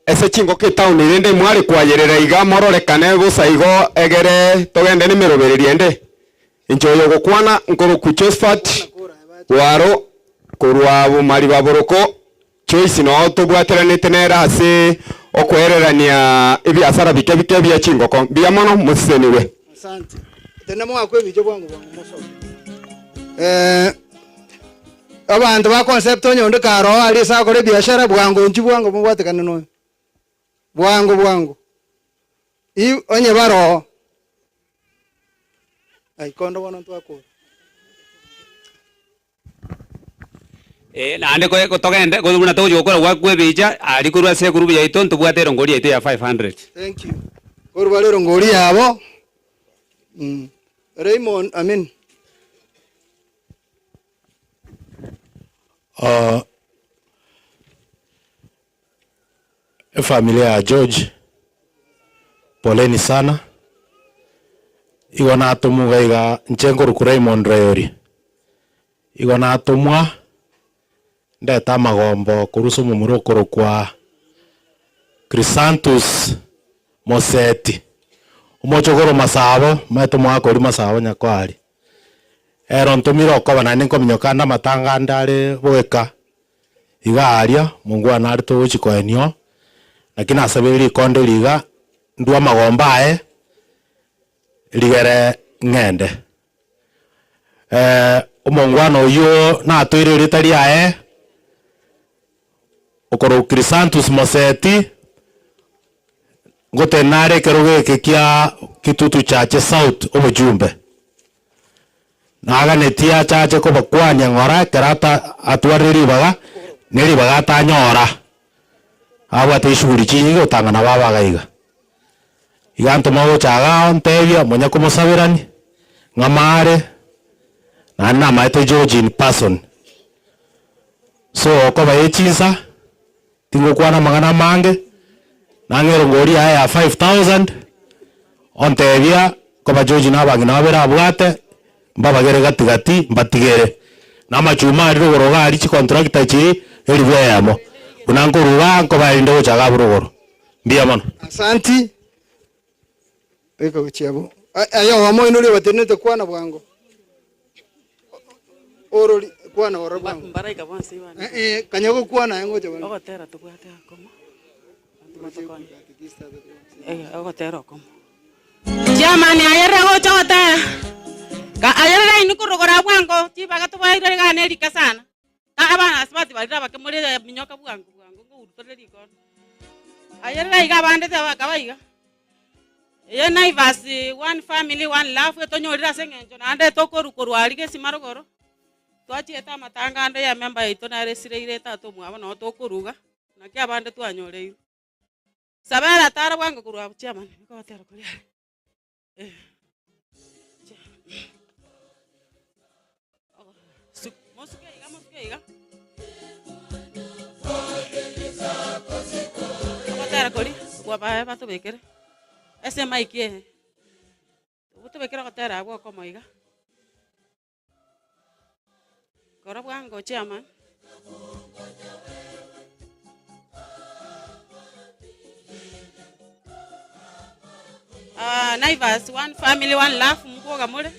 ese Chingoki town irinde mwari kwayerera iga mororekane gusa igo egere togende ni mirobererie nde injoyo gukwana ngoro ku Josephat waro kurwa bumari baboroko Joyce no tubwateranite nera ase okwererania ibiasara bike bya Chingoko bya mono museniwe. Asante. Tena mwakwe bijo bwangu moso. Abantu ba concept onyondo karo ali sa kore biashara bwangu nchi bwangu mubwatekana no. Bwangu. Onye baro. Ai kondo wana ntwa ko. Naande ko togende ko buna to jokora wa kwebeja ali kurwa se group yaito ntubwate rongori yaito ya 500. Thank you. Kurwa le rongori yabo. Raymond, familia ya George, poleni sana. Igona atumuga iga nchengo ruku Raymond Rayori. Igona atumwa ndeta magombo kurusu mumurukuru kwa Chrysanthus Moseti. Umochogoro masabo maito mwako uri masabo nyakwari. Ero ntumiro ko banane kominyokanda matanga ndare bweka. Iga aria Mungu anari to chikoenio. Lakini asabiri konde liga ndua magomba ligere ngende. Umongwano yo na atwire ritari okoro Chrysanthus Moseti ngote nare keroge kia kitutu chache South obujumbe naga netia chache ko bakwanya ngora karata atwariri baga neri baga tanyora awa te shuri chi gotanga na baba gaiga iganto mago chaga ontevia munya como sabirani ngamare na maite George in person so ko baechisa tingo kwana magana mange nangero ngori ya 5000 ontevia ko ba George na bangi na bera abwate mbaba gere gatigati mbatigere na machuma ari rugoro ari chi contract chi eri bwemo unango ruwa ko ba ndo chaga burugoro mbia mono. Asanti eko chiabo ayo wamo inuri watenete kwana bwango oroli kwana oraba Mbaraika bonse bana. Kanyago kwana yango je bana. Ogotera tubwate akomo. Ogotera akomo. Jamani ayere go chotera. Ka ayere inu kurugora bwango chibaga tubaire ga nerika sana. Ta abana asbati balira bakemuri minyoka bwango ngo urutole kon. Ayere ga bande ta kabaiga. Ye Naivas one family one love etonyorira sengenjo nande tokorukoru arige simarogoro. Twacheta matanga ndo ya member ito na resire tatu mwabo no tokuruga na kia bande twanyore sabara tara bwango kurwa chairman ko tera kulia mosuke iga ko tera kuli kwa ba to bekere ese maiki to bekere ko tera abo ko moiga Kora bwango chairman. Naivas one family one laugh mkoga mule.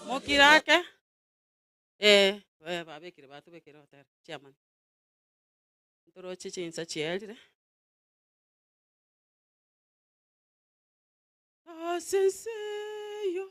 Mokirake. Babekire batu bekire hotel chairman. Ntoro chichi insa chielire. Sense yo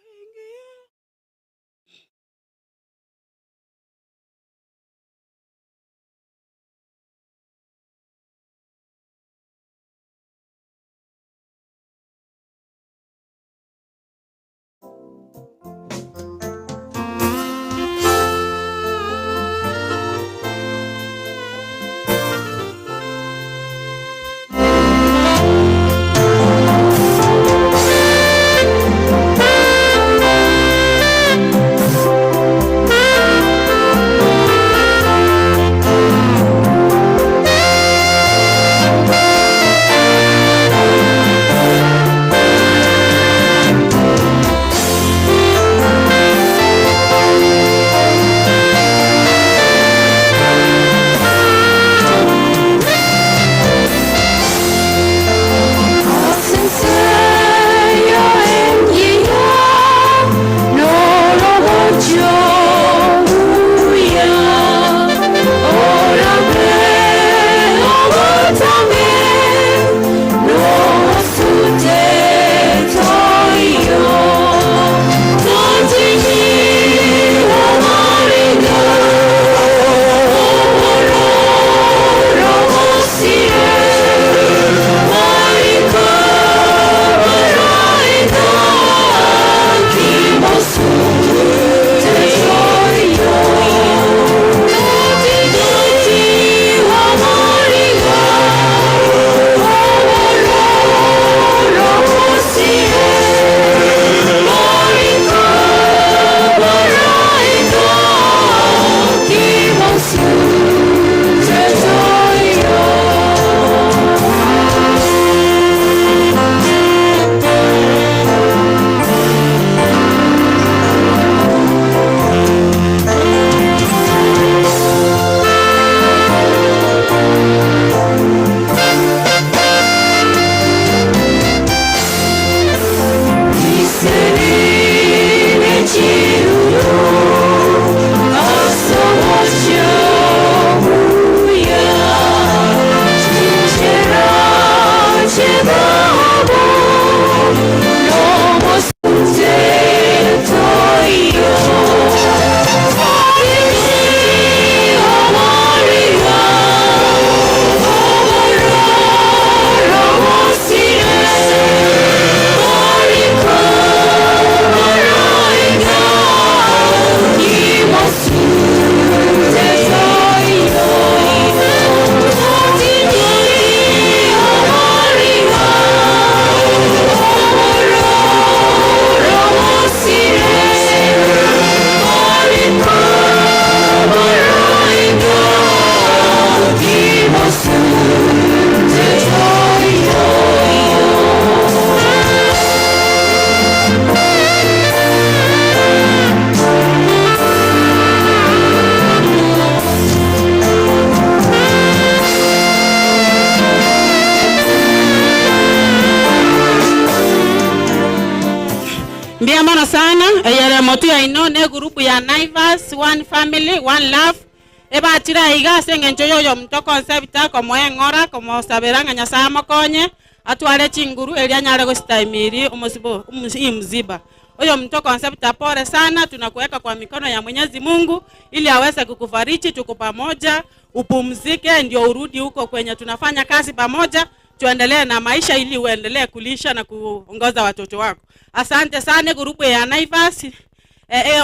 mono sana yere motu ya ino ne grupu ya Naivas one family one love eba tira iga sengencho yo mto concept ko moengora ko mosaberanga nyasama konye atwale chinguru elia nyale go staimiri umosibo mziba oyo mto concept pole sana, tunakuweka kwa mikono ya Mwenyezi Mungu ili aweze kukufariji, tuko pamoja, upumzike ndio urudi huko kwenye tunafanya kazi pamoja, tuendelee na maisha ili uendelee kulisha na kuongoza watoto wako. Asante sana grupu ya Naivas.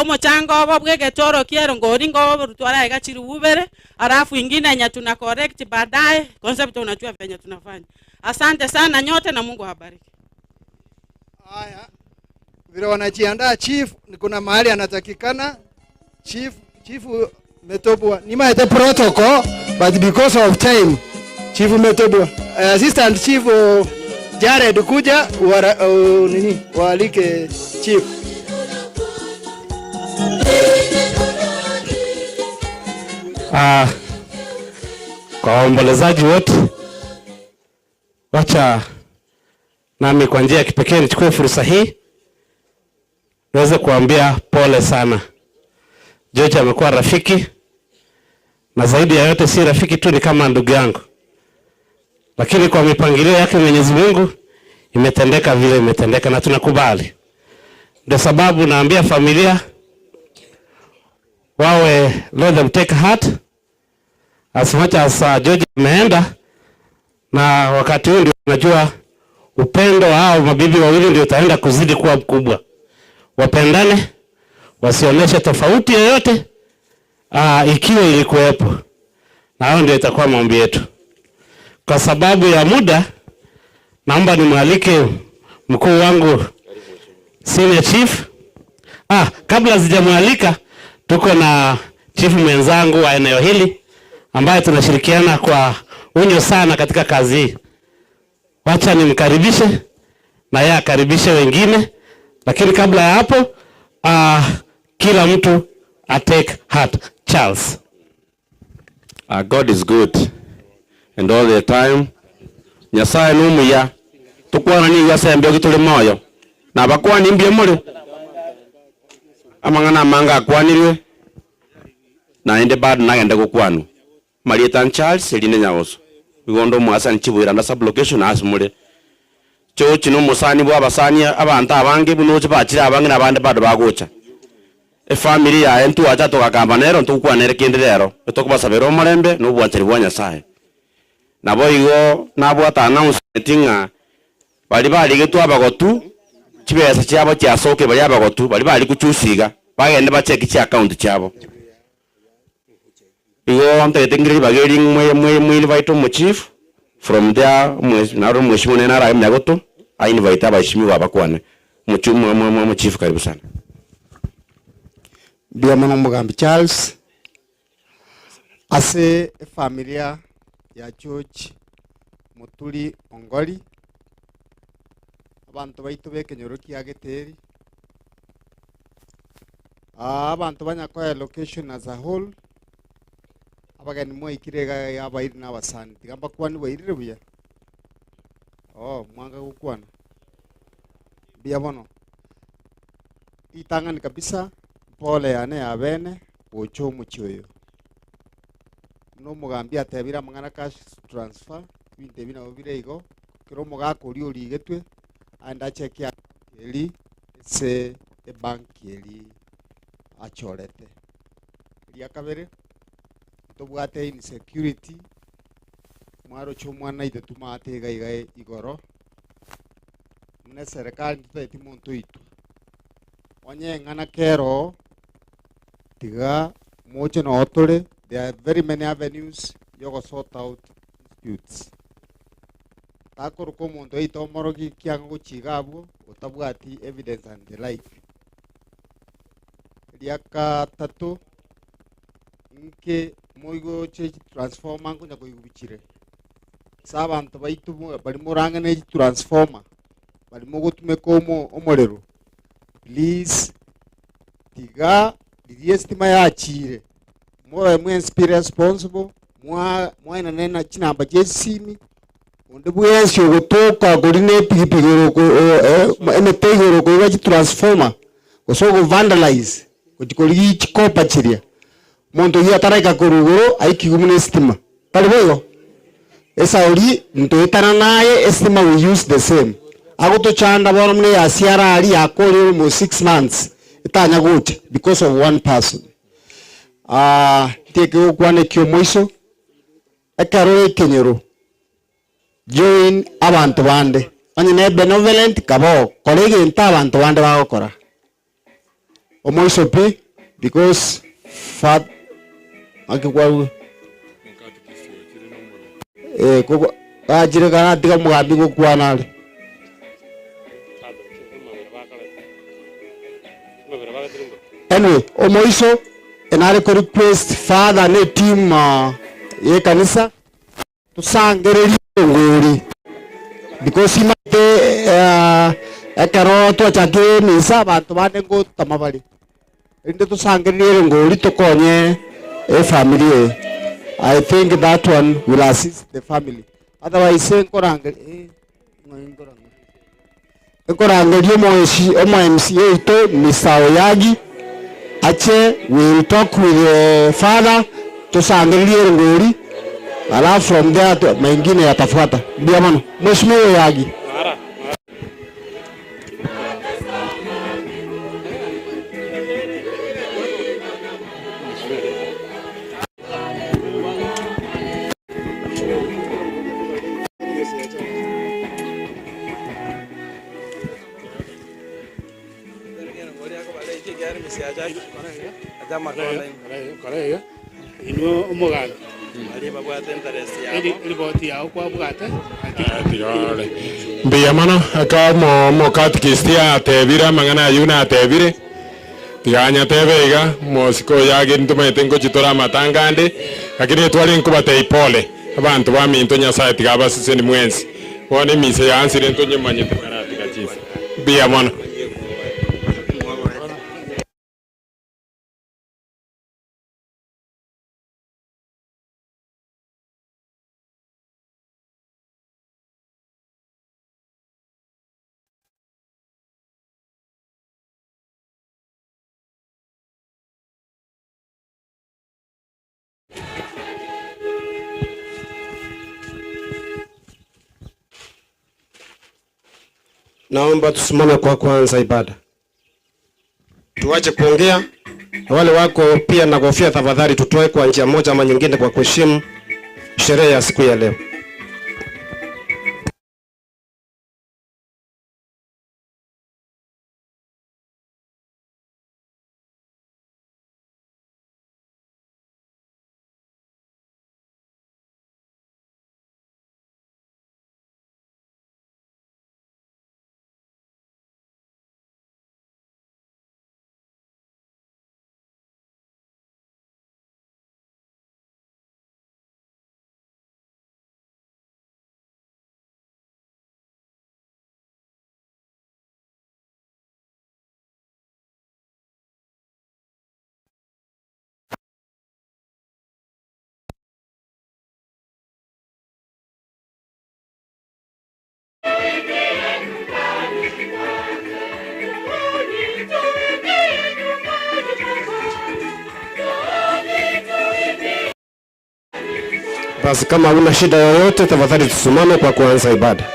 Omochango babwege toro kiero ngori ngo rutwala ega chiri ubere alafu ingine nya tuna correct baadaye concept unajua venye tunafanya. Asante sana nyote na Mungu awabariki. Haya. Vile wanajiandaa chief, kuna mahali anatakikana chief Metobwa. Nima the protocol but because of time chief Metobwa. Assistant chief Jared kuja nini waalike chief. Kwa waombolezaji wote, wacha nami kwa njia ya kipekee nichukue fursa hii niweze kuambia pole sana. George amekuwa rafiki, na zaidi ya yote si rafiki tu, ni kama ndugu yangu. Lakini kwa mipangilio yake Mwenyezi Mungu imetendeka vile imetendeka na tunakubali. Ndio sababu naambia familia wawe let them take heart as much as George ameenda, na wakati huu ndio najua upendo wao mabibi wawili ndio utaenda kuzidi kuwa mkubwa. Wapendane, wasioneshe tofauti yoyote ikiwa ilikuwepo. Na hao ndio itakuwa maombi yetu. Kwa sababu ya muda, naomba nimwalike mkuu wangu senior chief. Kabla sijamwalika, tuko na chief mwenzangu wa eneo hili ambaye tunashirikiana kwa unyo sana katika kazi hii. Wacha nimkaribishe na yeye akaribishe wengine. Lakini kabla ya hapo, kila mtu take heart. Charles. God is good and all the time. Nyasaye numuya tukwana ni yasembe gitule moyo na bakwani mbye muri amangana manga akwanirwe na ende bad na gende gukwanu Marieta Charles eline nyaoso bigondo mwasani chibwira na sub location asmure chochi no musani bwa basani abantu abange bunoche bachira abange nabande bado bagocha family ya entu acha to kagamba nero ntukwanere kindirero tokubasabero marembe no bwachiri bwa Nyasaye nabo igo nabo ata announcement bali gitu abagotu chibesa cyabo cyasoke bali abagotu bali kuchusiga bagende bacheki chi account cyabo igo amtegengiri bageri mwe invite mu chief from there naro mheshimiwa nena ra mnyagoto I invite abashimiwa abakwane mu chief karibu sana. Bia mwana Mugambi Charles ase familia ya George Muturi Ongoli abantu baitu bekenyoroki ageteri abantu banyakoya location as a whole abagani mwe ikirega yabairi na basani tigamba kwani bairire buya mwanga gukwana bia bono itangani kabisa pole yane abene ocho muchoyo no Mugambi atebira mangana cash transfer binde bina obire igo kiro mugako uri urigetwe anda check ya eli se e bank eli achorete ya kabere tobwate in security mwaro chomwana ite tumate gaiga igoro mne serikali tete muntu itu onye ngana kero tiga moche no otore. There are very many avenues yogo sort out disputes. Takoro komondo ito morogi kiango chigabo otabwati evidence and the like. Riaka tatu nke moigo che transformer ko nyako yubichire. Saba anto baitu bali moranga ne transformer. Bali mogo tume komo omorero. Please tiga estima ya chire. Mwa responsible mwa ina nena chinamba jesimi onde bwensho gotoka gorine pigipigoro ko ene tegoro ko ga transformer gosogo vandalize kutikori chikopa chiria muntu ya taraika kuruguru aikigumune stima pale boyo esa ori muntu etana naye estima we use the same agoto chanda bono mune ya siara ali akori mo 6 months itanya gote because of one person teke kwane kyo moiso ekaro kenyero join abantu bande anyine benevolent kabo kolege nta abantu bande bagokora omoiso pe because fat akikwaru kuko ajire kana tiga mugambi gukwana ali anyway omoiso enare ko request father ne team ye kanisa tusangereri ngori because imate ekero twachake misa abantu bane ngo tamabali inde tusangereri ngori tukonye family. I think that one will assist the family. Otherwise nkorangerie MCA ito Mr. Oyagi ache will talk with the father tusangereri ngori. Alafu from there mengine yatafuata. Ndio maana Mheshimiwa Oyagi. Ino umugana mbiyamano akamo mokatikistia atebira mangana yuna atebire tiganya tebega mosiko yage ntumaite ngochitora matangande lakini twali nkubate ipole abantu baminto nyasaye tigaba sise ni mwenzi wone mise yansire ntonye manyite karati kachisa mbiyamano Naomba tusimame kwa kwanza ibada. Tuache kuongea. Wale wako pia na kofia tafadhali tutoe kwa njia moja ama nyingine kwa kuheshimu sherehe ya siku ya leo. Basi kama huna shida yoyote tafadhali tusimame kwa kuanza ibada.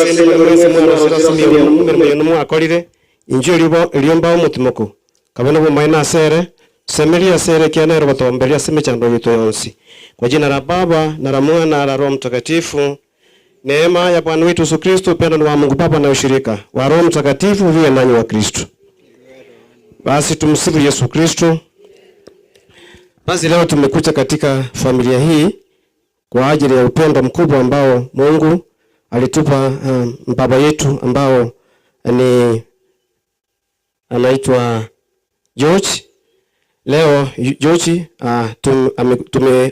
sende mwese mwana sirasimi umurimo mwakorire injo liomba umutimoko kabona bumaina sere semelia sere kiana robotombelia sime chando yetu yonsi kwa jina la Baba na la Mwana na la Roho Mtakatifu. Neema ya Bwana wetu Yesu Kristo, upendo wa Mungu Baba na ushirika wa Roho Mtakatifu viwe nanyi wa Kristo. Basi tumsifu Yesu Kristo. Basi leo tumekuja katika familia hii kwa ajili ya upendo mkubwa ambao Mungu alitupa baba yetu ambao ni anaitwa George. Leo George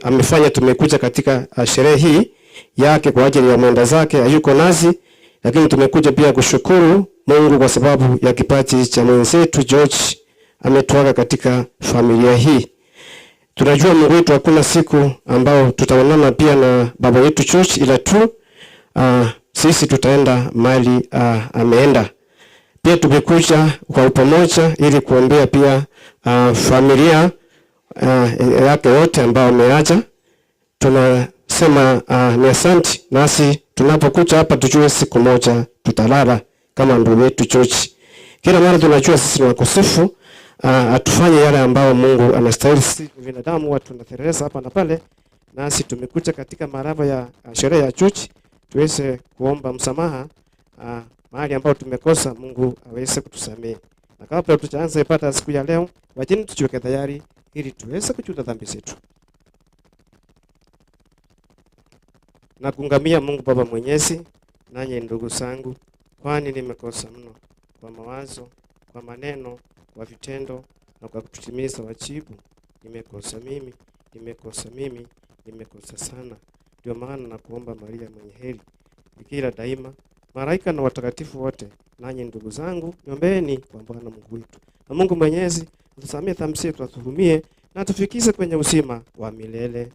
amefanya tumekuja katika sherehe hii yake kwa ajili ya mwenda zake hayuko nasi, lakini tumekuja pia kushukuru Mungu kwa sababu ya kipaji cha mwenzetu George ametuaga katika familia hii. Tunajua Mungu wetu hakuna siku ambao tutaonana pia na baba yetu George, ila tu sisi tutaenda mali ameenda. Pia tumekuja kwa upamoja ili kuombea pia familia yake wote ambao wameacha. Tunasema ni asante, nasi tunapokuja hapa tujue siku moja tutalala kama ndugu yetu George. Kila mara tunajua sisi ni wakosefu, atufanye yale ambao Mungu anastahili. Sisi binadamu watu tunathereza hapa na pale, nasi tumekuja katika maraba ya sherehe ya George tuweze kuomba msamaha mahali ambao tumekosa, Mungu aweze kutusamehe. Na kabla tujaanza ibada siku ya leo, wajeni tujiweke tayari ili tuweze kujuta dhambi zetu. Na kungamia Mungu Baba Mwenyezi, nanyi ndugu zangu, kwani nimekosa mno kwa mawazo, kwa maneno, kwa vitendo na kwa kutimiza wajibu. Nimekosa mimi, nimekosa sana. Ndio maana na kuomba Maria mwenye heri, bikira daima, malaika na watakatifu wote, nanyi ndugu zangu, niombeeni kwa Bwana Mungu wetu. Na Mungu Mwenyezi atusamehe dhambi zetu, atuhurumie na atufikishe kwenye uzima wa milele.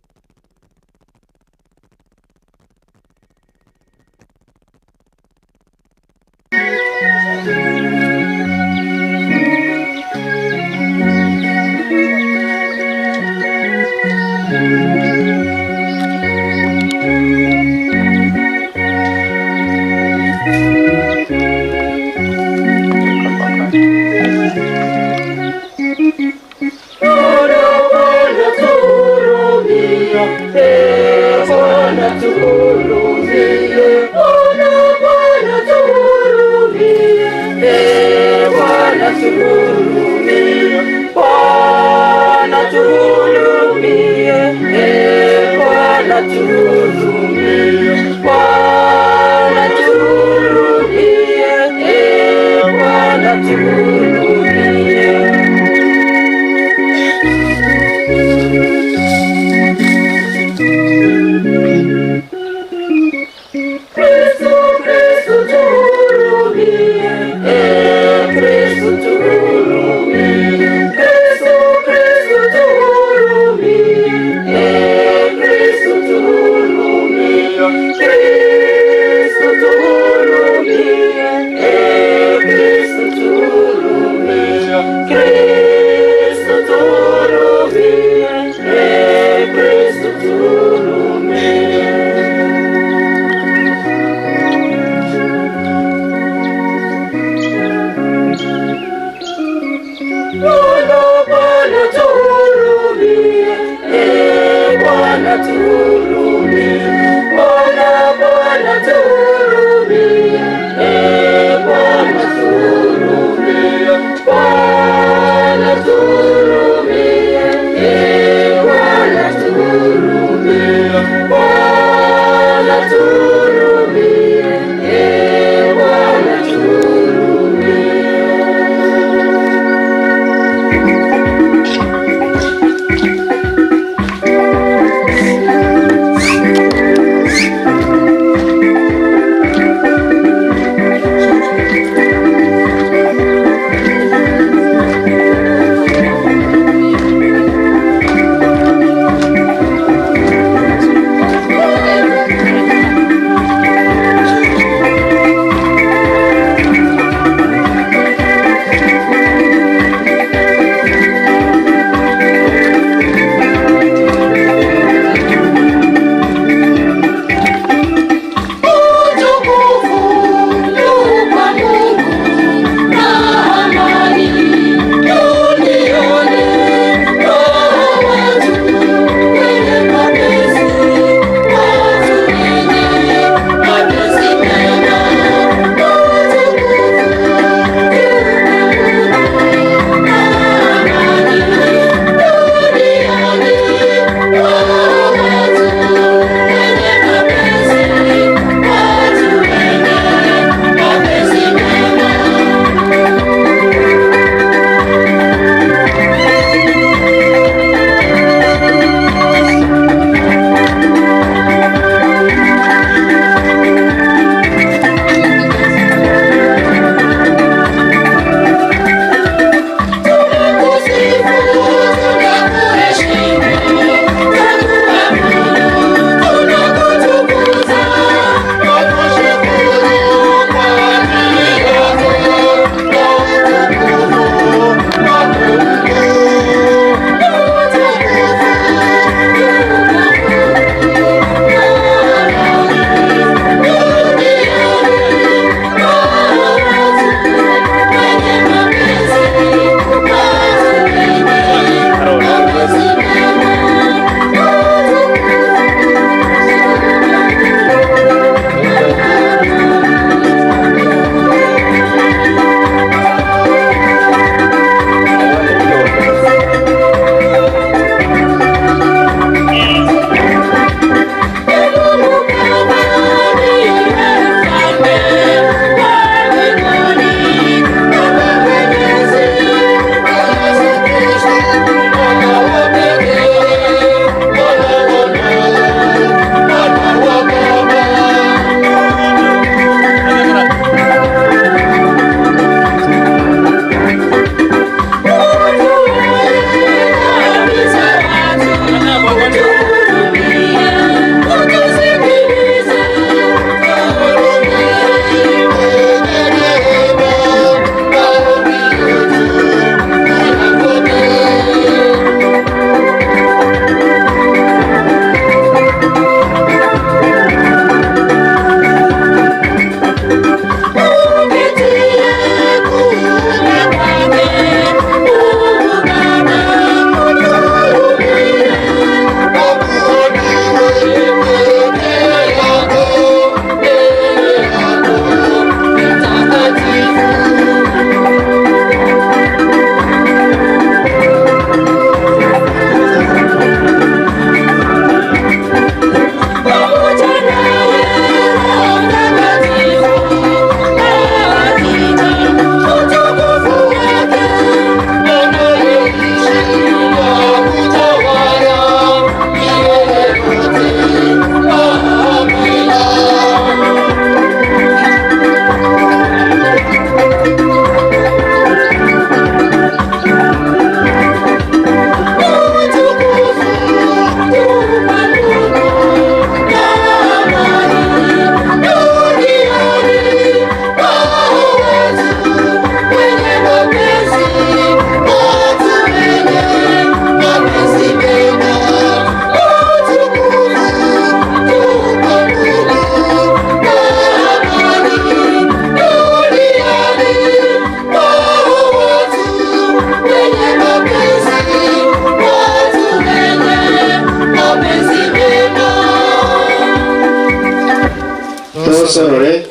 tosorore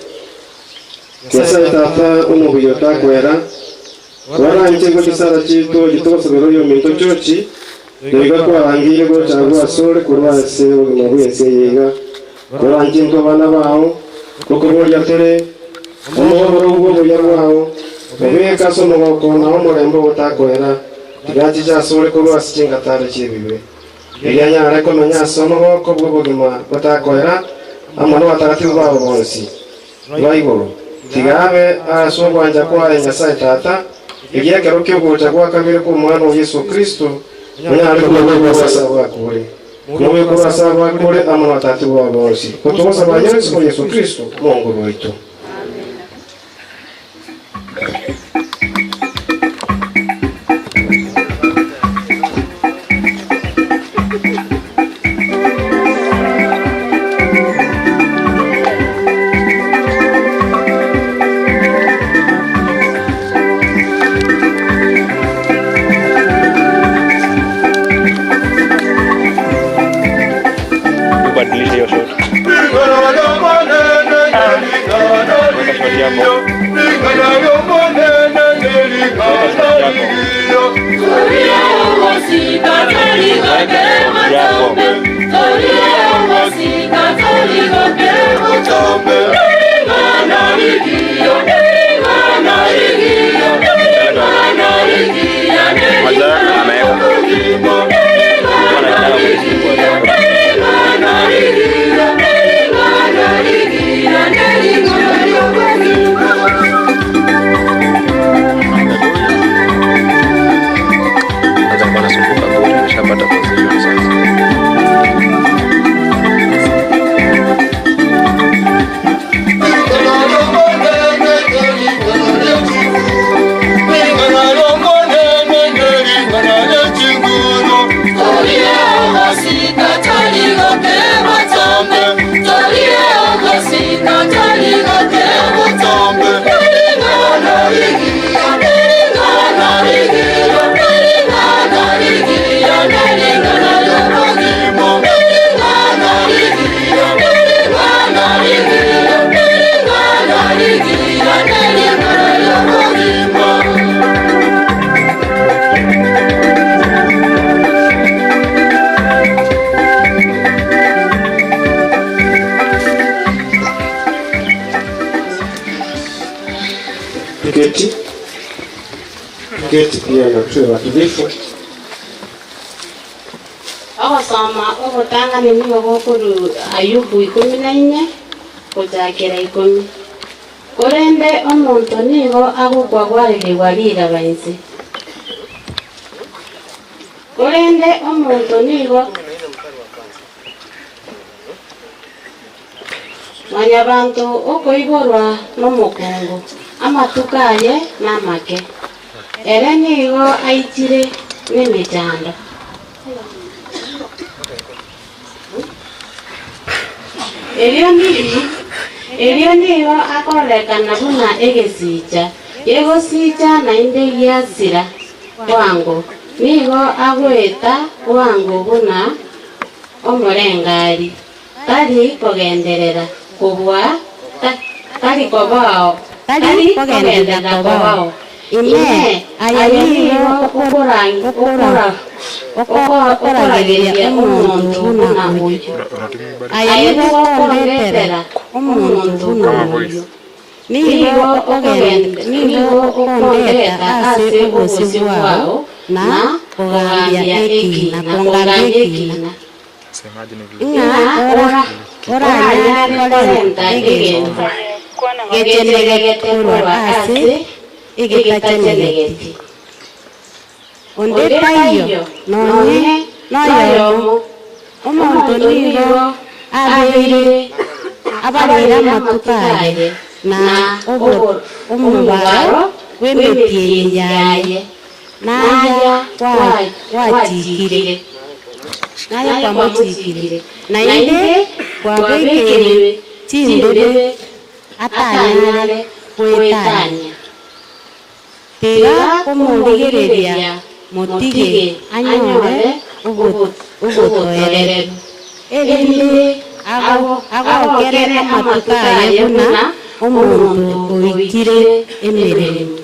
Nyasaye tata umubuyo takwera warangije ko gisara cyito gitosabero yo minto cyoci niga kwarangire go cyangwa asore kurwase mu bwese yiga warangije ko bana bawo koko burya tore umuhoro ubwo burya bawo bebe kaso no ko na umurembo utakwera tigaji cyasore kurwase kingatare kibibe Irianya ariko menya somo ko bwo bugima butakwera amano atakatifu babo bonsi Bible tigabe asongwanja kwa Nyasaye tata igiye keruke kuja kwa kabiri ku mwana wa Yesu Kristo munyari ko basaba kure kuwe ko basaba kure amano atatifu babo bonsi kutoza banyere kwa Yesu Kristo Mungu wetu Keti pia na kutoa tulifu Awasoma obutanga nimigo gokuru Ayubu 14 kujakera 10 Korende omuntu nigo agukwa gwarirwa rira bainzi Korende omuntu nigo Manya bantu okoiborwa n'omukungu amatukaye n'amake Ere nigo aitire n'emijando Elio nigo akorekana buna egesicha yegosicha na inde giazira wangu nigo agweta wangu buna omurengari tari kogenderera kubwa tari kobao tari kogenderera kobao ine ayanigo okorageria umuntu buna uyu ayanigo okoretera umuntu buna uyu nigo okondeta ase ubusi bwao na kugambia ekina oranya korenta egenda getenegete kurwa ase igitacenegeti onde tayo noyo omuntu nigo abarira amatukaye na omubaro w'emiti yaye naya watikire naya kwamutikire nainde kwabekere tindebe atanyare kwetanya tega kumuligereria mutige anyore ubutoerere erinde agokera ekere amatuka yebuna omuntu oikire emirimo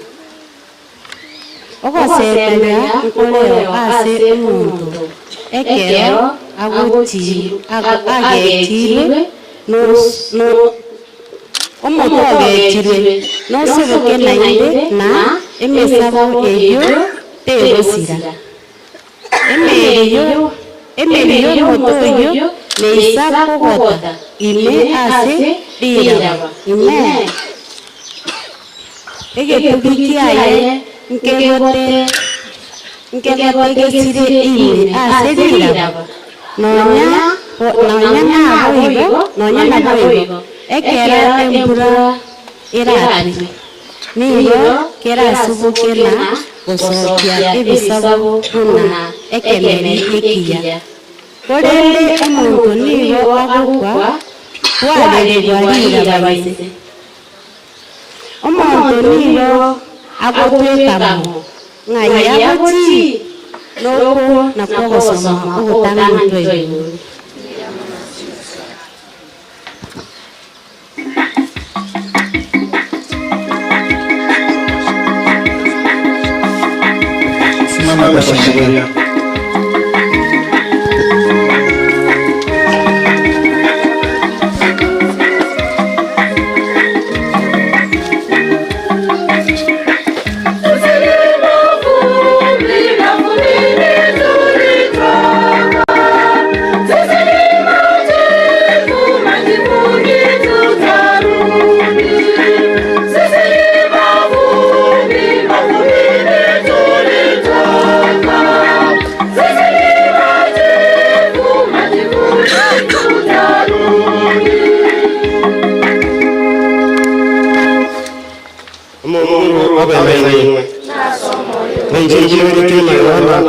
ogosetanya nkoreo ase omuntu ekero agetirwe omuntu agetirwe nosoboke nainde na emisabo eyo tegosira emeri y'omuntu oyo neisa kogota ime ase riraba ime egetugi kiaye nkegotegesire ime ase riraba nonya naboigo ekera embura eratwe niyo kerasubukena gosokia ebisabo buna ekemeri ekiya korende omuntu niyo agukwa twarerirwa rirabaize omuntu niyo agotwekamo ng'ayaboti noko nakwo gosoma ogotanga mutwe iguru Simama kwa sheria.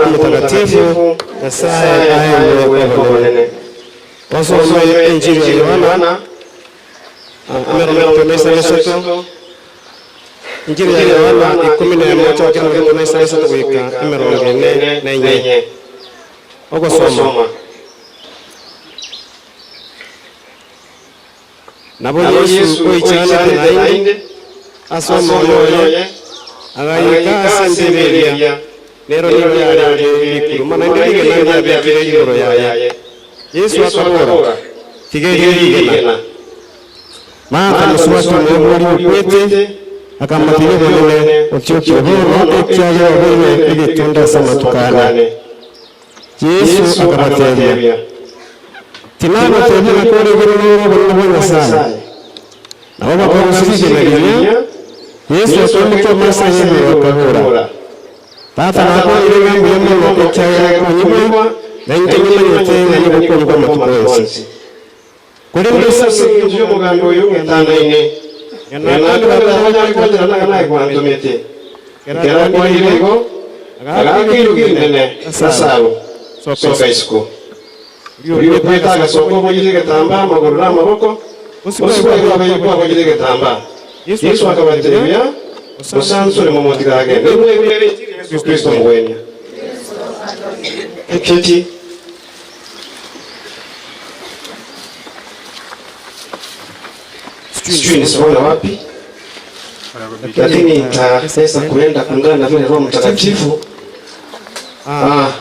Mtakatifu Nyasaye aye kwa monene. Wasoma Injili ya Yohana. Amero pemesa Yesu. Injili ya Yohana 11 wakati pemesa Yesu kuika amero ngene na yenye. Ogosoma. Nabo Yesu oichana nainde. Asoma yoye. Agayika sandeberia. Nero ni yari kuruma nandike nandi abekire yoro yaye Yesu akabora tigeriigena maka muswatu mwebuli kwete akamatire bonene otyoki oboro ekyayo obone igitunda samatukane Yesu akamatebya tinana tebya kore gororo bonne sana nabo bakomusige narinya Yesu akamutwa masanye akabora Tata nako irenga mbiyemo ekaya konyibwa nanjye nyete nani gukonyibwa matukoyese kuri mbese sinjyo mugambo uyu ngatanaine yanaka batanya kwandira nanga kwandumete kera kwa irego agakiru kinene sasabo soka isiko uriyo kweta gasoko mugire gatamba maguru n'amaboko usiko kwa mugire gatamba Yesu akabatebya usansure mu mutigage nemwe Yesu Kristo mwenya. Ekiti. Sijui nisaona wapi. Lakini nitaweza kuenda kulingana na vile Roho Mtakatifu.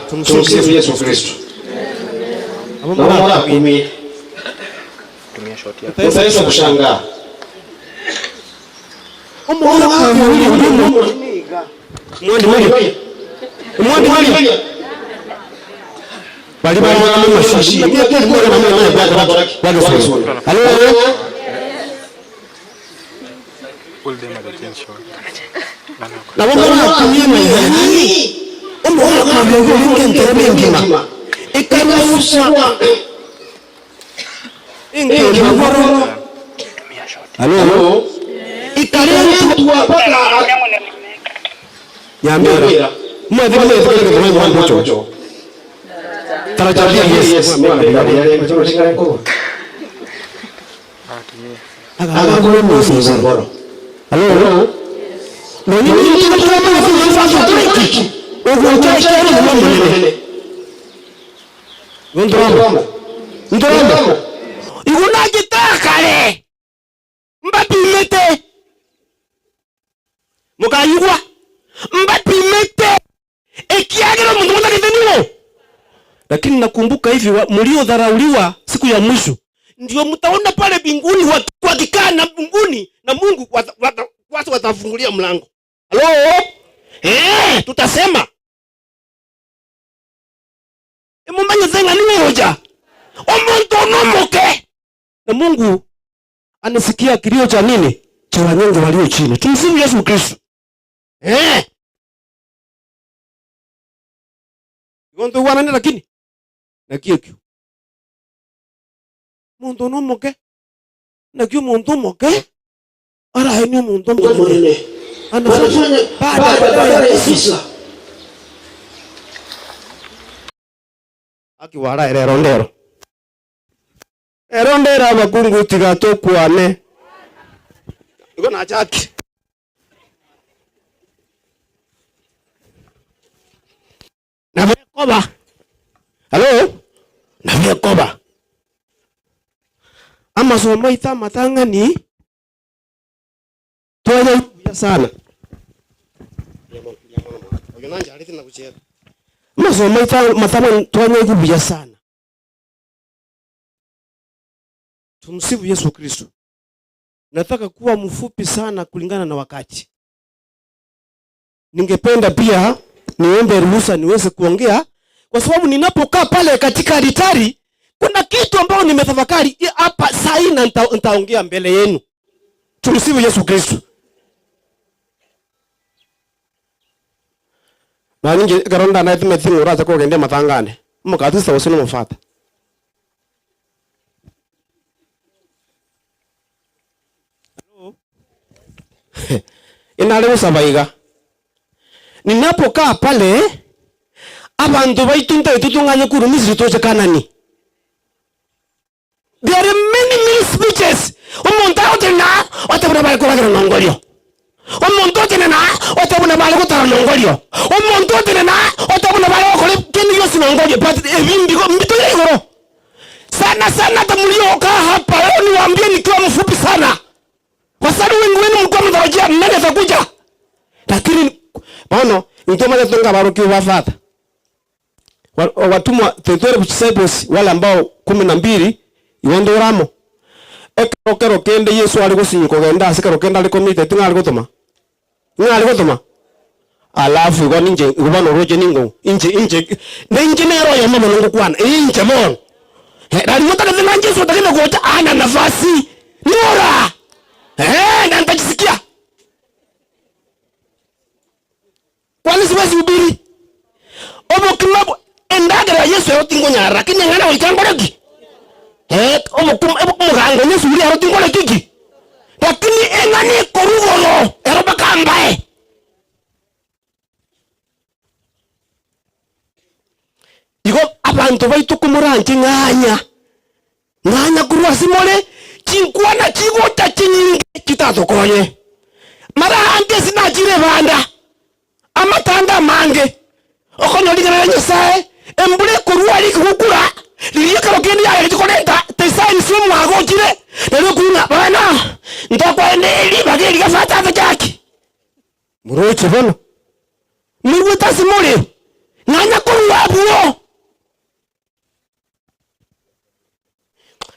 Tumsifu Yesu Kristo. Naomba kumia. Utaweza kushangaa. Mwandi bali mashishi Nyambira mwadhima kwa mwanzo tarajabia Yesu agakora musinzi ngoro halo noni ndorama iguna gitaka pale mbapimete mukayugwa mbapimete ekiagero mundu mutakitenio. Lakini nakumbuka hivi mliodharauliwa siku ya mwisho ndio mtaona pale mbinguni wakikaa na mbinguni na Mungu watu watafungulia mlango. Halo? Tutasema. Mumanye zenga ni moja. Omuntu nomoke. Na Mungu anasikia kilio cha nini? Cha wanyonge walio chini. Tumsifu Yesu Kristo. Gonto wana lakini na kiyo. Muntu nomoke. Na kiyo muntu moke. Ara heni muntu moke. Anafanya baada ya sisa. Akiwara erondero. Erondero abakungu tigato kuane. Iko na chaki. Nabekoba. Halo? Nabekoba. Ama soma ita matangani. Toya sana. Ogenanja alithi na kucheza. Masoma ita matangani toya kubia sana. Tumsifu Yesu Kristo. Nataka kuwa mfupi sana kulingana na wakati. Ningependa pia niombe ruhusa niweze kuongea kwa sababu ninapokaa pale katika altari kuna kitu ambao nimetafakari hapa saa hii na nitaongea mbele yenu. Tumsifu Yesu Kristo. Na ninge garonda na itume tingo raza ko gende matangane. Mukatisa wasino mfata. Inale usabaiga. Ninapokaa pale abantu baitunta itutunganye kurumizira toje Kanani. There are many speeches. Umuntu otena otabuna bali kuragira nongolyo. Umuntu otena otabuna bali kutara nongolyo. Umuntu otena otabuna bali okole kini yosi nongolyo but ebimbi ko mbitoye igoro. Sana tamulio kaa hapa leo niwaambie nikiwa mfupi sana. Kwa sababu wengi wenu mlikuwa mtarajia nani atakuja. Lakini bwana ngoma za tunga baroki wafata. Watumwa tetore disciples wale ambao 12 iwondo ramo. Ekero kende Yesu ali gusinyuko genda asikero kenda ali komite tingali gutuma. Ngali gutuma. Alafu igo ninje ubano roje ningo inje nero ya mama ngo kwana inje mon. Dali mutaka tena Yesu takina kuota ana nafasi. Nora. Na nitajisikia. Kwani siwezi hubiri? Obo kimabu endagera Yesu yotingo nyara lakini ngana wikangoreki. Obo mugango Yesu uri yotingo lekiki. Lakini engani korugolo erobakambae. Igo abantu baitu kumuranje nganya kurwa simole chinkwana chigota chinyinge kitatokonye. Mara ante sinachire banda. Amatanda mange. Okono ligana Nyasaye embule kurwa likukura. Liye karokeni ya likolenta tesaini sumu agojire. Lero kuna bana ndakwa ene bageri gafata zaki. Muroche bono. Muruta simole. Nanya kurwa buo.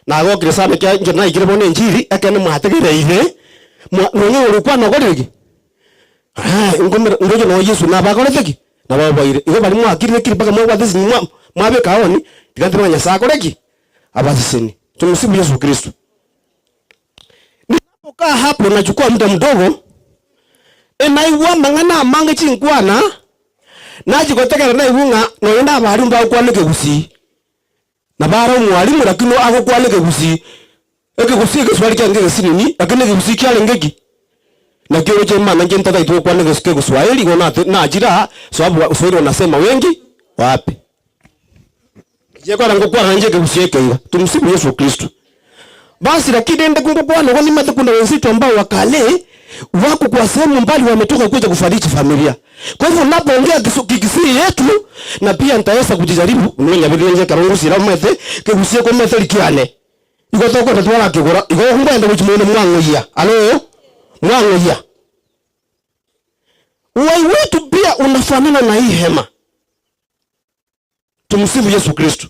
Nago kirisame kya njona igire bone njiri akene mwategere ire. Mwenye ulikuwa nogoregi. Ngoje no Yesu na bakoleteki na babaire igo bali mwakirire kiri baka mwa thisi mwabe kaoni tigatira Nyasaye akoreki abasiseni. Tumsifu Yesu Kristo. Ninapokaa hapo nachukua muda mdogo enaiwa mangana mange chinkwana najikotekera na ibunga no yenda bali mba kwanike gusi na bara mwalimu lakini ako kwanike gusi eke gusi ke swali kyange sinini lakini gusi kyale ngeki na kio chema na njenta ito kwanike gusi ke Swahili ngona na ajira sababu Swahili wanasema wengi wapi je kwa ngokwa nanje ke gusi ke tumsifu Yesu Kristo. Basi lakini ende kungokwa no nimate kuna wenzetu ambao wakale wako kwa sehemu mbali wametoka kuja kufariji familia. Kwa hivyo napoongea kikisiri yetu na pia nitaweza kujijaribu mwenye vile nje karongo sira mwete kegusie kwa mwete likiane. Igo toko na twala kigora. Igo ngwenda guchimene mwangoya. Alo? Mwangoya. Uhai wetu pia unafanana na hii hema. Tumsifu Yesu Kristo.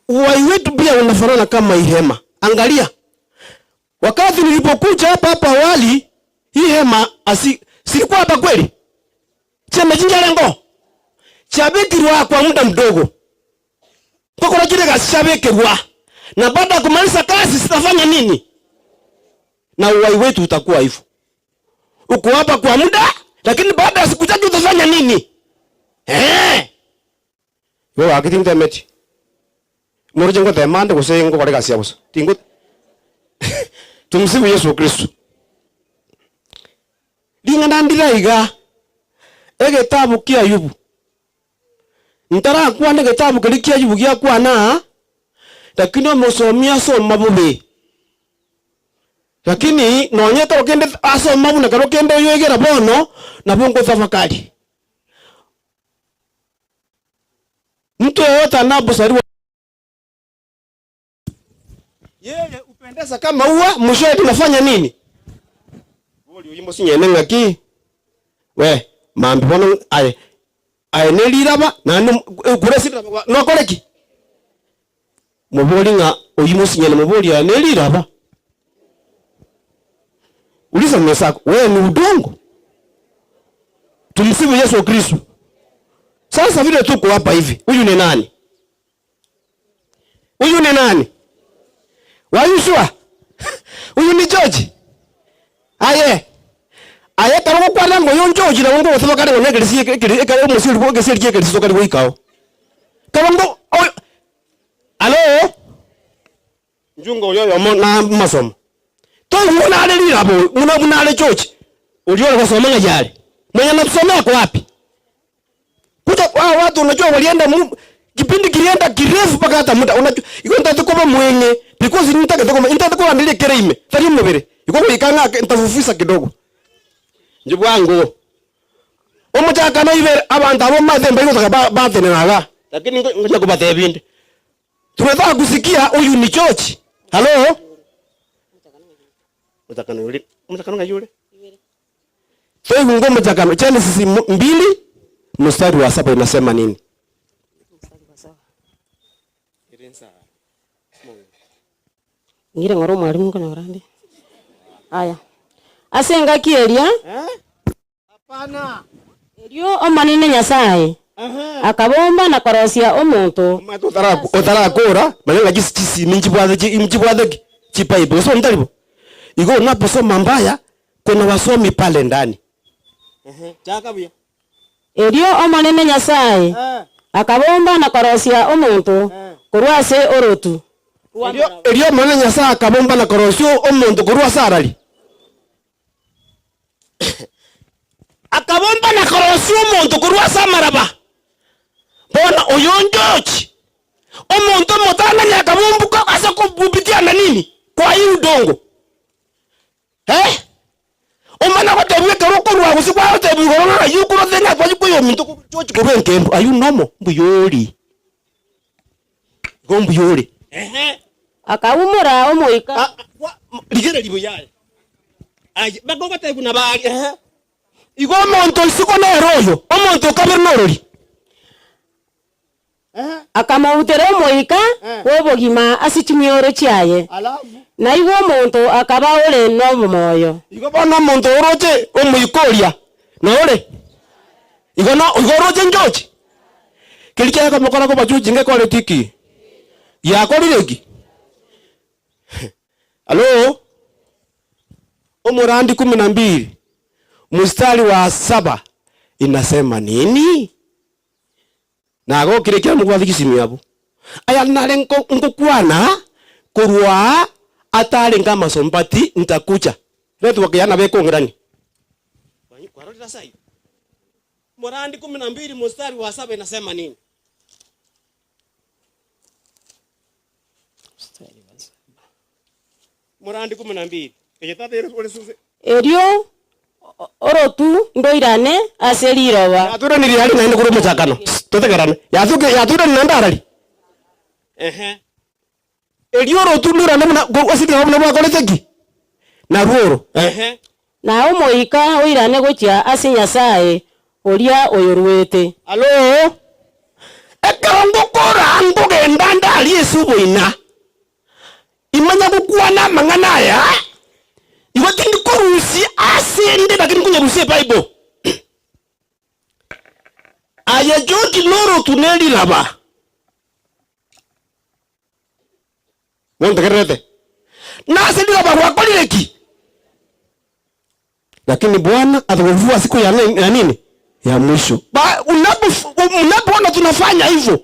Uhai wetu pia unafanana kama hii hema. Angalia. Wakati nilipokuja hapa awali, hii hema silikuwa hapa kweli. Chemejinja lengo. Chabekirwa kwa muda mdogo. Kwa kile kasi chabekirwa. Na baada ya kumaliza kazi sitafanya nini? Na uhai wetu utakuwa hivyo. Uko hapa kwa muda, lakini baada ya siku chache utafanya nini? Wewe akiti mtemeti. Muruje ngo temande kusengo kwa kasi yabusa. Tingo. Tumsifu Yesu Kristo. Lingana ndilaiga. Egetabu kia Ayubu. Ntara kwa ne getabu kilikia Ayubu kia kwa na. Lakini musomia soma bubi. Lakini nonyeta okende asoma buna karo kende yoyegera bono na bongo tafakari. Mtu yote anapozaliwa yeye upendeza kama ua, mwishowe tunafanya nini? Boli uyimbo sinyene ngaki. We, mambi bono ai neliraba na kuresi no koleki. Muboli nga uyimbo sinyene muboli ya neliraba. Uliza mwenzako, wewe ni udongo. Tumsifu Yesu Kristo. Sasa vile tuko hapa hivi, huyu ni nani? Huyu ni nani? Wayushua. Huyu ni George. Aye karo kwa lango yon George na ngo thaba kare ngene kirisi kare musiri ko kesiri ke kirisi kare wikao. Karongo alo. Njungo yoyo na masomo. To muna ale lirabo, muna ale George. Uliona kusoma ngajali. Mwenye anasomea kwa wapi? Kuja kwa watu unajua walienda kipindi kilienda kirefu paka hata muda unajua iko ntatikoba mwenye because nitatakoba ndile kereime tari mbere iko ikanga ntafufisa kidogo njibwango omutaka na ibe abantu abo mathemba iko taka bathene naga lakini ngoja kubate bindi tunataka kusikia huyu ni George. Halo mutakano yule mutakano ngayule Toi ngo mutakano Genesis 2 mstari wa 7 inasema nini? Ngire ngoro mwalimu kana orande. Aya. Asenga kieria? Hapana. Erio omanine Nyasaye. Akabomba na korosia omuntu. Utarakora, manenga jisi minjibwadhe chipaipo. So ndalipo. Igo unaposoma mbaya kuna wasomi pale ndani. Chaka buya. Erio omanine Nyasaye. Akabomba na korosia omuntu. Kurwase orotu. Erio mwana Nyasaye akabomba na korosio omuntu kurwa sarali. Akabomba na korosio omuntu kurwa samaraba. Bona oyonjochi. Omuntu motana nya akabombuka asa kububitia na nini? Kwa hii udongo. Omana kwa tebuye karokoro agusikwa yote bigorona yukuro thena kwa yuko mintu chochi kubenkembo ayu nomo mbuyori. Gombuyori. Akawumura omoika ligere libuyaye bagoba tebu na bali igo monto siko na royo omonto kabernorori akamautere omoika wobogima asichimioro chiaye na igo monto akaba ore no moyo igo bono monto oroche omoikoria na ore igo roche njochi kilikia kama kola ko bajuji ngekole tiki ya kolireki. Halo? Umurandi 12 mstari wa 7 inasema nini? Nago kirekia mugwathi kisimi hapo. Aya nale ngokwana kurwa atari ngama sombati ntakucha. Wetu wakiana beko ngirani. Kwa rodi sai. Murandi 12 mstari wa 7 inasema nini? Murandi 12 erio orotu ndoirane aseliroba yatura niri hali naende kuro muchakano totegerane yatura nanda harali Elioro tunura na asitira na bakolete ki. Na ruoro. Na umuhika uirane gukia ase Nyasaye oria oyorwete. Alo. Ekango kora ngogenda ndali esubuina. Imanya gukwana mangana ya. Igo tindi korusi asende bakini kunyarusie Bible. Aya joki loro tuneli laba. Wonde kerete. Na asende laba wakolileki. Lakini Bwana atavuvua siku ya nini? Ya mwisho. Unapoona tunafanya hivyo.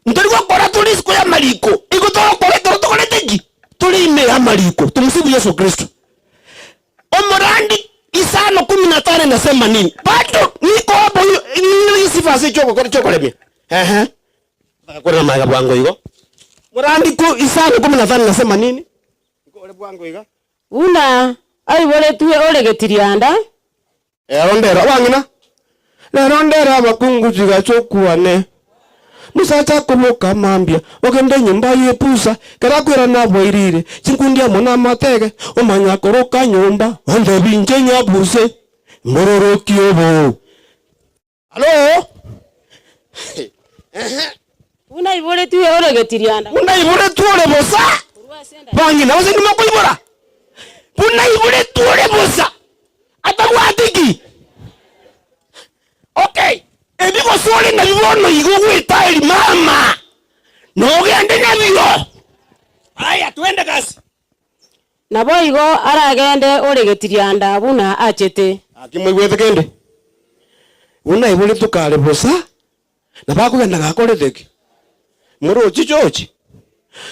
Ntalikuwa kora tuli siku ya maliko. Iko tokolete tuli ime ya maliko. Tumsifu Yesu Kristo. Omorandi Isano 15 nasema nini? Bado niko hapo hiyo sifa si choko lemia. Kuna maga bwango hiyo. Morandi ko Isano 15 nasema nini? Niko ole bwango hiyo. Una ai wole tuwe ole getirianda. Rondera wangina. Le rondera makungu zigachokuane. Musacha kumuka mambia ogende nyumba yepusa karakwera nabo irire chinkundia mona matege omanya koroka nyumba onde binje nyabuse mororoki obo. Alo. Una ibole tuwe ole getirianda. Una ibole tuwe bosa. Bangina wasengi makoibora. Una ibole tuwe bosa. Atawatiki. Okay. Ebiko swali na bibono igugwita eli mama. Nogende nabyo. Aya twende kasi. Nabo igo aragende ole getirianda buna achete. Akimwegwete kende. Una ibole tukale bosa. Nabakugenda gakoletheki. Murochi chochi.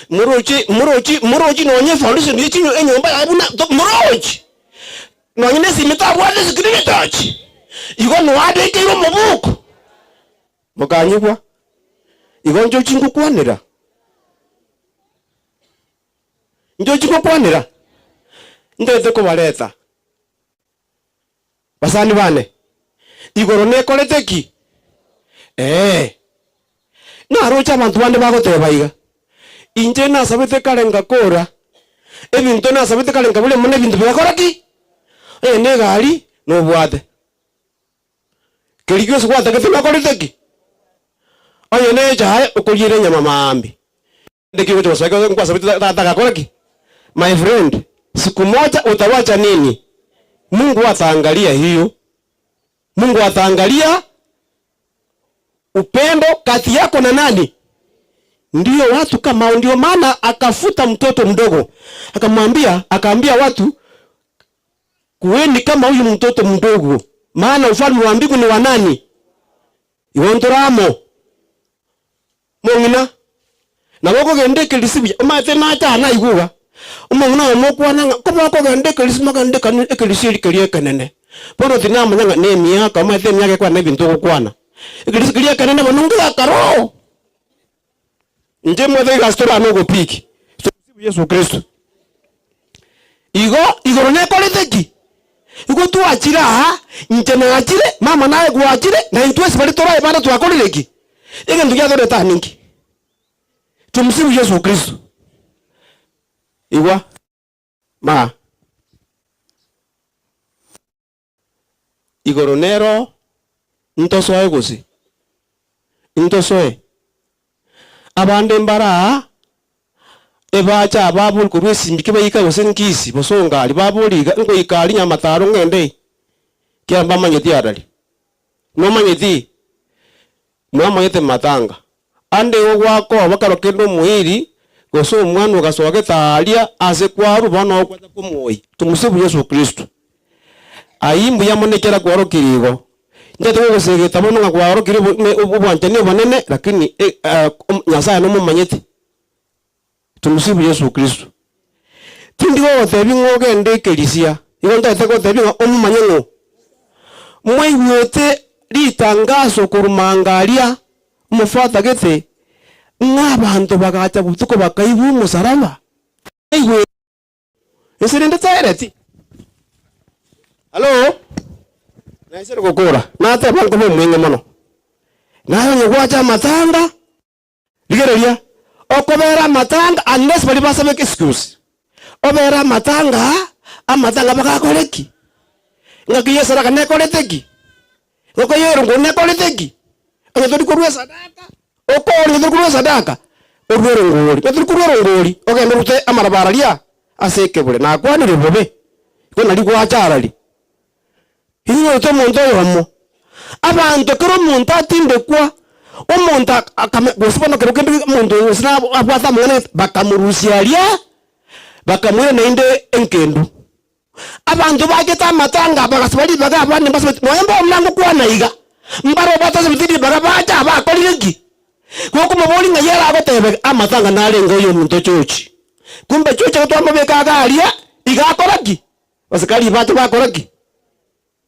Murochi nonye foundation yichinyo enyomba yabuna murochi. Nonyine simetabwate sikirine tachi. Igo nuade kiro mubuku. Mukanyigwa. Igo njo chingu kwanira. Njo chingu kwanira. Ndete ko baleta. Basani bane. Igoro ne kolete ki. Na rocha abantu bande bagoteba iga. Inje na sabete kalenga kora. Ebintu na sabete kalenga bule mune bintu byakora ki. Ne gali no bwate. Kirigyo swata ketema kolete ki. Oye ne jae okujire nyama maambi. Ndiki wote wasaka kwa sababu tataka koleki. My friend, siku moja utawacha nini? Mungu ataangalia hiyo. Mungu ataangalia upendo kati yako na nani? Ndio watu kama ndio maana akafuta mtoto mdogo. Akaambia watu kuweni kama huyu mtoto mdogo. Maana ufalme wa mbingu ni wa nani? Iwontoramo. Mongina. Na wako gende kelisibi. Umate na ta na iguga. Umongina omokwana ko gende kelisima gende kan ekelisiri kelie kanene. Poro tinama nyanga ne miaka umate miaka kwa na bintu kokwana. Ekelisiri kelie kanene banunga karo. Nje mwede gastora no go piki. Tumsifu Yesu Kristo. Igo ne koletheki. Igo tu achira nje na achire mama nae gwa achire na intwesi bali tora ibana tu akoleleki. Ege ndugia dore ta ninki. Tumsifu Yesu Kristo. Igwa ma igoronero ntosoe gusi. Ntosoe abande mbara ebacha ababul kurwesi mbike bayika gosenkisi bosonga ali babuliga ngo ikali nyamataro ngende kyamba manyeti adali no manyeti mama yete matanga ande ogwako abakaro kendo muhiri goso umwana ugasoge talia ase kwaru bana okwata kumoi. Tumusifu Yesu Kristo. Ayimbu yamonekera kwaro kirigo ndete gosege tabono ngwaro kiribo ubwanjane banene lakini Nyasaye no mumanyeti. Tumusifu Yesu Kristo. Tindigo otebi ngogende kelisia igo ndete ko tebi omumanyengo mweyote litangazo kurumangalia mufata gete n'abantu bagacha butuko bakaibu musaraba aiwe esirinde taereti. Hello naisere kokora nate banko mwenge mono nayo nyegwacha matanga ligereria okobera matanga unless bali basabe excuse obera matanga amatanga bakakoreki ngakiye saraka nekoreteki okoyero ngonekoreteki onye kurwe sadaka okori kurwe sadaka orwero ngori kurwe ngori ogenda rute amarabararia aseke bure na kwanire bobe kona ligwa charali hiyo to muntu yomo abantu kero muntu atinde kwa umuntu akamugusibona kero kendi muntu usina abwata mwana bakamurusialia bakamwira nainde enkendu abantu bageta matanga bagasibali bagabane basibati moyemba omlango kwana iga mbaro bataze bitidi bagabacha bakolireki koko maboli ngayera agotebe amatanga nalengo yo muntu chochi kumbe chochi gotwama bekagalia igakoraki basikali batu bakoraki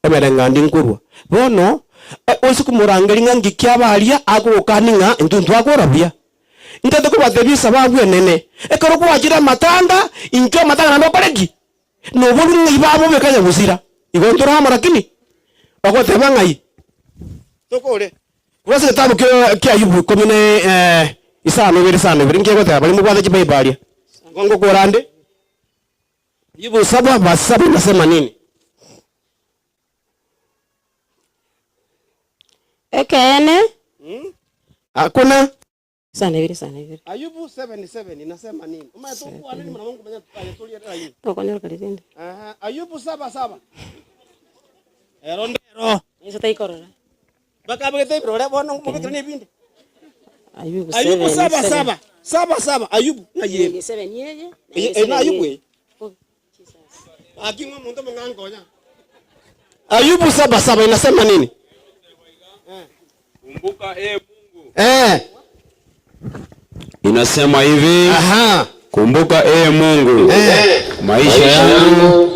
emerengandi nkurwa bono osiku murangeri ngangi kyabalia agokaninga ntuntu akorabia intete ko batebisa babwe nene ekoro kwajira matanga injo matanga no koreki no bolu ngibabo bekanya gusira igontora hamarakini bagoteba ngai tokore urase tabu kya Ayubu komine isano biri ngiye goteba bali mugwaza kibaibali ngongo korande Ayubu 7:7 nasema nini ekene hakuna sana hivi Ayubu 7:7 inasema nini umetokuwa nini mwana wangu mwenye tulia Ayubu tokonyo kalitende Ayubu 7:7 erondero hizo taikorora baka bagete bro bono mubikira nibindi Ayubu 7:7 Ayubu ngaye 7 yeye na Ayubu akimwa muntu mngangonya Ayubu 7:7 inasema nini kumbuka Mungu inasema hivi kumbuka Mungu maisha yangu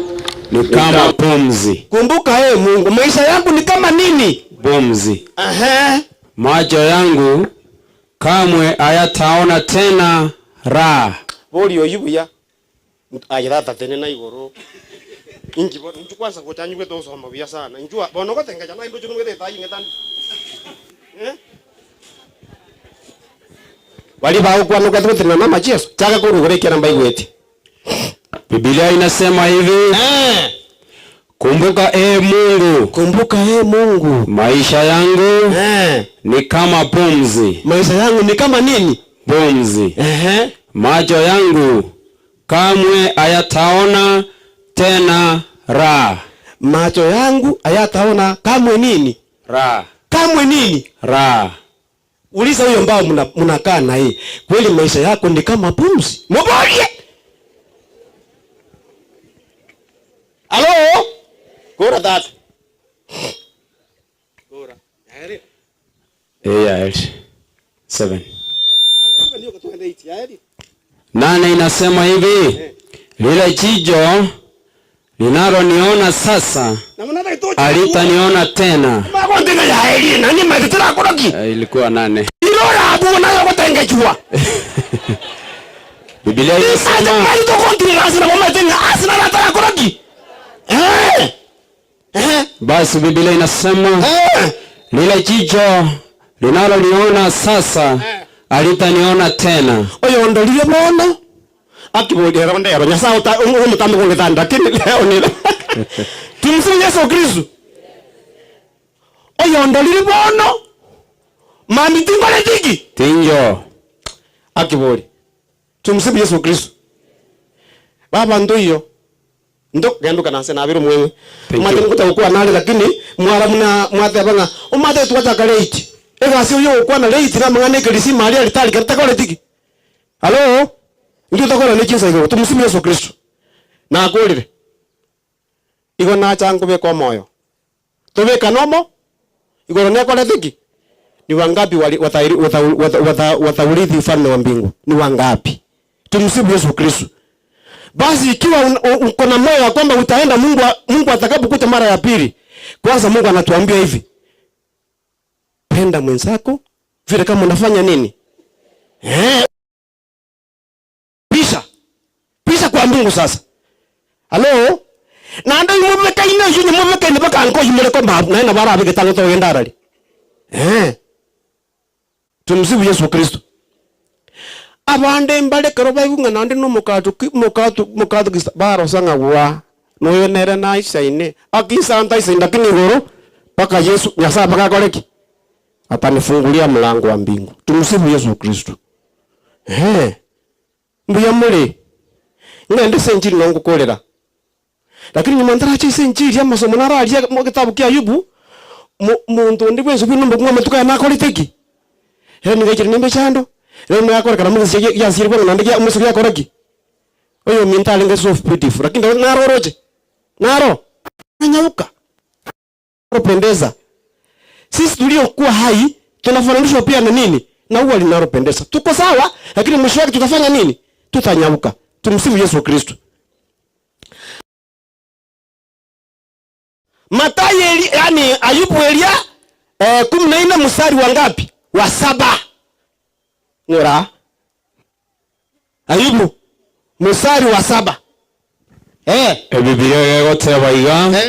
ni kama pumzi. Kumbuka Mungu maisha yangu ni kama nini pumzi. Macho yangu kamwe hayataona tena raha. Boli Ayubu ayirata tene na igoro inji bo nju kwanza gutanywe to soma bia sana njua bono gotenga jana imbo chunu ngete tayi ngetan wali ba kwa nuka tu tena mama Yesu chaka kurugorekia namba igweti Biblia inasema hivi kumbuka Mungu maisha yangu ni kama pumzi. Maisha yangu ni kama nini pumzi. Macho yangu kamwe hayataona tena raha. Macho yangu hayataona kamwe nini raha. Kamwe nini raha. Uliza huyo ambao mnakaa na yeye kweli maisha yako ni kama pumzi mbolie Hello Gora that Gora Aya 7 nane inasema hivi lile jicho linaloniona sasa alitaniona tena. Ilikuwa 8. Biblia inasema basi Biblia inasema lile jicho linaloniona sasa alitaniona tena. Oyo ndolile bona akibodera ndero nyasa umutambo kungetanda kini leo ni tumsifu Yesu Kristo. Oyo ndolile bona mami tingole tiki tinjo akibodi tumsifu Yesu Kristo. Baba ndoyo ndo gendo kana sena abiru mwewe mate ngutakuwa nale lakini mwara muna mwate banga umate tuwata late ega sio yo kwa na late na mangane kelisi mali alitali kata kole tiki. Hello ndio takora ni kinsa hiyo tumsifu Yesu Kristo na akolire iko na changu be kwa moyo tobe kanomo iko ne kole tiki ni wangapi wataurithi ufalme wa mbingu ni wangapi? Tumsifu Yesu Kristo. Basi ikiwa uko na moyo wa kwamba utaenda Mungu atakapokuja mara ya pili, kwanza Mungu anatuambia hivi, penda mwenzako vile kama unafanya nini pisha kwa Mungu sasa. Hello na ndo mumeka ina yuni mumeka ni baka anko yumele ko babu na bara abike tango to yendarali tumsifu Yesu Kristo. abande mbale kero baigunga nande no mukatu baro sanga wa no yonere na isaine akisa anta isaine lakini goro paka Yesu nyasa paka koleki atanifungulia mlango wa mbingu. Tumsifu Yesu Kristo. Mbuya mule ngende senjiri nongo kolera lakini nyamandara chi senjiri ya masomo naralia mu kitabu kya Ayubu muntu ndi bwenzo bino mbugwa matuka na koliteki ni gechiri nimbe chando leo yakora kana muzi ya siri kwa nandi ya muzi ya koraki oyo mentally ngeso of beautiful lakini naro roje naro nyauka kupendeza. Sisi tuliokuwa hai tunafananishwa pia na nini? Na ua linalopendeza. Tuko sawa, lakini mwisho wake tutafanya nini? Tutanyauka. Tumsifu Yesu Kristo. Mathayo yani Ayubu Elia 14 mstari wa ngapi? Wa 7. Ngora. Ayubu mstari wa 7. Biblia yote waiga.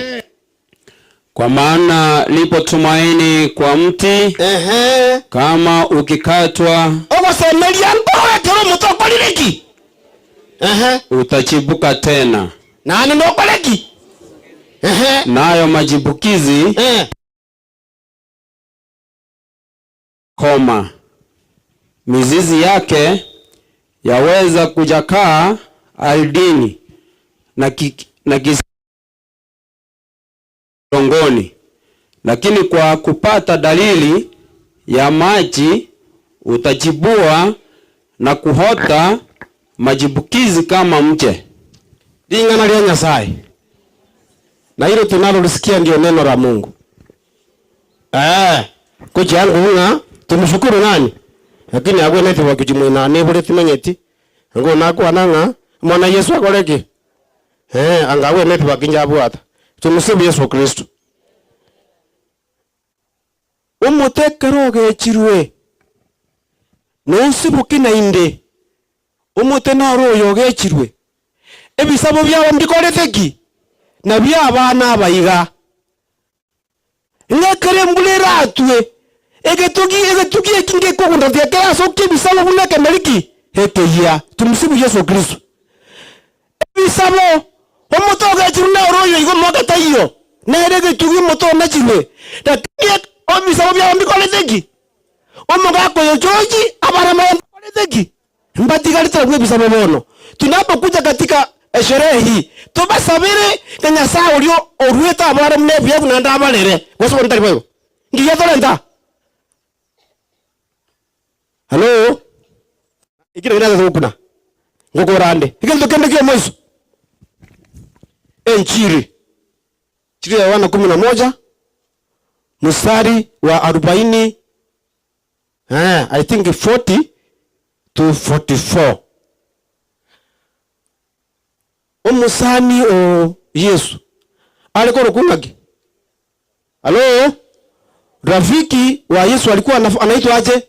Kwa maana lipo tumaini kwa mti kama ukikatwa utachibuka tena. Nayo majibukizi koma mizizi yake yaweza kujakaa ardhini na kisongoni, lakini kwa kupata dalili ya maji utajibua na kuhota majibukizi kama mche. Lingana lya Nyasaye. Na hilo tunalolisikia ndio neno la Mungu. Kuchi yangu hunga tumshukuru nani? Lakini agwe neti wakujimwina nebule timenyeti. Ngo nako ananga mwana Yesu akoleki. Angawe neti wakinjabu hata. Tumusifu Yesu Kristo. Umutekeroge chirwe. Nonsibuki na inde. Umutena yoge chirwe. Ebisabo byawo mbikoleteki. Na byabana abayiga. Ngekere mbulera atwe. Egetugi ekinge kokunda byakera soke bisabo buneke meliki. Hekeya. Tumsifu Yesu Kristo. Ebisabo omutoga chiruna oroyo igo mogata iyo. Nerege tugi moto na chirwe. Dakye obisabo byabo mbikoleteki. Omugako yo George abarama mbikoleteki. Mbatika litagwe bisabo bono. Tunapokuja katika sherehe hii tubasabire kenya saa ulio orueta abara mnevu yagu na ndabalere waso ndari bwo ngiye tolenda. Hello ikira ina kuna ngoko rande ikendo kende kio mweso enchiri chiri ya wana 11 mstari wa 40 I think 40 to 44. Omusani o Yesu alikuwa rukungagi. Halo? Rafiki wa Yesu alikuwa anaitwa aje?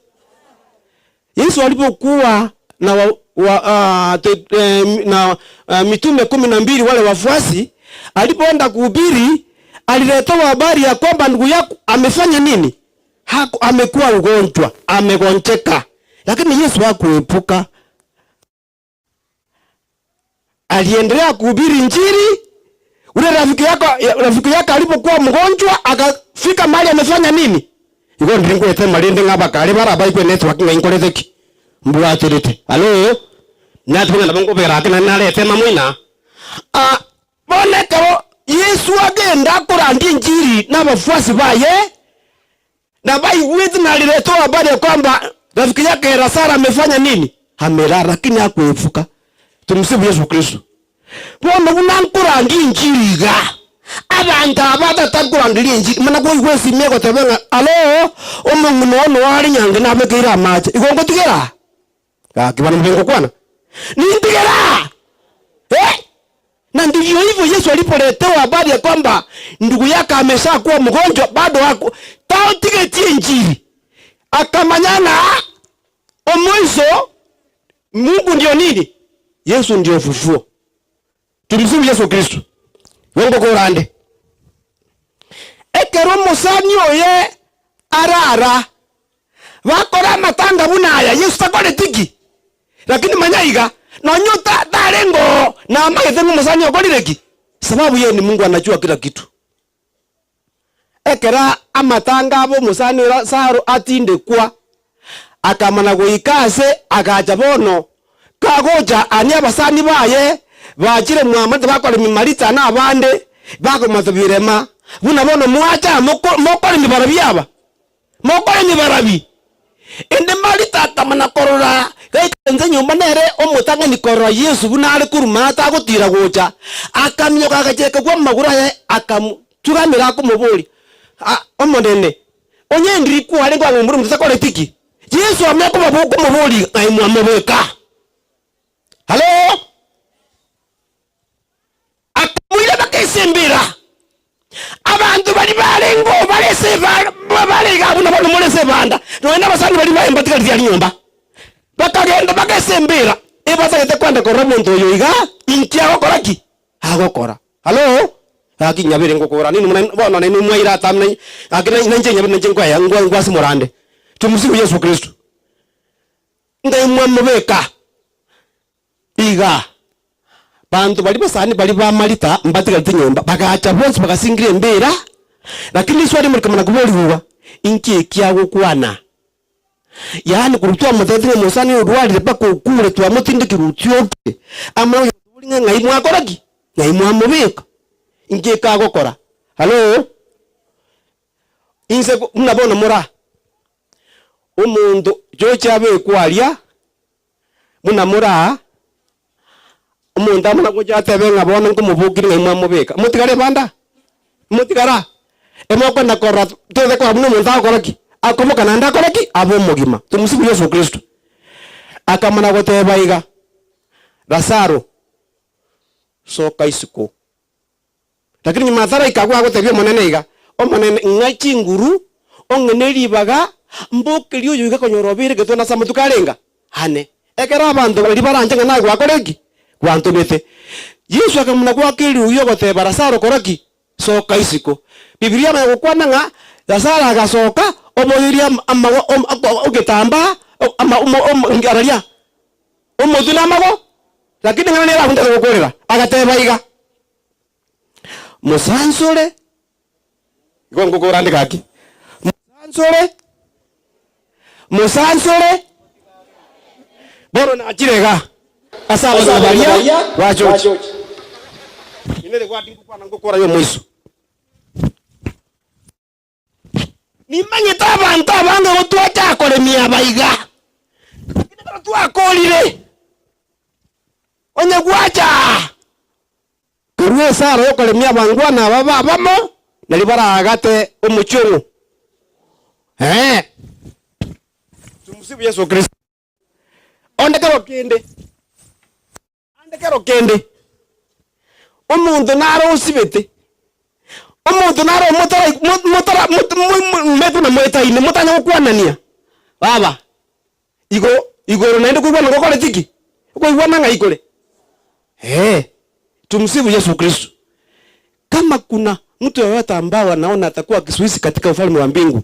Yesu alipokuwa na mitume 12 wale wafuasi, alipoenda kuhubiri, aliletewa habari ya kwamba ndugu yako amefanya nini? Amekuwa ugonjwa, amegonjeka. Lakini Yesu hakuepuka. Aliendelea kuhubiri Injili. Ule rafiki yako alipokuwa mgonjwa akafika mahali amefanya nini? Iko ndingo ete malinde ngaba kale baraba iko network ngainkoletheki. Mbwa atirite. Halo? Natuna na bango berake na nale ete mamwina. Boneka Yesu agenda kurandi Injili na bafuasi baye. Na bai wizi na aliletewa habari ya kwamba rafiki yake Lazaro amefanya nini? Amelala lakini hakuepuka. Tumsifu Yesu Kristo. Bwana unankurangi Injili ga. Abantu abata takurangi Injili. Mana ko igwe simye ko tebenga. Alo, omuntu no wali nyange nabekira amaje. Igongo tigera. Kibana mbengo kwana. Nindigera. Na ndivyo hivyo Yesu alipoletewa habari ya kwamba ndugu yake ameshakuwa mgonjwa bado wako. Tao tigeti Injili. Akamanyana omwizo Mungu ndio nini? Yesu ndio ufufuo. Tumsifu Yesu Kristo. Wongo korande. Ekero musani oye arara. Wakora matanga bunaya Yesu takole tiki. lakini manyaiga no nyuta darengo na magete musani okolireki sababu yeye ni Mungu anajua kila kitu. Ekera amatanga abo musani saro atinde kwa akamana goikase agacha bono kagoja ani abasani baye bachire mwamate bakore mimarita na abande bako matubirema buna bono mwacha mokore mibarabi aba mokore mibarabi ende marita tamana korora gaikenze nyumba nere omutanga ni korora Yesu buna ari kurumata gutira gocha akamyoka agacheka kwa magura ye akamutugamira kumuburi omonene onye ndiri kwa ari kwa muri mutakore tiki Yesu ameko babuko muburi aimu amebeka. Halo? Akamwile bakesembera. Abantu bali balengo baleseva balega buna bano molese banda. Noenda basani bali bayemba tikali ya nyumba. Bakagenda bakesembera. Ebasagete kwanda korra muntu oyo iga inkia gokoraki. Agokora. Halo? Akinyabire ngokora nini bona nini mwaira tamne. Akina nje nyabire nje kwa ngwa simurande. Tumusifu Yesu Kristo. Ngai mwamubeka. Iga. Bantu bali basani bali bamalita mbatika tinyomba. Bagacha bonse bagasingire mbera. Lakini swali muri kamana kuboliwa. Inki kyago kwana. Yani kurutwa muthetire musani urwalire bako kure twa mutindikirutyoke. Amara bulinga ngai mwakoraki. Ngai mwamubeka. Inki kago kora. Halo? Inse mnabona mura. Umuntu jocha abe kwalia munamura umuntu amuna kujate benga bona nkumubukire ngai mubeka mutigare banda mutigara emoko ndakora tode kwa muno muntu akoraki akomoka nanda akoraki abo mugima tumusifu Yesu Kristo akamana goteba iga Lazaro soka isiko lakini mathara ikagwa gotebia monene iga o monene ngachi nguru ongeneri baga mbokeli oyo igakonyorobeire getona samutukarenga hane ekera abantu bali baranje nawe gwakoreki gwantumite Yesu akamuna gwakeli uyo goteba Lazaro koraki soka isiko Biblia ma gukwana nga Lazaro agasoka omoyiria amago ogetamba ama ngararia omoduna amago lakini ngana nera hunta gukorera agateba iga musansore gongo gorande kaki musansore boro na jirega asaba zabaria wacho inere kwa dingu kwa ngokora yo mwiso nimanye tabantu abange gotwacha koremia baiga kidero twakorire onye gwacha kurwe sara yo koremia bangwana baba bamo nalibara agate omuchungu tumusifu Yesu Kristo ondekero kende umuntu naro usibete umuntu naro motara metu na mweta ine mutanya kukwanania baba igoro naende kuibwana ngokole tiki kuibwana ngaikole tumsifu Yesu Kristo. Kama kuna mtu yoyote ambao anaona atakuwa kisuisi katika ufalme wa mbingu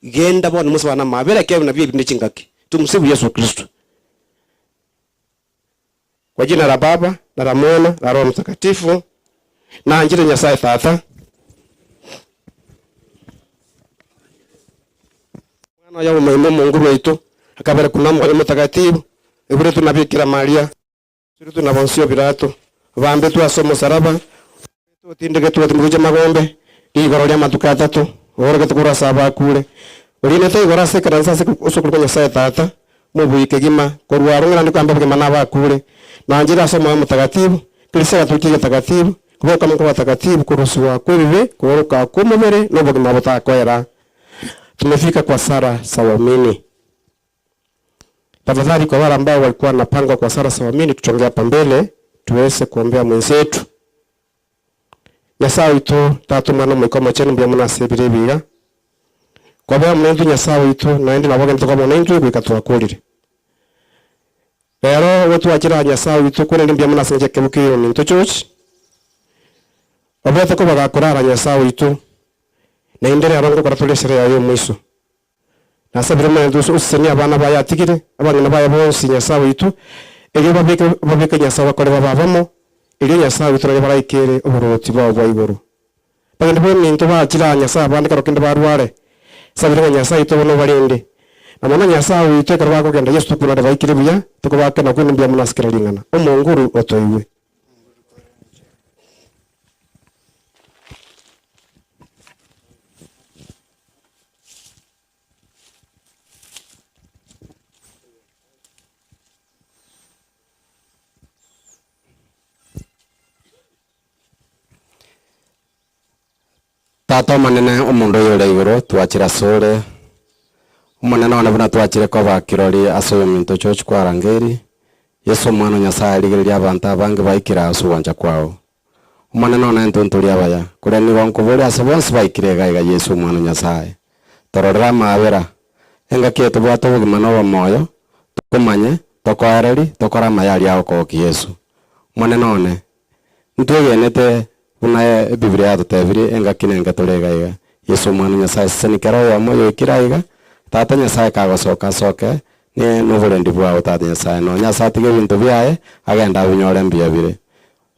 genda bona musa wana mabera kia na bibi ndichingaki tumsifu Yesu Kristo. Kwa jina la Baba na la Mwana na Roho Mtakatifu na njira Nyasaye Tata mwana ya Mungu wetu akabera kuna Roho Mtakatifu ebure tunabikira Maria siri tunabonsio birato bambe twasomo saraba tutindege tuwatimuje magombe igoro lya matuka atatu ora gatukura saba kule urine te igora se karansa se usokuruko Nyasaye Tata mubuike gima korwarungana ndikamba bwe manaba kule na njira somo mutagatifu kilisa gatukiye tagatifu kuboka mko watakatifu kuruhusiwa kwewe kuoruka kumubere no bwe mabota kwera. Tumefika kwa sara sawamini. Tafadhali kwa wale ambao walikuwa wanapanga kwa sara sawamini tuchongea hapa mbele tuweze kuombea mwenzetu. Nyasaye itu tatu mwana mwikoma chenu bya munasebire biga. Kwa bya mwendu Nyasaye itu naende naboga ntoko mwendu bikatwa kulire. Pero wetu akira Nyasaye itu kone bya munasenje kebukiro ni ntochochi. Obete ko bagakurara Nyasaye itu na indere arongo kwa tole sere yayo mwiso. nasabire mwendu usenia abana bayatigire abana baya bonsi Nyasaye witu eri babike Nyasaye bakore babavamo eri Nyasaye witu rero baraikere uburoti bwa iguru bagende bo minto bakira Nyasaye abandi karokende barware sabire Nyasaye to bono barinde namana Nyasaye witu karwa kugenda Yesu tukurade baikire buya tukubake na kwini mbya munasikira lingana omonguru otoiwe. Tata manene omundu yule iguru twachira sore umunene ona buna twachire ko bakirori asoyo minto church kwa rangeri Yesu mwana Nyasaye ligiriria abantu abange baikira asuwanja kwao umunene ona ntunturi abaya kure ni wonkuburi asabonsi baikire gaiga Yesu mwana Nyasaye tororera mabera enga kietu bwato bugima no moyo tukumanye tokoereri tokora mayari yao ko Yesu umunene one ntwegenete una Biblia tutebiri enga kinenga toregaiga Yesu mwana Nyasaye senikero ya moyo kiraiga tata Nyasaye kagosoka soke ni nuburendi bwa tata Nyasaye no Nyasaye tige bintu byaye agenda bunyore mbia bire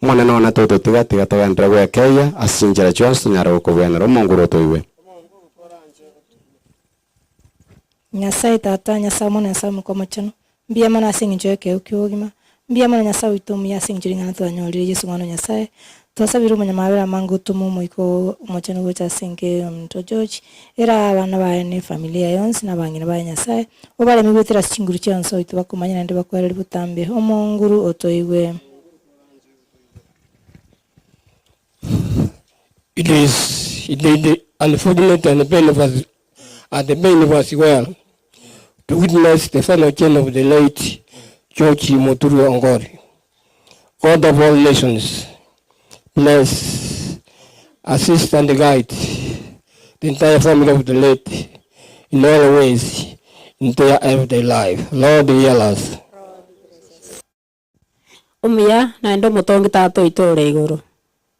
mwana nona toto tiga togendera gwekeya asinjira cyose nyara ukubwenera omonguro toiwe Nyasaye tata Nyasaye mwana Nyasaye mukomochano mbia mana asinjire ke ukiogima mbia mana Nyasaye itumi asinjire twanyorire Yesu mwana Nyasaye twasabira umunyamabera mangu tumumu iko umuchano gwecha singe mto George era abana baene familia yonse nabangina ba Nyasaye obale mibetera chinguru cyanso itubakumanya nande bakwera butambe omonguru otoiwe. It is unfortunate and painful at the pain was well to witness the final chain of the late George Muturu Ongori. God of all nations, bless, assist and guide the entire family of the late in all ways in their everyday life. Lord, hear us. Umia na ndo mutongi tato itore iguru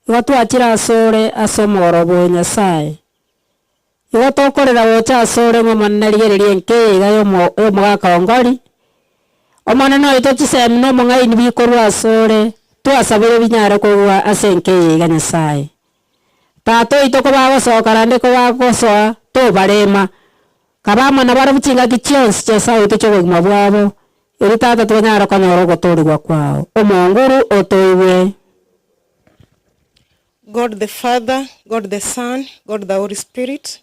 watu achira asore asomoro bo Nyasaye yoto korera wocha asore ngo manarigererie nke gayo mo mwaka ongori omana no ito chisem no mongai ni bikorwa asore tu asabire binyare ko asenke ga Nyasaye tato ito ko bago so karande ko bago so to barema kabama na bara buchinga kichons chesa ito chogo mabwabo iri tata twanyara kanyoro gotorigwa kwao omonguru otoiwe. God the Father, God the Son, God the Holy Spirit,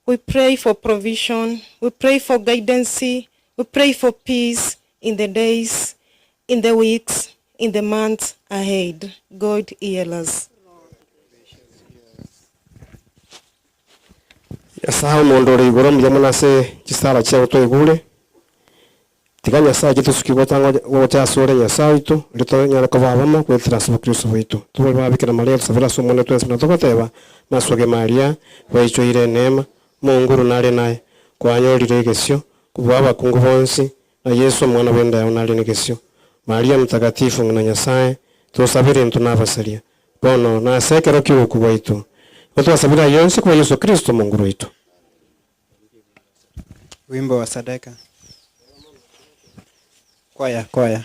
we pray for provision, we pray for guidance, we pray for peace in the days, in the weeks, in the months ahead. God hear us. Yasa mondore igoro mjamana se chisara cha to igure tiganya sa jitu sukibo tango wocha sore ya sautu lito nyana ko babamo ko transfer Kristo witu tuwe babikira Maria savira somone twese natokoteba nasoge Maria weicho ire nema munguru nale naye kwanyorire gesyo kubaba kungu bonsi na Yesu mwana wenda ya unale negesyo Maria mtakatifu na Nyasaye tusabire ntunabasalia bono na sekero kiuku witu twasabira yonse kwa Yesu Kristo munguru witu. Wimbo wa sadaka. Kwaya.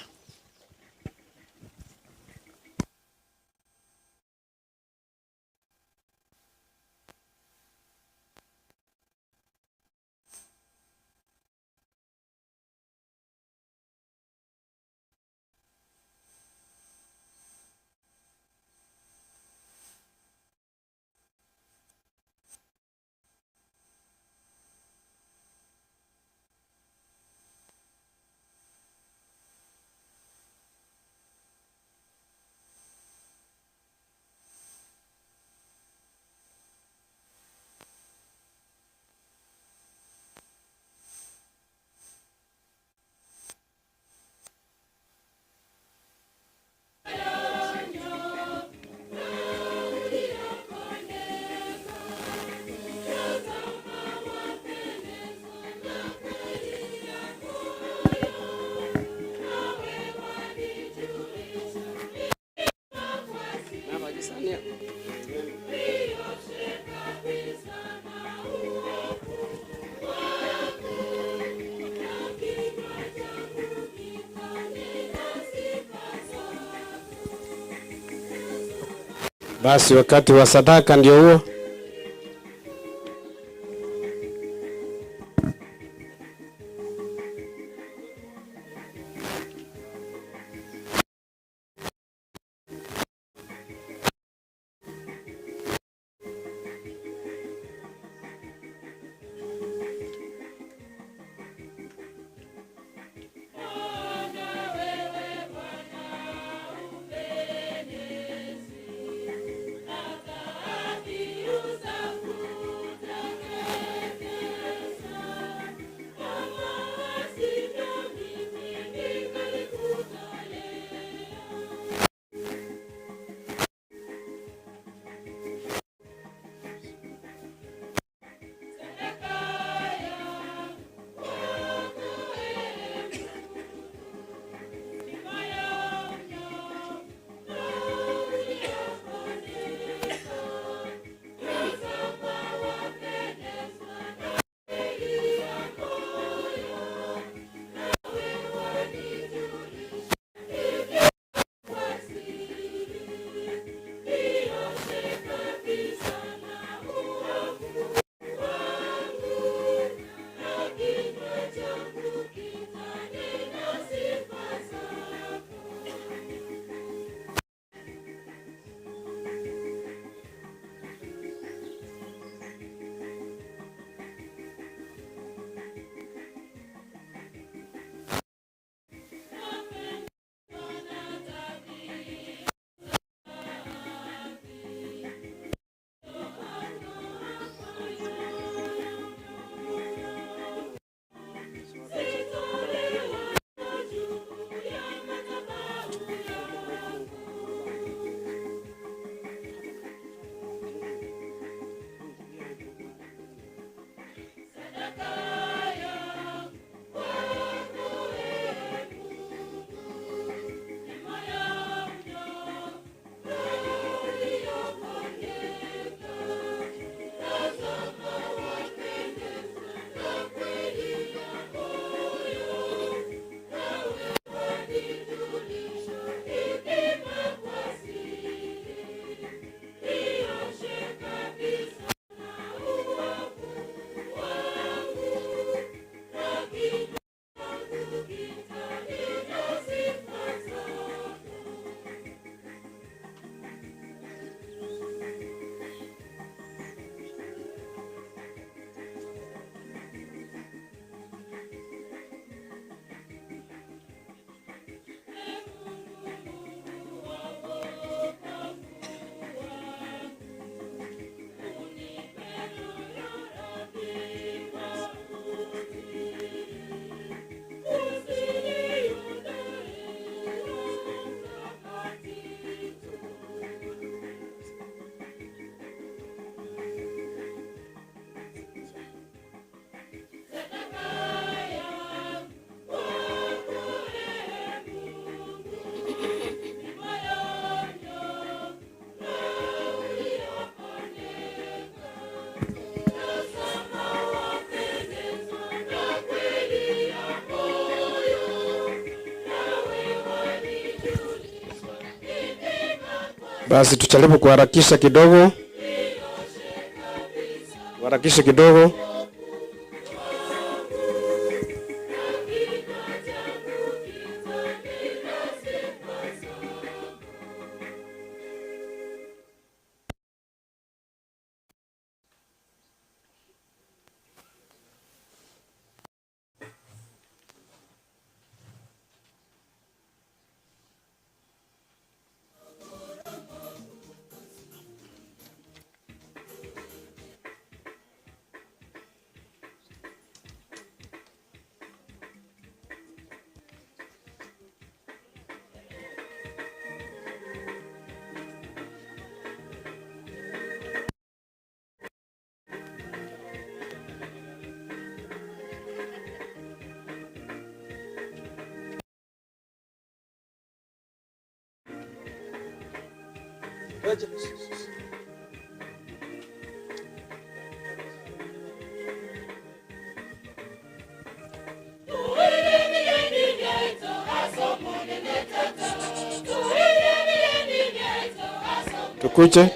Basi wakati wa sadaka ndio huo. Basi tujaribu kuharakisha kidogo. Kuharakisha kidogo. Tukuje.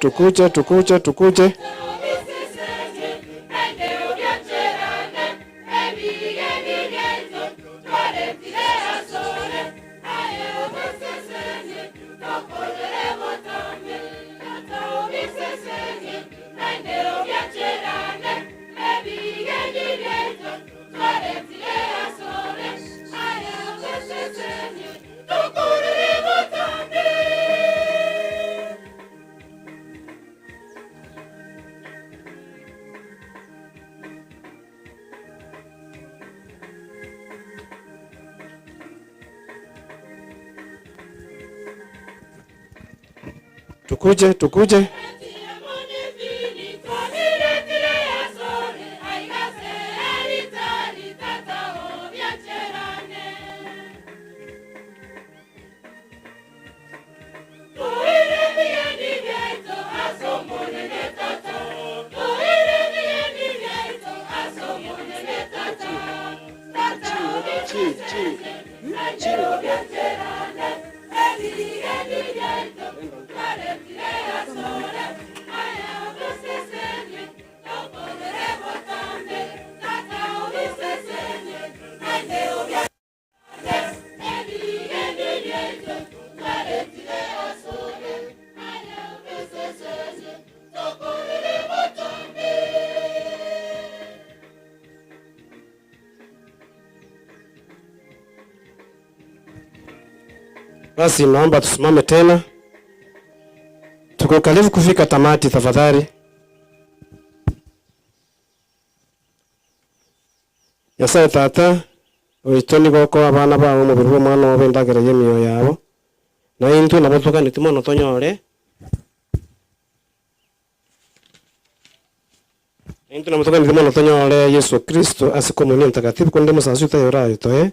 Tukuje. Basi naomba tusimame tena. Tuko karibu kufika tamati tafadhali. Nyasaye tata uitoni goko abana bawo mu birwo mwana wo bendagere yemiyo yabo. Na intu nabotoka nitimo tonyore. Intu nabotoka nitimo tonyore Yesu Kristo asikomunio mtakatifu konde musasu tayorayo toe.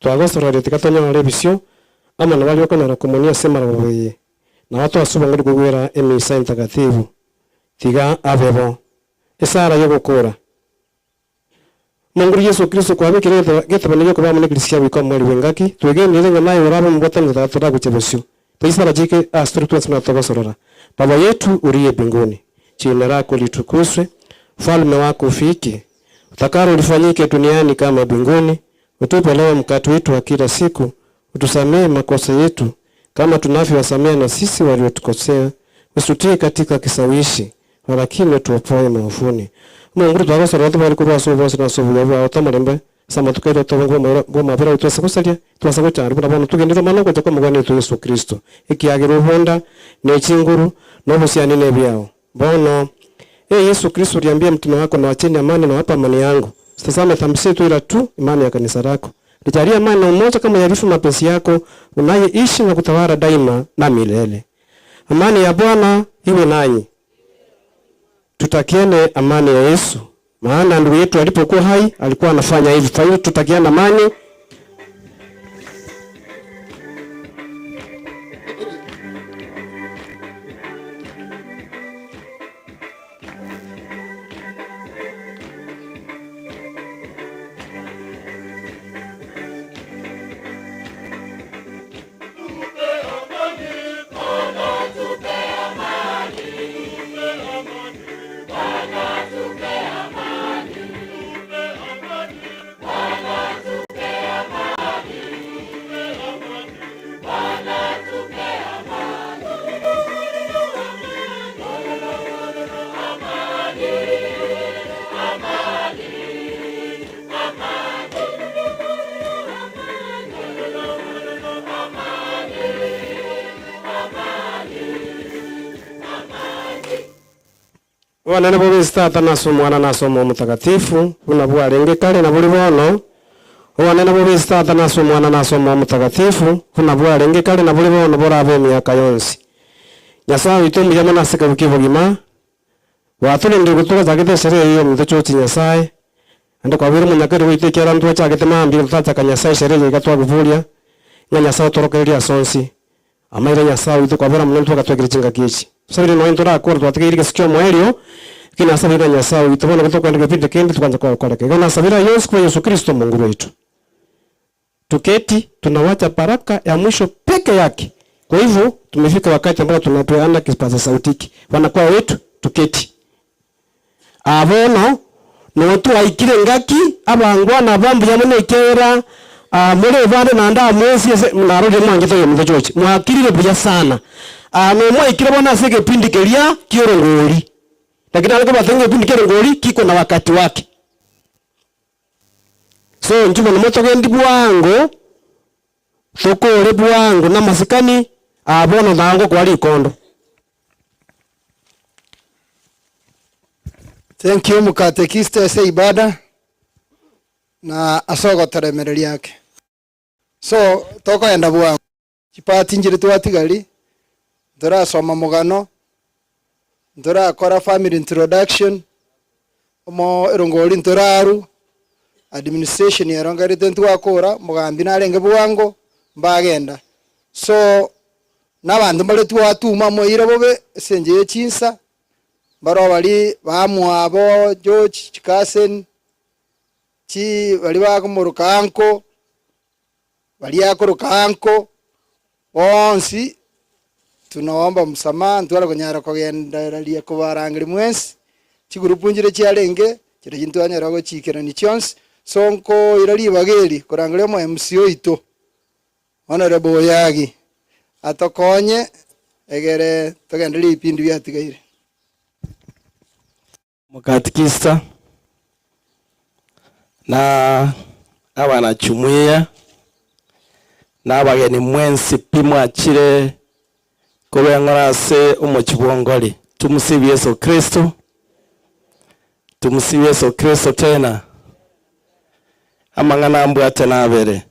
Twagosora tikatonyore bisyo. Ama na wali wakona rakomonia sema raboye. Na watu asuba ngori kugwera emisa mtakatifu. Tiga abebo. Esara yo gukura. Munguri Yesu Kristo kwa bikire geta banyo kuba mu Kristo biko mwali wengaki. Twegende nyenga nayo uraba mu botani tata kuchebesyo. Tuisara jike astructures na togosorora. Baba yetu uliye mbinguni. Jina lako litukuzwe. Ufalme wako ufike. Utakalo lifanyike duniani kama mbinguni. Utupe leo mkate wetu wa kila siku. Utusamee makosa yetu kama tunavyowasamea na sisi waliotukosea. Usitutie katika kisawishi, lakini utuopoe maovuni. Mungu twagosora watu bali kuba so bose na so bwa otamarembe sama tukero to ngoma bera utose kusalia twasako cyane bura tugendera mana ko cyako mugani tu Yesu Kristo ikiyagiro honda ne chinguru no busiani ne byao bono Yesu Kristo aliambia mtume wako na wacheni amani na wapa amani yangu. Sasa mtambise tu ila tu imani ya kanisa lako. Lijalia amani na umoja kama yarifu mapenzi yako unayeishi na kutawala daima na milele. Amani ya Bwana iwe nanyi. Tutakiane amani ya Yesu. Maana ndugu yetu alipokuwa hai alikuwa anafanya hivi. Kwa hiyo tutakiane amani. Wanene bobe stata naso mwana naso mtakatifu unabwa renge kale na buli bono. Wanene bobe stata naso mwana naso mtakatifu unabwa renge kale na buli bono bora abe myaka yonsi. Nyasaye itumbi jamana sika bukivo gima. Watule ndi gutuka zakete sere iyo mtechochi Nyasaye. Ande kwa biri munyakari witekera ntu acha getema ambi tata ka Nyasaye sere gatwa guvulia. Nyasaye torokeria sonsi. Amaira Nyasaye itu kwa bira munentu gatwekira chinga kichi. Sabiri no entora akordo atikirike sikyo moelio kina sabira Nyasaye itubona kutoka ndike pinde kendi tukanza kwa kale kana sabira Yesu kwa Yesu Kristo Mungu wetu. Tuketi tunawacha baraka ya mwisho peke yake Kwa hivyo tumefika wakati ambao tunapeana kipaza sauti. Wanakuwa wetu tuketi. Abono no tu aikire ngaki abangwa na bambu yamune kera mure bande nanda mwezi narode mwange to yombe chochi. Mwakirire buya sana. No mwa ikire bona sege pindi kelia kioro ngori. Lakini alikuwa batenge pindi kioro ngori kiko na wakati wake. So njumo no moto gendi bwango sokole bwango na masikani abono nango kwa likondo. Thank you mukatekista ese ibada na asogo taremereri yake. So toko enda bwango chipati njiri twatigali ndora soma mugano ndora kora family introduction omo erongoli ntoraru administration yarongarite ntwakora mugambi narenge bwango mbagenda. So nabantu bale twatuma moira bobe senje chinsa baro bali bamwabo George Chikasen chi bali bakomurukanko bali yakorukanko onsi tunaomba msamaha ntwara kunyara kugendaria kubarangiri mwensi chigurupunjire cyarenge kire kintu anyara go chikira ni chance sonko irali bageri kurangire mo MC oito honorable yagi atokonye egere tugenderi ipindu byatigaire. Mukatikista na abana chumuya na abageni mwensi pimwachire kubengorase umukibongoli. Tumusibi Yesu Kristo. Tumusibi Yesu Kristo tena. Amangana mbwate nabere.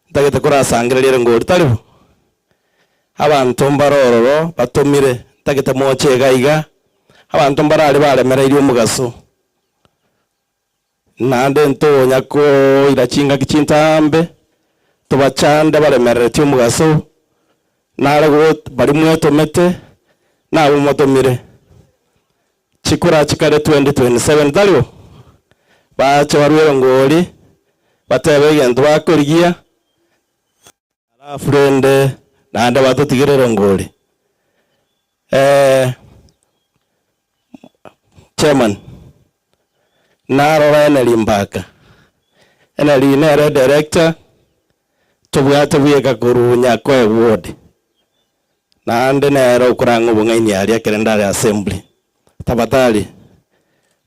Ndagete kurasangirira ngori taribu. Abantu mbarororo batomire ndagete moche gaiga. Abantu mbarali balemereire omugaso. Nande ntonya ko irachinga kichintambe tubachande balemerere omugaso. Nare bari mwetomete nabo motomire chikura chikare 2027 dalio bache warwero ngoli batebe gento bakorigia arafurende nande batotigirero ngoli. Chairman narora eneli mbaka eneli nere director tubwate buyeka kurunya kwa ward nande nero kurango bungaini aria kerendale assembly tabatali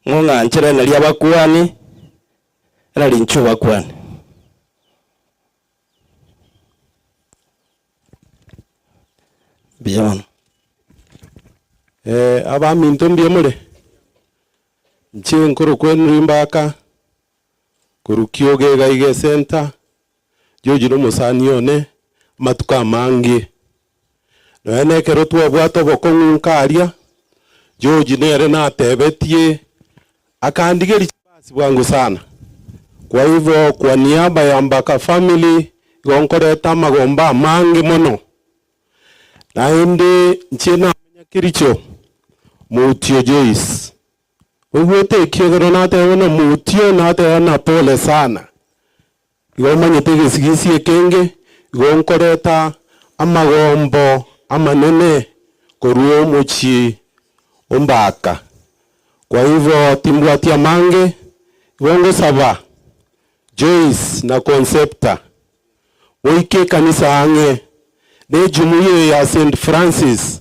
ngonga nchire nali abakuani nali nchuba kwani biyano abami ntombie mure nchinkuru kwenu rimbaka kurukioge gaige center joji no musani one matuka mangi nene kero twabwato bokonkaria joji nere na tebetie akandigeri basi bwangu sana. Kwa hivyo kwa niaba ya Mbaka family gonkoreta magomba mangi mono naende nchina kiricho mutio Joyce wote kiogero nate wana mutio nate wana pole sana igomanyete gisigisie kenge gonkoreta amagombo amanene koruo mochi Mbaka. Kwa hivyo timbwatia mange gongo saba Joyce na Concepta wike kanisa ange ne jumuiya ya St. Francis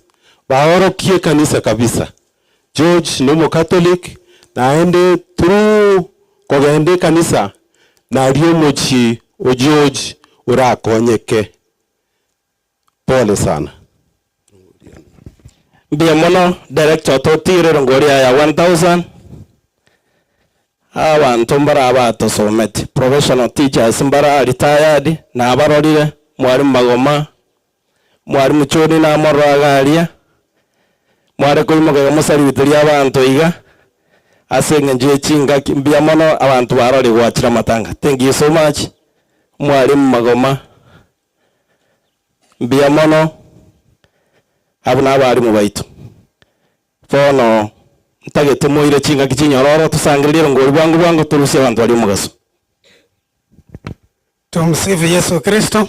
baorokie kanisa kabisa. George nomo Catholic naende through kogende kanisa na rio mochi o George urakonyeke. Pole sana. Biamono director totire rongoria ya 1000 abantu mbara abato someti professional teachers mbara retired na abarorire mwarimu Magoma mwarimu Choni na moragaria mware koimoga musari bituri abantu iga asenge nje chinga biamono abantu barori gwachira matanga. Thank you so much mwarimu Magoma biamono abuna abarimu baitu fono ntagete moire chinga kichinyororo tusangirire ngori bwangu turusie abantu bali mugaso. Tumsifu Yesu Kristo.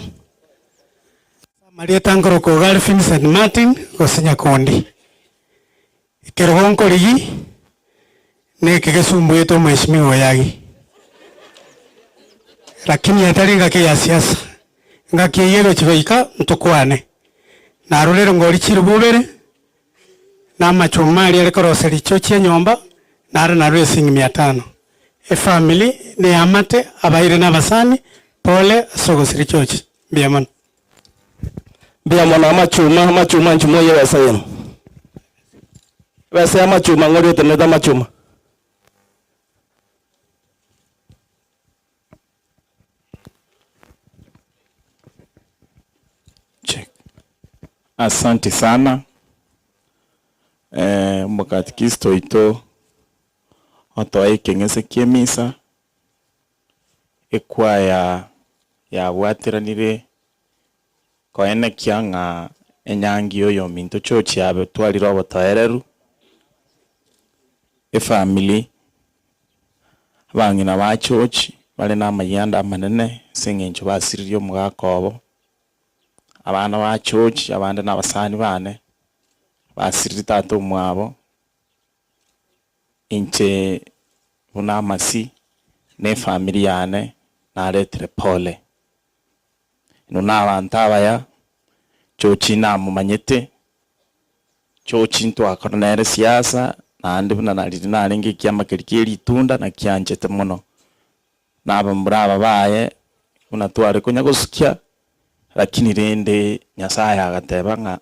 Marieta ngoroko Galvin St. Martin gosinya kondi. Kerogonko ligi ne kegesumbu yetu mheshimiwa yagi. Lakini hatari ngake ya siasa. Ngake yero chigoika mtukwane. Na rulero ngori chirububere. Na machumali alikoroseli chochi ya nyomba. Na ara na racing 500. Family ne amate abaire na basani pole sogosiri chochi. Biamana. Biamana amachuma nchumoye wesa yenu. Wesa amachuma ngori teneda amachuma. Asante sana. Mukatikisto ito otoa ikengese kiemisa ekwa ya watiranire koene kianga enyangi oyo minto chochi abe twaliro abotaereru family abangina ba chochi bale na mayanda manene sengencho basiririo mugakobo abana ba chochi abande n'abasani bane basiriri tato mwabo inche unamasi ne family yane na letre pole nuna abantu abaya chochi na mumanyete chochi nto akornere siasa na andi buna naliri nalingi kiama kirikiri tunda na kianjete muno naba mbraba baye unatware kunya gusikia lakini rende Nyasaye agateba nga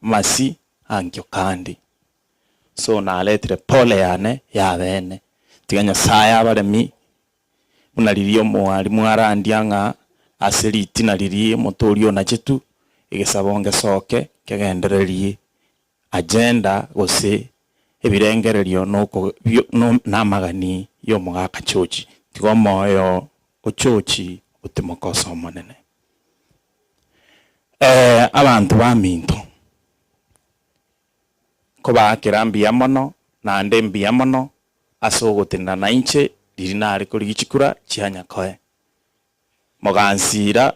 masi angyo kandi so na letre pole yane ya bene tiga Nyasaye abaremi unalirio mwari mwarandia nga aseriti nalirie motorio na chetu igesabonge soke kegendererie agenda gose ebirengererio noko namagani yo mugaka chochi tigo moyo ochochi utimokoso monene abantu baminto ko bakirambia mono na ndembia mono asogotina na inche dirinari kuri gichikura chihanya koe mogansira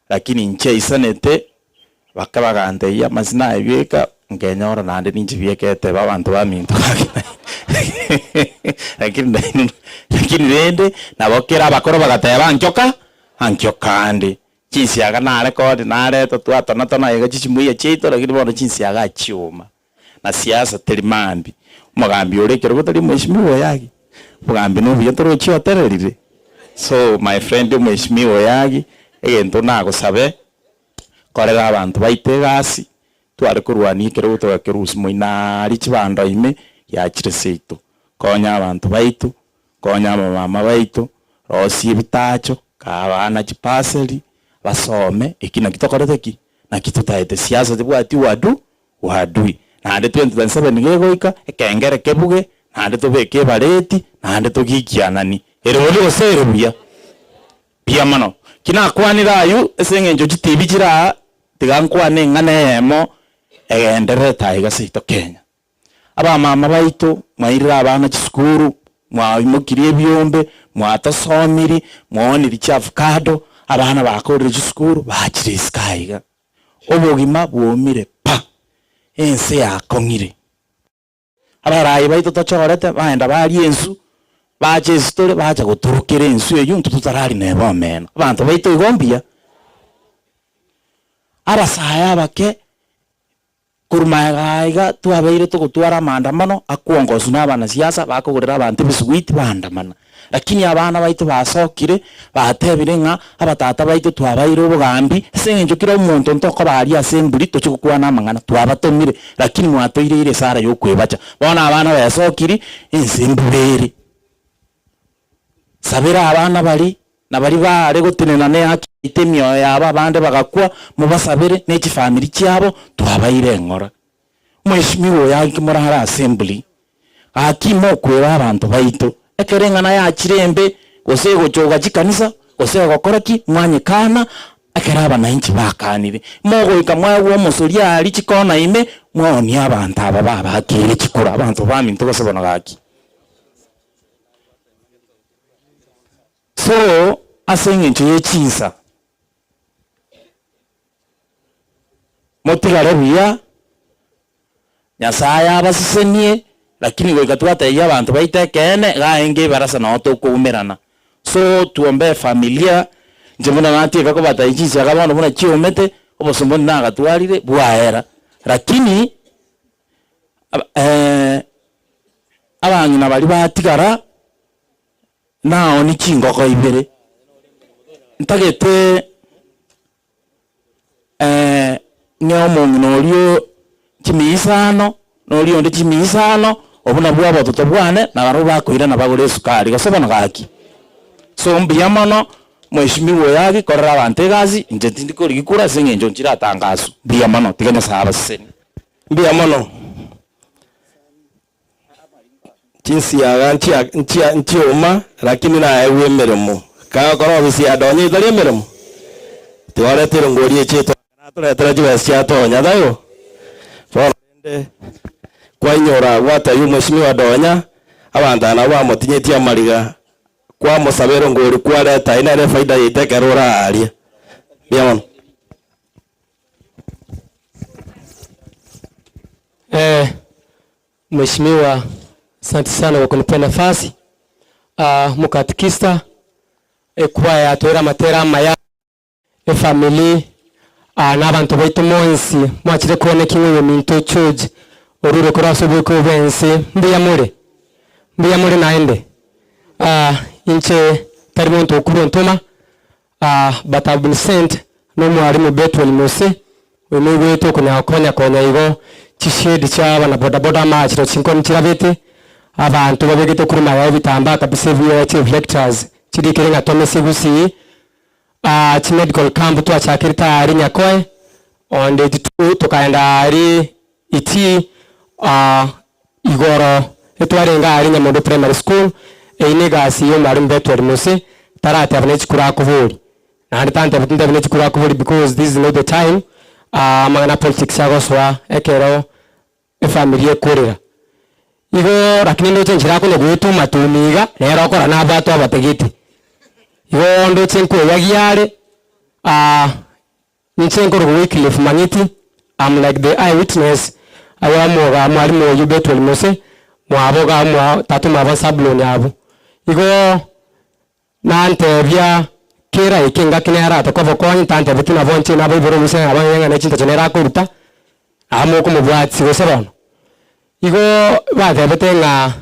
lakini inche isanete bakabagande ya mazina ebeka ngenyora nande ninje biekete abantu baminto lakini rende nabokera bakoro bagateba ankyoka chinsi aga nare kodi nare totwatona tona ega chichimuya chito lakini bono chinsi aga chiuma na siasa telimambi mugambi orekero gutari mheshimiwa yagi mugambi no biyo toro chiotererire so my friend mheshimiwa yagi egento nago sabe korera abantu baite gasi tware kurwani kero gutwa kerusi moina ari chibando ime ya chireseito konya abantu baitu konya mama baitu rosi bitacho kabana chipaseli basome ikina kitokorete ki na kitutaete siasa tibwati wadui na ande 2027 ngegoika ekengere kebuge na ande tobeke bareti na ande togikianani erori oserebuya pia mano kina kwanira ayu esengenjo chitibi chira tigankwane nganemo egendere taiga sito Kenya aba mama baitu maira abana chisukuru mwaimokirie byombe mwatasomiri mwoniri avocado abana bakorere chisukuru bachire skaiga obogima bwomire pa ense yakongire abarayi baitu tochorete baenda bari ensu bache story bacha guturukire ensu eyo tutarari nebo meno abantu baitu igombia arasaya bake kurumaiga tuabeire tugutwara maandamano akuongozu n'abana siasa bakugurira abantu biswiti bandamana lakini abana baitu basokire batebire nga abatata baitu twabaire obugambi sengenjo kira omuntu ntoko bari assembly tochukwana amangana twabatomire lakini mwatoire ile sara yo kwebacha bona abana basokiri ensimbubere sabira abana bari nabari bare gutinena ne akitemyo yaba bande bagakwa mubasabire n'eki family cyabo twabaire ngora mheshimiwa yakimura hara assembly akimo kwera abantu baitu ekerengana ya chirembe gose gochoga chikanisa gose gokoraki mwanyekana akeraba na inchi bakanire mogo ikamwawo musoria ali chikona ime mwoni abantu aba baba kire chikura abantu baminto gosebona gaki so asengencho yechinsa motigare buya Nyasaye abasisenie lakini goika twataiya abantu baitekene gaenge barasa no tukuumirana so tuombe familia njemuna nati kako bataichi agabono buna chiomete obosomboni naga twalire bwaera lakini abangina bali batigara nao ni chingoko ibere ntagete nyomo nolio chimisano nolio ndi chimisano obuna bwa batoto bwane na baro bakoira na bagore sukari gosebana gaki so mbiyamano mweshimiwo yake korera abantu gazi nje ndiko ligikura singenjo nchira tangazo mbiyamano tiganya sahaba seni mbiyamano jinsi ya nchi uma lakini na ewe meremo ka koro bisi adonye itali meremo tiwale tiro ngori cheto natore jiwa sia tonya dayo forende kwa nyora wata yu mweshimiwa donya abandana wa motinyetia mariga kwa musabero ngori kwa leta ina ile faida yitekerura aria mbiyamano Mheshimiwa, asante sana kwa kunipa nafasi. Mukatikista kwaya atwera matera maya family n'abantu baitu monsi mwachire kuone kimwe minto church orure kuraso biko bense mbiyamure naende inche tarimonto okuru ntoma but I've been sent no mwarimu Betwell Mose wemeweto konya igo chishedi chaba na boda machiro chinkoni chirabete abantu babegete kuri maya bitamba kabise vya chief lectures chidikirenga tome segusi chi medical camp to achakirita ari nyakoe on the 2 tukaenda ari iti igoro etwarenga ari nyamondo primary school einegasi yo mwarimu Betwell Mose tarate abane chikura kuvuri na nditante abane chikura kuvuri because this is not the time magana politics yagoswa ekero efamilie kurira igo lakini ndo chenjira ko negutu matumiga rero okora na bato abategiti igo ndo chenko yagiare nchenko ro Wycliffe Mangiti. I'm like the eyewitness ayamoga mwalimu yo Betwell Mose mwaboga mwa tatu mwa sabloni abo igo nante bya kera ikinga kinera to kovo konyi tante bitina bonche na biboro musen abanya na chinta chenera kuruta amo ko mubwatsi goserono igo batebete nga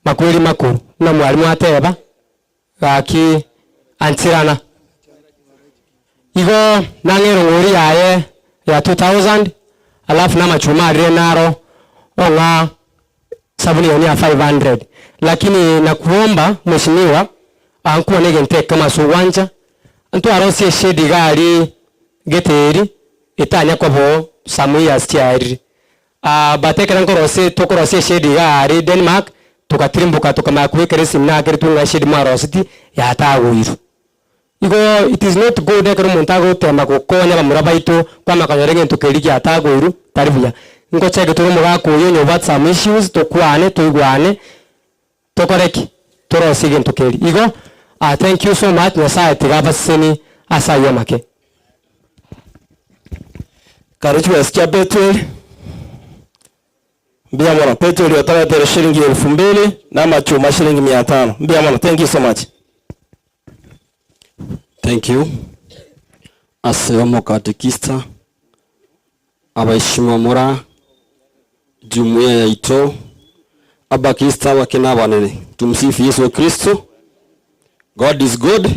makweli makuru na mwalimu ateba gaki antirana igo nangero ngori yaye ya 2000 alafu na machuma renaro onga sabuni ya 500 lakini nakuomba mheshimiwa ankuwa negente kama suwanja antu arosie shedi gari geteri itanya kwabo samuya astiari batekera nkorose tokorosie shedi gari Denmark tukatirimbuka tukamakwekere simna kertunga shedi marositi ya tawiru igo it is not good ekero montago tema kokonya bamurabaito kwa makanyorenge ntukeriki atagoiru taribya ngo chege turu mugako yo nyoba some issues tokwane toigwane tokoreki torosige ntukeri igo thank you so much Nyasaye tigabaseni asayo make Karuchi wasikia Betwell mbiyamano Betwell yotaletera shilingi 2000 na machuma shilingi 500 mbiyamano thank you so much. Thank you. Aseo katekista abaheshimiwa mura jumuiya ya ito abakista wakina banene tumsifu Yesu Kristo. God is good.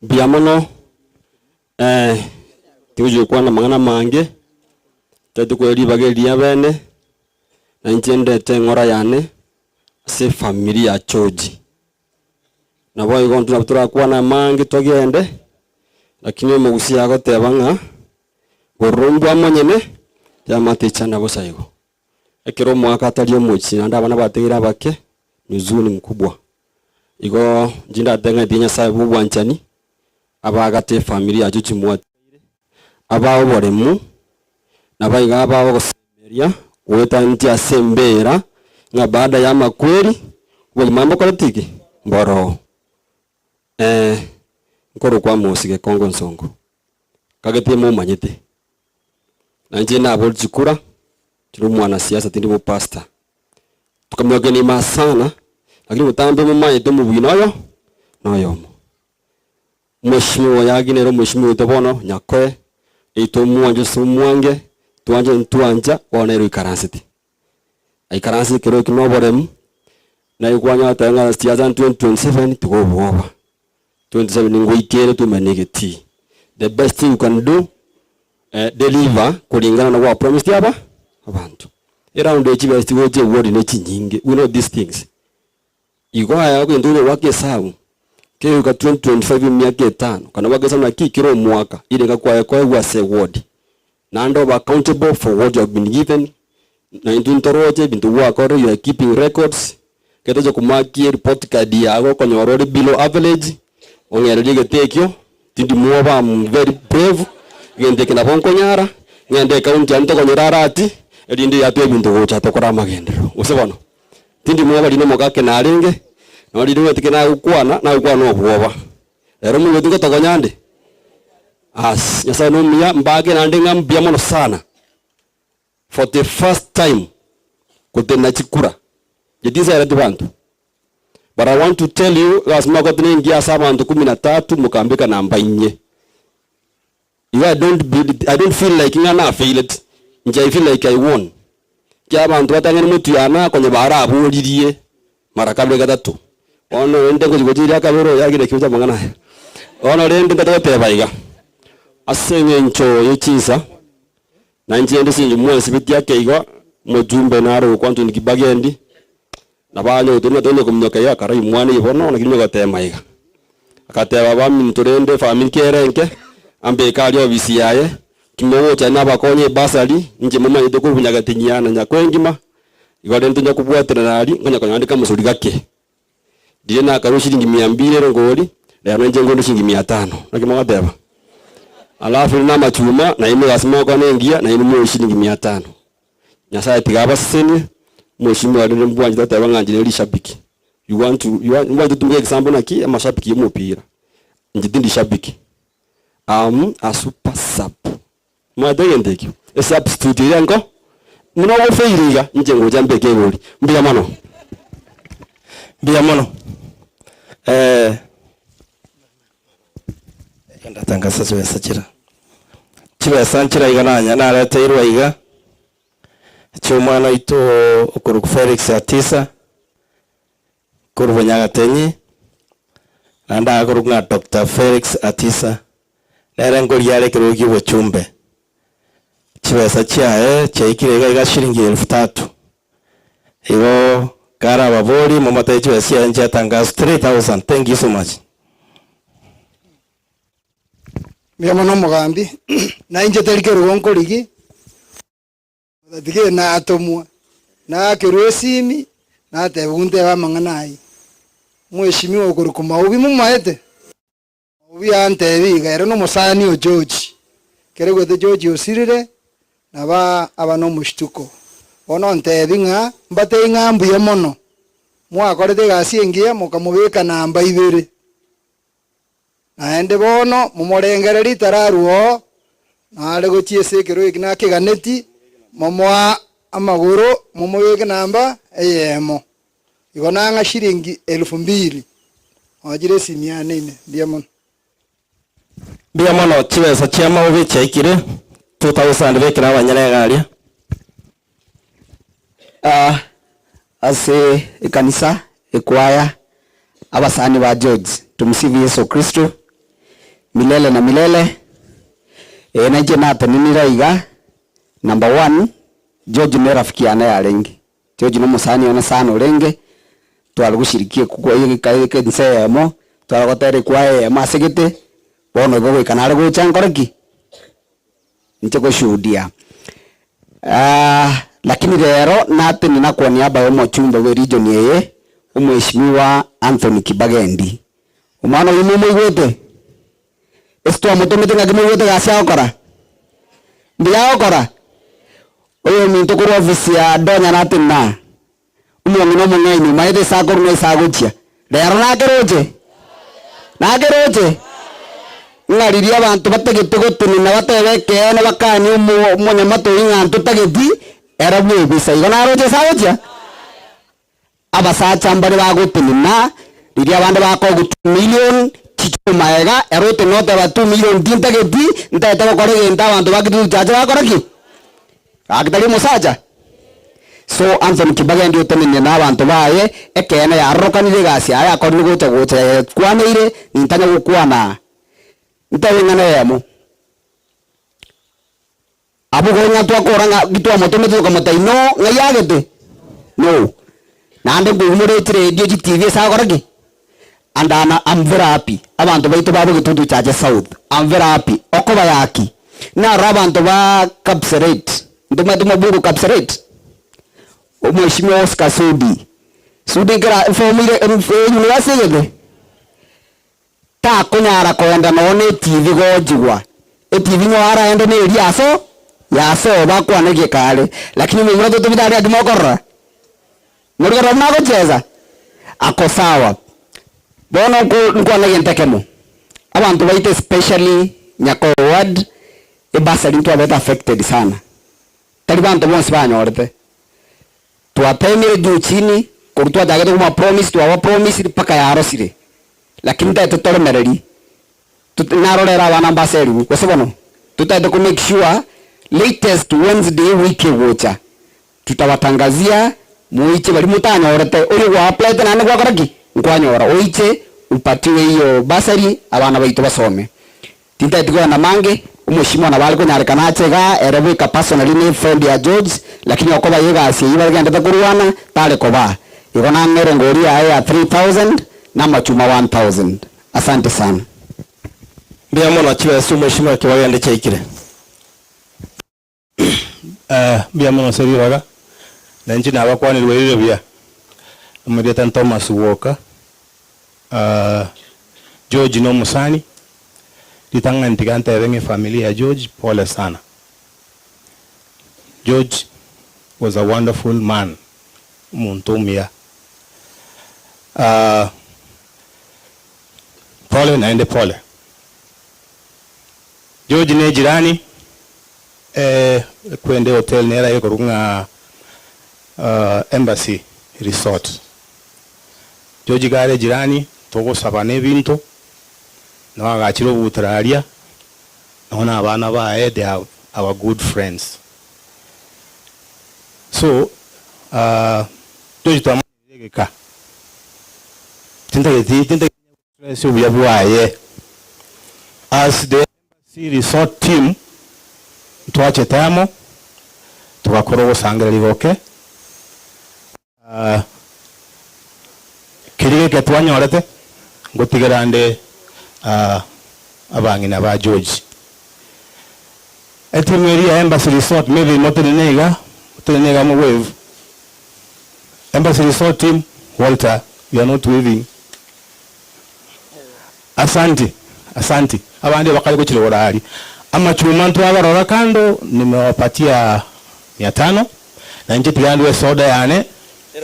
Biamono tuje kwa na mangana mange tatu ko libageli ya bene na ntende tengora yane se familia ya choji na boy gontu na tura kwa na mange togende lakini mugusi yago tebanga gorumba monyene ya matechana bosayigo ekero mwaka atalio mochi na ndabana bategira bake nuzuni mkubwa igo jinda denga dinya sabu bwanchani abagate familia yacu chimwa abawo boremu nabaiga abawo gosemeria weta nti asembera nga baada ya makweli buli mambo kolatiki mboro nkoro kwa musige Kongo Nsongo kagete mu manyete na nje na bol chikura tiro mwana siasa tindi mu pastor tukamyoge ni masana lakini mutambe mu manyete mu bwinoyo noyo mheshimiwa yaginero mheshimiwa tobono nyakwe ito muanje sumwange tuanja wonero ikaransiti aikaransi kero kinoborem na ikwanya tanga siasa 2027 tugoboba 27 ngoikere tumenegeti the best thing you can do deliver kulingana na wa promise yaba abantu around the best wote word ne chinyinge we know these things igwaya ko ndule wake sabu ke ka 2025 miaka 5 kana wage sana kikiro mwaka ile ngakwa kwa wase word na ndo accountable for what you have been given na intoroje bintu wako you are keeping records ketoje kumaki report card yako konyorore below average ongerere getekyo tindi muoba am very brave ngende kina bonko nyara ngende county anto konyara ati elinde yatwe bintu gocha tokora magendero usebona tindi muoba lino mokake na renge no lido tikena ukwana na ukwana obuoba ero mu ngotingo tokonyande nyasa no mia mbage na ndenga mbia mono sana for the first time kutena chikura jidisa era dibantu. But I want to tell you, as magotene ngia sama antu 13 mukambika namba 4. I don't feel like ngana failed. I feel like I won. Kya bantu batangene mutu yana kwenye bara aburirie mara kabla gatatu. Ono ende kujijira kabero yagire kiuza mangana. Ono rende ndatote baiga. Asenye ncho yechisa. Na njiende sinju mwezi bitia keigo mujumbe naro kwantu nikibagendi. Nabanyo utuno tonyo kumnyoka ya karai mwana ibono nakini gatema iga akateba bami nturende family kerenke ambe kali obisi yaye kimowo cyane abakonye basali nje mama yito kubunya gatinyana nyakwengima igode ntunya kubwatira nali ngonya kwandika musuri gake ndiye na karu shilingi 200 ngoli lero nje ngondo shilingi 500 nakimo gateba alafu na machuma na ime gasimo kwa nengia na ime shilingi 500 nyasaye tigaba seni mheshimiwa ndio mbwanje tata banganjire ri shabiki you want to make example na ki amashabiki y'umupira njidindi shabiki a super sub mwadegendeki a substitute yango muno wo feiriga nje ngoja mbeke buri mbia mono kanda tangasa zo yasachira chiba sanchira igananya na leta irwa iga chumwana ito okuruku Felix Atisa kurubanya gatenyi nanda akuruku na Dr. Felix Atisa nere ngori yale kirugi bochumbe chibesa chae chaikire ga shilingi 3000 ibo kara babori momata chibesa yanje tangazo 3000. Thank you so much. Miyama no mugambi na inje terike rugonko ligi dige na atomwa na kirwesimi na tebunte ba manganai mweshimiwa okuruku maubi mumaete ubi ante biga ero no musani o George kere gwete George osirire na ba abano mushtuko ono ntebinga mbate ngambu ya mono mwakorete gasi engia mukamubika namba 2 naende bono mumorengereri tararuo nare gochiese kero ikina kiganeti momwa amaguru mumubike namba eyemo igona nga shilingi 2000 ajire simia nene diamond chibesa chiama ubi chaikire 2000 bekira abanyere garia ase ikanisa ikwaya abasani ba George tumsifu Yesu Kristo milele na milele na jena taninira iga number 1 George ni rafiki yana ya rengi George no musani ona sana urenge twaligushirikie kugwa yiki kaike nsemo twalagotere kwae masegete bono gogo ikanare go chankoreki nche ko shuhudia lakini rero nate ninakuwa niaba ya mchumbe wa region yeye umheshimiwa Anthony Kibagendi umana umu mwigwete esto amutomete ngakimwigwete gasya okora ndiya okora oyo minto kuru ofisi ya donya nate na umwongino mungaini maite sakuru na isaguchia rero nakeroje ngariria abantu batagete gutunina batebeke na bakani umunyamato ingantu tageti era bwebisa igana roje sawoja abasacha mbare bagutunina riria abandi bako 2 million maega erote note ba 2 million tintageti ntete gukora genda abantu bakitu jaja bakora ki akitari musaja so Anthony Kibaga ndio tenene na abantu baye ekene yarokanire gasi aya akorni gocha kwanire nintanya gukwana ntawengana yamo abu gonya twakoranga gitwa motometo kamataino ngayagete no nande ngumure radio TV sakoragi and I'm very happy abantu baitu babo gitutu chaje South I'm very happy okoba yaki na rabantu ba Kapseret nduma buru Kapseret Mheshimiwa Oscar Sudi kira formule university ta kunyara kwenda none TV gojigwa TV nyara ende ne riaso yaso bakwa ne gikale lakini mumura to tubidari akimokora murigara mako cheza ako sawa bono ko na yentekemo abantu baite especially Nyako ward ebasa lintu abeta affected sana tali bantu bonse banyorete tuwapemire juu chini kurutwa dagete kuma promise tuwa promise paka yarosire lakini tete tolemereri narorera abana mbaseri kwesebono tutaite ku make sure latest Wednesday wiki gocha tutawatangazia muiche bali mutanyorete uri wa apply nane kwa koraki nkwanyora oiche upatiwe hiyo basari abana baitu basome titaite kwa na mange umushimo na bali kunyarikana achega erebe ka personally ni friend ya George lakini okoba yega asi yiba genda takuruwana tale koba igona ngere ngori ya 3000 na machuma 1000 asante sana mbia mwana chiwe su mheshimiwa kiwagende chaikire mbia mwana seri waga na nchi na abakwani lwelile bia Murieta Thomas Walker George no Musani litanga ntiganta yenye familia ya George pole sana. George was a wonderful man. Muntumia. Pole naende pole. George ne jirani kwende hotel nera yeko runga Embassy Resort. George gare jirani togo sabane binto na agachiro butararia naona abana bae they are our good friends. So George tamageka tinta stress ubuya bwaye as the Embassy Resort team twache tamo tukakora ubusangire liboke kirige ketwanyorete ngotigerande abangina ba George etimeri ya Embassy Resort maybe motenega mu wave Embassy Resort team Walter you are not waving asante abandi bakali ko kirorari amachuma ntu abarora kando nimewapatia 500 na nje tuyandwe soda yane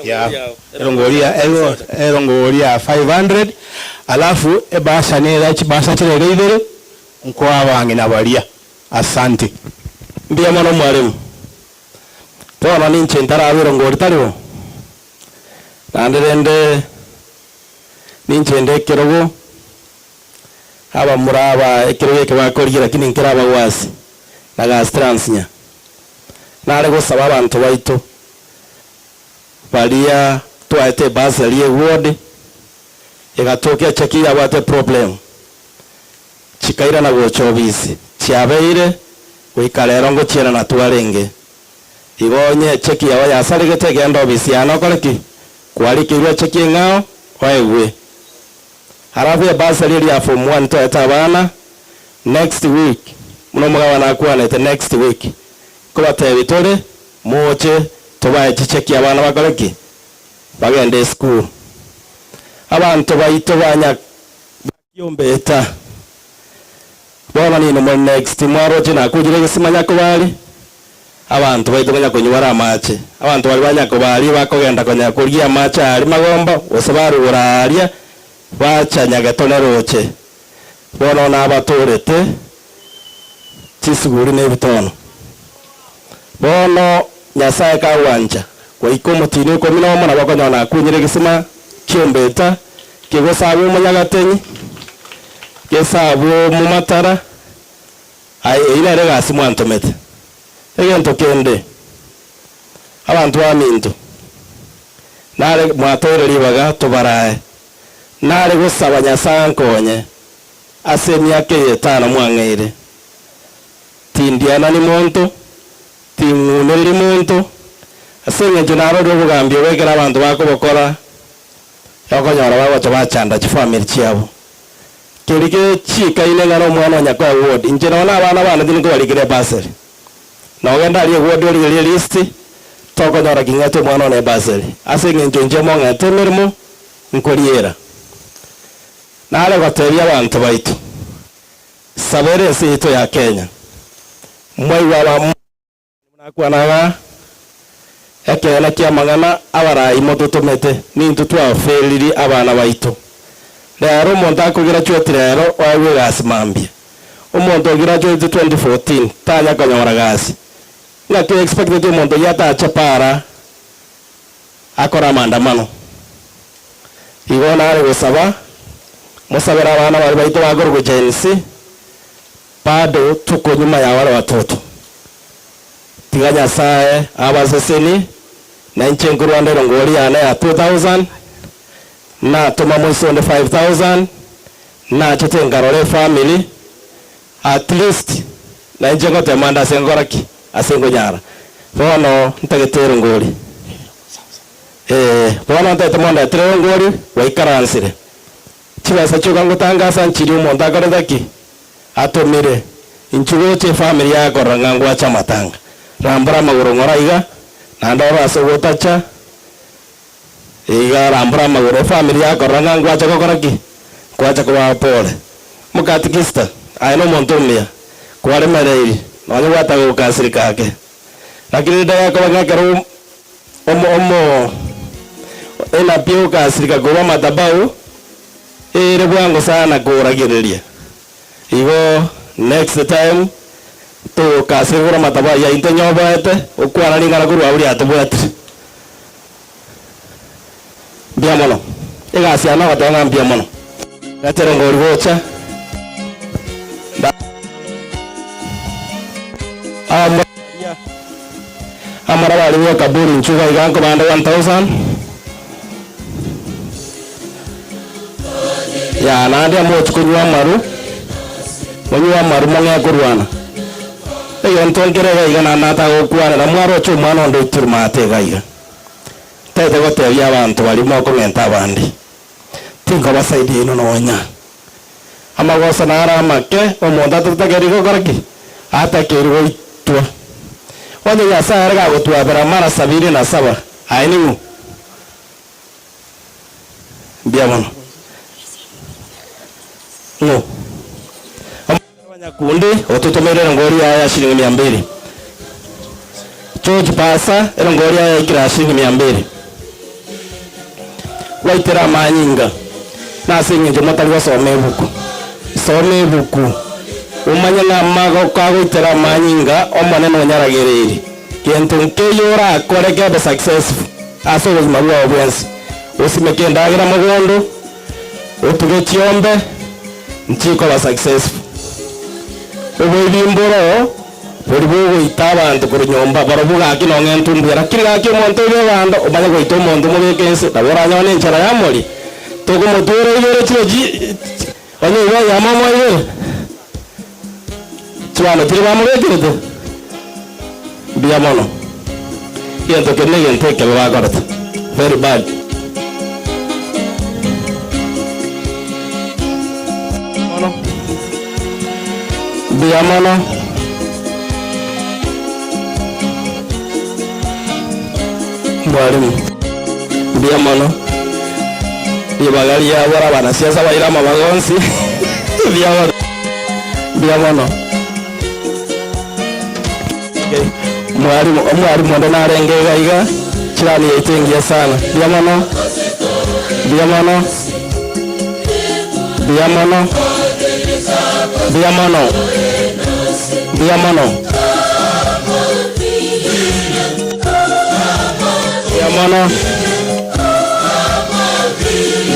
ya erongoria 500 alafu ebasa nera chibasa chirere ibere nko abange nabalia asante mbia mwana mwalimu tona ninche ntara abirongori tariwo nanderende ninche ndekerogo aba muraba ekiroge kebakorira lakini nkiraba wasi na gastransnya nare gusaba abantu baito balia twaite basari ward egatokia chakira bate problem chikaira na gochobisi chiabeire kuikalero ngo chiera na twarenge igonye cheki yawa yasaligete genda obisi anokoreki kwalikirwa cheki ngao oewe harafu basari ya form 1 twaita abana next week muno mugabana akwana the next week kuba tebitore moche tobaye chicheki abana bakoreki bagende school abantu baito banya yombeta bona ni no next mwaro china kujire gisimanya ko bali abantu baito banya konyora amache abantu bali banya ko bali bakogenda konya kurya amache ali magomba osabaru uraria bachanya gatoneroche bono na abatorete chisuguri n'ebitono bono Nyasaye kawanja kwa ikomotini ukomi n'omo nabakonyona akunyire gisima kiombeta kigosaba omunyagateni gesaba mumatara ina regasi mwantomete egento kende abantu baminto nare mwatoire libaga tobarae nare gusaba Nyasaye nkonye ase myaka 5 mwangeire tindiana ni muntu tinguneri muntu ase ngejo naro rwogambye wegera abantu bakobokora yakonyora bagocha bachanda chifamily chiabo kerike chika ine ngaro mwana nyakwa ward inje naona abana bana dinko baligire basel na ogenda ali ward oli list tokonyora kingato mwana ne basel ase ngejo nje monga temermo nkoliera nale gotebia abantu baitu sabere sito ya Kenya mwai wa munakwana ekela kia magana abarai mototomete nintu twafeliri abana baitu lero omonto akugira chwete lero wawe gasimambia omonto ogira chwete 2014 tanya konyora gasi ngaki expected omonto yata chapara akora maandamano igona ari gusaba musabira abana bari baitu bagorwa jensi bado tuko nyuma ya wale watoto tiga Nyasaye abaseseni na nche ngurwanda ngori yana ya 2000 na tuma mwiso 5000 na chete ngarole family at least na nche ngote manda sengoraki asengo nyara bono ntagetero ngori bono ntatemonda tero ngori waikaransire chibasa chukangutangasa nchiri umuntu akoredaki atomire inchugo che family yako rangangwa cha matanga rambura maguru ngora iga nandoro asogotacha iga rambura maguru family yako rangangwa cha kokoraki kwacha kwa pole mukatikista aino montomia kwale marei nonye wata ukasirika yake lakini daya kwa ngakero omo ena pio kasirika kwa matabau ere bwango sana kuragireria igo next time to kasegura mataba ya intenyobaete ukwana ningana kuru aburi atubwete biamono egasi ana watanga biamono gatere ngori gocha amara bali wo kaburi nchuga iganko bande 1000 ya nandi amoch kunywa maru monywa maru mangya kurwana eyo ntonkere ga na nata gokwana na mwaro chu mwana ndo turmate gaiga tete gote ya abantu bali moko ngenta bandi tingo basaidi ino nonya amagosa nara make omonda tutakeri gokoraki atakeri goitwa wonye ya sare ga gotwa bera mara 77 ainimu biamono no kundi otutomerera ngori ya shilingi 200 George pasa era ngori ya ikira shilingi 200 waitera manyinga nasinge jomata gwasome buku umanya na mago kago itera manyinga omane no nyaragereri kento nkeyora akoreke be successful aso was maruwa obwensi usimekenda agira magondo otuge chiombe nchiko ba successful obimboro boribo itabantu kuri nyomba barobuga akino ngentumbira kiriga ki monto bebando obanya goito monto mubekense dabora nyone nchara yamoli toko motoro yere chiroji onye iwa ya mama yere chwana tiri bamubekirete biamono yento kenege nteke bakorata very bad biamono mwalimu biamono ibagali ya bora bana siasa baira mabagonsi biamono mwalimu ndo narenge gaiga chirani yetengia sana biamono Biamono. Biamono. Biamono.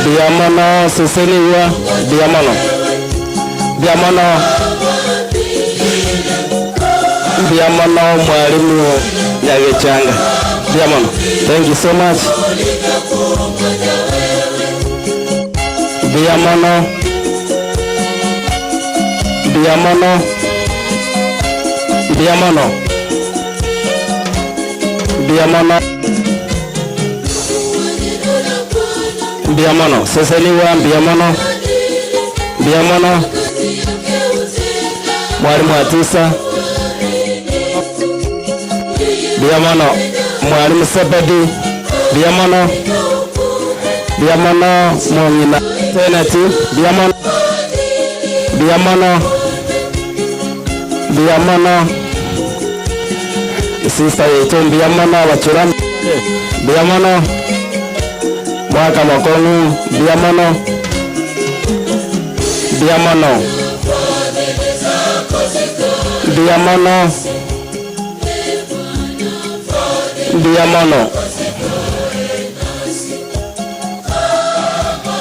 Biamono Cecilia. Biamono. Biamono. Biamono mwalimu Nyagechanga. Biamono. Thank you so much. Biamono. Biamono. Biamono. Biamono. Biamono. Cecilia Biamono. Biamono. Mwalimu Atisa. Biamono. Mwalimu Sebedi. Biamono. Biamono Mongina Tenati. Biamono. Biamono. Biamono. Sister yetu Biamono Wachuram. Biamono. Mwaka Makonu. Biamono. Biamono. Biamono. Biamono.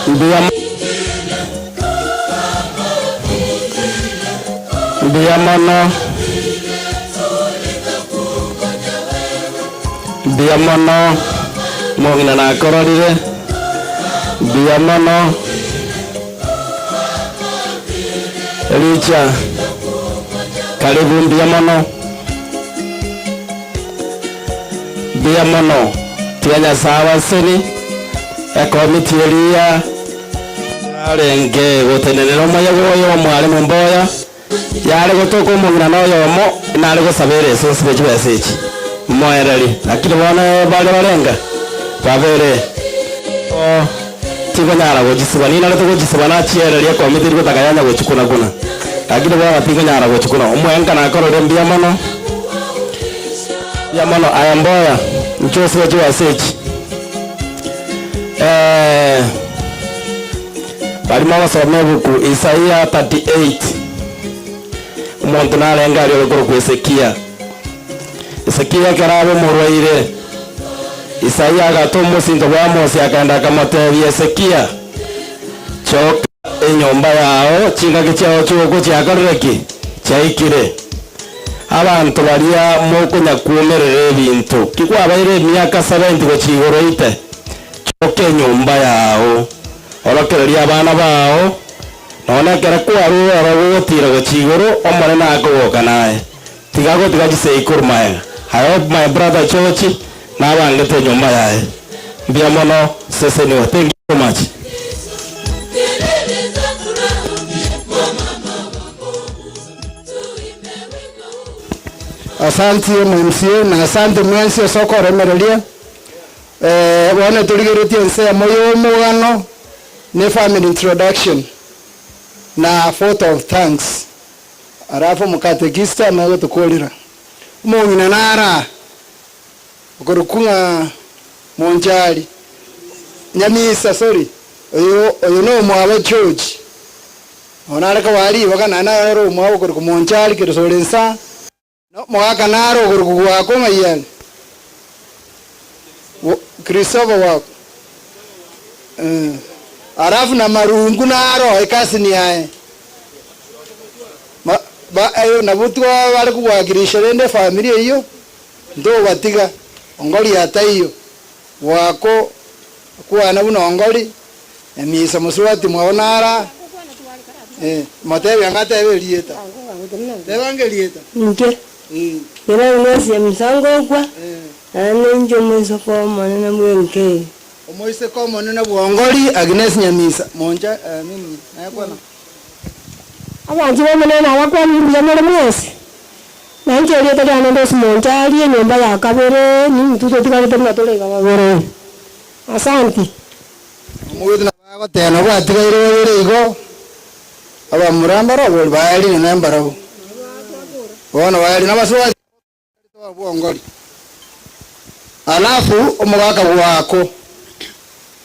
Biamono. Biamono. Biamono. Mongina na kororire. Biamono. Richa. Karibu Biamono. Biamono. Tianya sawa seni. Ekomitiria. Arenge gotenenero moya goyo mwalimu Mboya. Yale gotoko mungina no yomo nale gosabere so sibeje besechi. Moerali. Lakini bana bale balenga. Babere. Oh. Tigo nyara gojisiba ni nale to gojisiba na chiere lia komiti go takayanya gochukuna kuna. Lakini bana tigo nyara gochukuna. Omwenga na korore Biamono. Biamono ayamboya. Ncho sibeje besechi. Barimo basome buku Isaiah 38. Umuntu narenga ari gukora ku Ezekiya. Ezekiya karabe murwaire. Isaiah gatomo sinto bwa Mose akanda akamotebi Ezekiya. Choka enyomba yao chinga kichao chuko cyakareki cyaikire. Abantu baria moko nyakumerere bintu. Kikwa baire myaka 70 go chigoroite. Choke nyomba yao. Orokereria abana bao nona kera kwaru aragotira gochigoro omare na goka nae tigago tigajise ikurmae. I hope my brother Chochi na bangete nyumba yae. Biamono Cecilia. Thank you so much. Asante MMCA na asante mwensi soko remerelia. Wana tuligeretia nse moyo mugano ne family introduction na photo of thanks. Arafu mukatekista na tukolira. Mungina nara ukurukunga monjali. Nyamisa sorry. Oyo no mwawe church. Onareka wali wakana na ro mwawe ukuruku monjali kirusolensa. No mwaka naro ukuruku wako mayani. Christopher wako. Arafu na marungu naro ikasi ni yae. Ayo nabutu wale kuwakirisha rende familia hiyo. Ndo batiga ongoli hata hiyo. Wako kuwa nabuna ongoli. Emisa muswati mwaonara. Matebi angatebe lieta. Evangelieta. Nje. Yena ngesi ya msango kwa. Njo mweso kwa manena mwenke. Omoise kwa manena bwongoli Agnes Nyamisa. Monja mimi ayakwana. Abantu bamenena wakwa muzanere mwese. Nanje lieta kana ndo simonja ali nyumba ya kabere ni mtuto tikale tena tole kabere. Asante. Mwedu na bako tena bwa tikale igo. Aba murambara bol bayali na nambara. Bona bayali na baswa to bwongoli. Alafu omugaka wako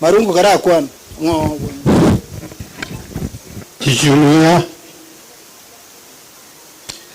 marungu gara-kwana Jumuiya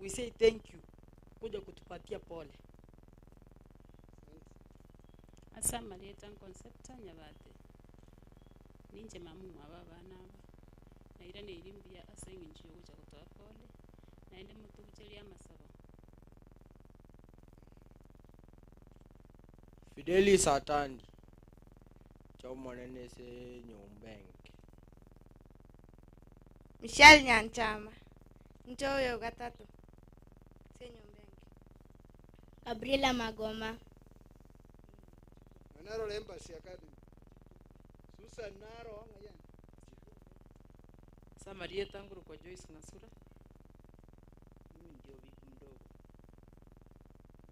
We say thank you kuja kutupatia pole. Asa Marieta Concepta Nyabate. Ninje mamu aba bana aba. Na ira ne irimbia asa nginjio kuja kutoa pole. Na ende mutu kuchelia masaba. Fidelis Atandi. Chaumonene se Nyombengi. Michelle Nyanchama. Njoyo gatatu. Se Nyombengi. Gabriela Magoma. Naro Embassy Academy. Susan Naro ngayan. Sa Marieta Nguru kwa Joyce Nasura. Mimi ndio bibi mdogo.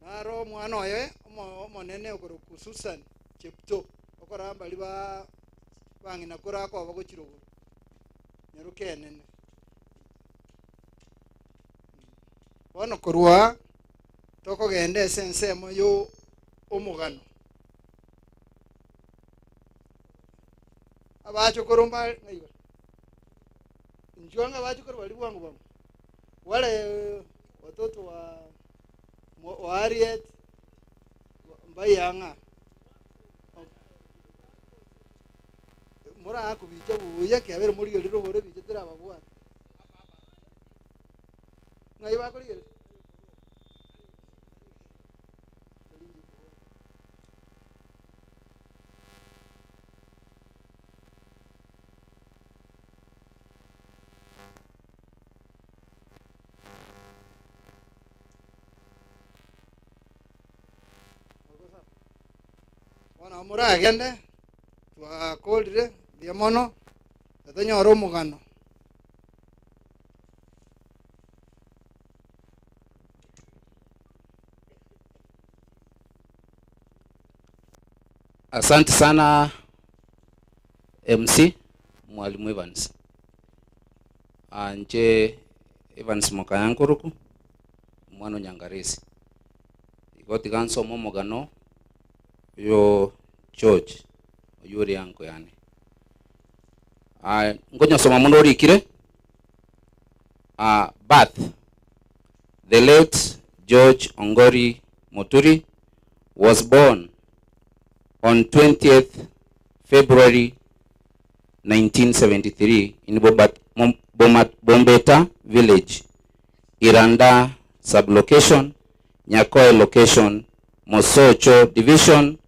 Naro mwana oyo omonene okuruku Susan Chepto okoramba liba bangina kurako abagochirogo. Nyaruke nene. Wano kurwa toko gende sense moyo omugano. Abacho koromba ngaiba. Njuanga abacho korwa liwangu bamo. Wale watoto wa Harriet Mbayanga. Mora akubije buya kyabere muri yo rero bore bijetera ababwa. Ngaiba kuri yo. Wana mura agende twa koldire diamono tatanyoro mugano. Asante sana MC Mwalimu Evans. Anje Evans Mokayankuruku mwana Nyangaresi. Igoti ganso momogano yo George yuri yanko yani. Ngonya soma muno rikire. Birth. The late George Ongori Moturi was born on 20th February 1973 in Bombeta village, Iranda sublocation, Nyakoe location, Mosocho division,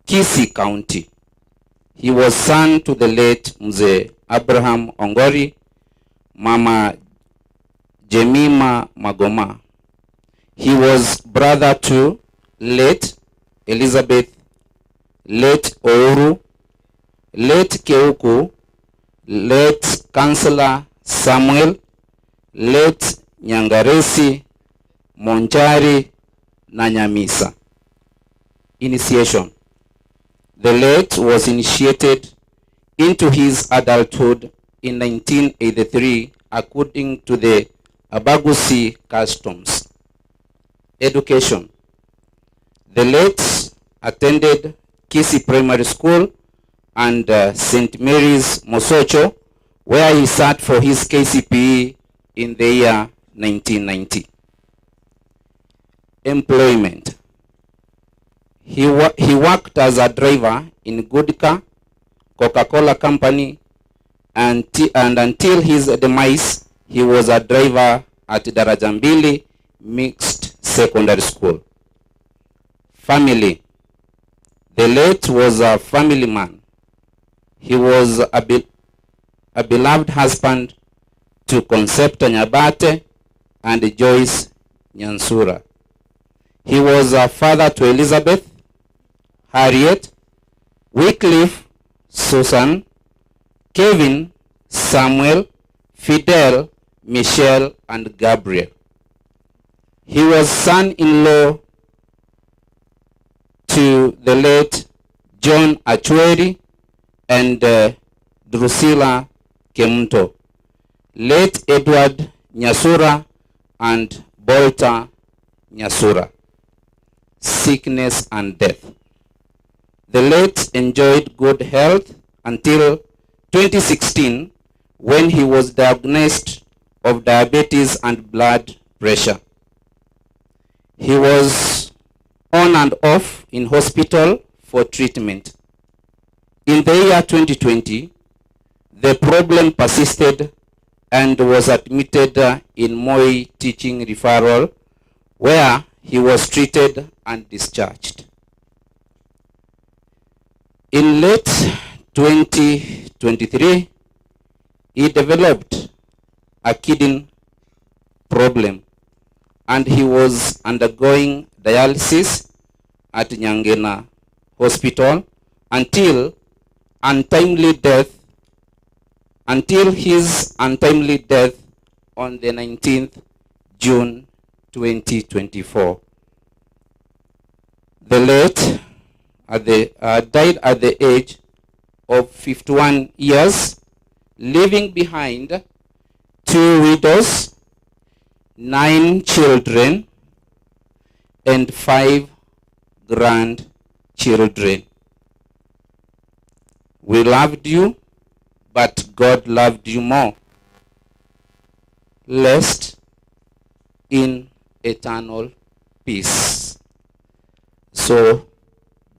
Kisii County. He was son to the late Mzee Abraham Ongori, Mama Jemima Magoma. He was brother to late Elizabeth, late Ouru, late Keuku, late Councillor Samuel, late Nyangaresi, Monjari, na Nyamisa. Initiation. The late was initiated into his adulthood in 1983 according to the Abagusi customs. Education. The late attended Kisii Primary School and St. Mary's Mosocho, where he sat for his KCPE in the year 1990. Employment. He worked as a driver in Goodcar, Coca-Cola Company, and until his demise, he was a driver at Darajambili Mixed Secondary School. Family. The late was a family man. He was a beloved husband to Concepta Nyabate and Joyce Nyansura. He was a father to Elizabeth, Harriet, Wycliffe, Susan, Kevin, Samuel, Fidel, Michelle, and Gabriel. He was son-in-law to the late John Achweri and Drusilla Kemunto, late Edward Nyasura and Bolta Nyasura. Sickness and death. The late enjoyed good health until 2016 when he was diagnosed of diabetes and blood pressure. He was on and off in hospital for treatment. In the year 2020, the problem persisted and was admitted in Moi Teaching Referral, where he was treated and discharged. In late 2023, he developed a kidney problem and he was undergoing dialysis at Nyangena Hospital until his untimely death on the 19th June 2024. The late died at the age of 51 years, leaving behind 2 widows, 9 children, and 5 grandchildren. We loved you, but God loved you more. Rest in eternal peace. So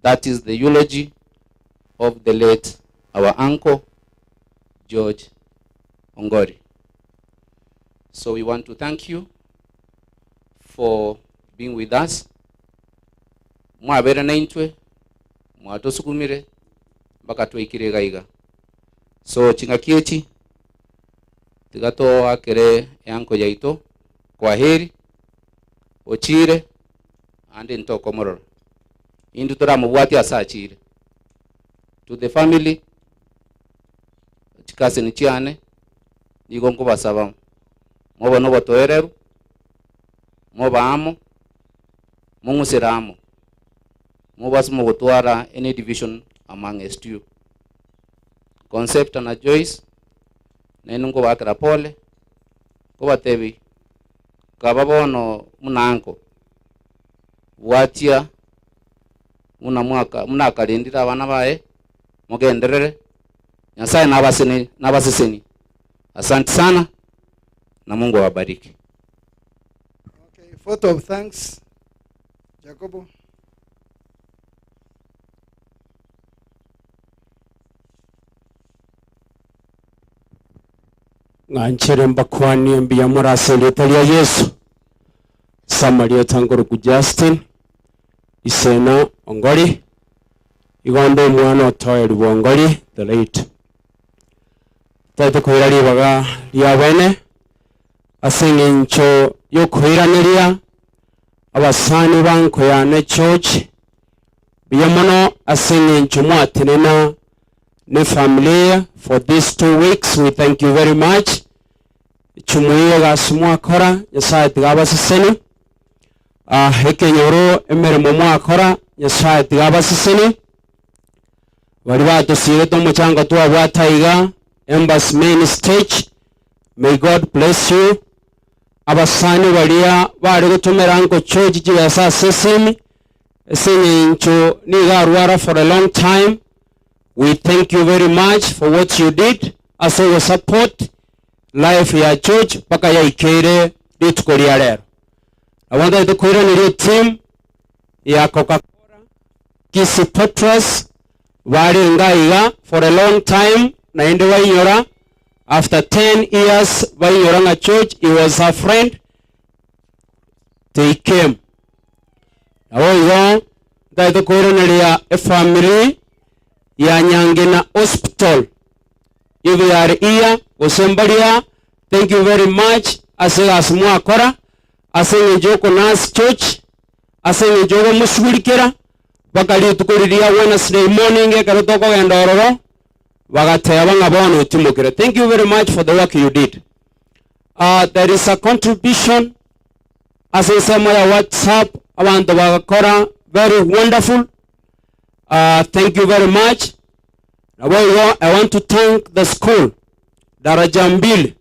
that is the eulogy of the late, our uncle, George Ongori. So we want to thank you for being with us. Mwabere na intwe, mwatosukumire, mpaka tuikire gaiga. So chinga kiechi, tigato akere yanko yaito, kwa heri, ochire, ande nto komororo. Indu tora mubwati asachire. To the family, chikase ni chiane, nigongo basaba. Moba no batoereru, moba amo, mungusiramo. Moba sumo gutwara any division amongst you. Concept na Joyce, nenungo bakira pole, ko batebi, kababono munanko, watia, munakalindira abana bae, mugenderere, Nyasaye nabasiseni. Asante sana, na Mungu awabariki. Okay, photo of thanks, Jacobo. Nganchere mbakwani mbiya muraseli tali ya Yesu. Samaria tangoro ku Justin. Isena Ongori. Igondo mwana otoyeri Ongori the late. Taito kuhirari baga liyabene. Asengi ncho yo kuhiraniria. Abasani banko ya ne church. Biyamono asengi ncho muatinena ne familia for these 2 weeks. We thank you very much. Chumuyo gasumwa kora Nyasaye tigabasiseni. Heke nyoro emeremo mwakora Nyasaye tigabasiseni. Bari batosire to muchanga tuwa bwataiga Embassy main stage. May God bless you. Abasani balia bari gutumira nko church jiya sa sesimi. Esenye ncho nigarwara for a long time. We thank you very much for what you did as your support life ya church paka ya ikere litukolia lero. I want to kuira ni team ya Coca-Cola Kisi Petros wali ngaiga for a long time na ende wainyora. After 10 years wainyora nga church, he was a friend. They came. Awo yo kuira ni ya a family ya Nyangena Hospital. If you are here, Osembaria, thank you very much. Asega asumwa kora, asenge joko nas church, asenge joko mushurikera, wakali tukuriria Wednesday morning, karotoko endororo, wakataya wanga bono utimukira. Thank you very much for the work you did. There is a contribution, asesema ya WhatsApp, abantu wakakora, very wonderful. Thank you very much. I want to thank the school, Daraja Mbili,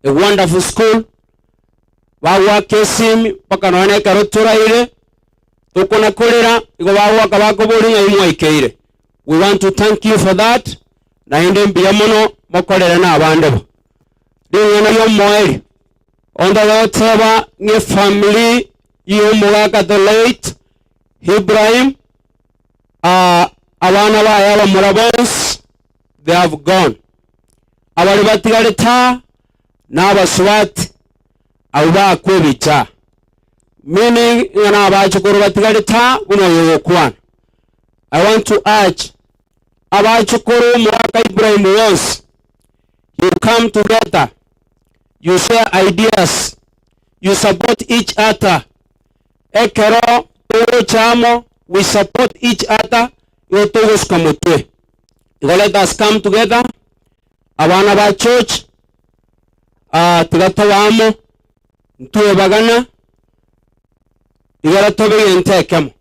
a wonderful school. Wawa kesimi paka naone karotura ile tukona kolera iko wawa kabako bolinga imwa ikeire. We want to thank you for that. Na inde mbiyamono mokolera na abande bo. Dingena yo moeli. onda yoteba nge family y'omugaka the late Ibrahim abana baya bamura bonse they have gone. Abali batigale ta n'abaswati abo bakwebica meaning ngana abachukuru batigale ta guno yokwana. I want to urge abachukuru mugaka Ibrahim once you come together, you share ideas, you support each other. Ekero togo chamo, we support each other. Let us come together. Abana ba church tigatawamo ntuwe bagana igara tobe yentekemo.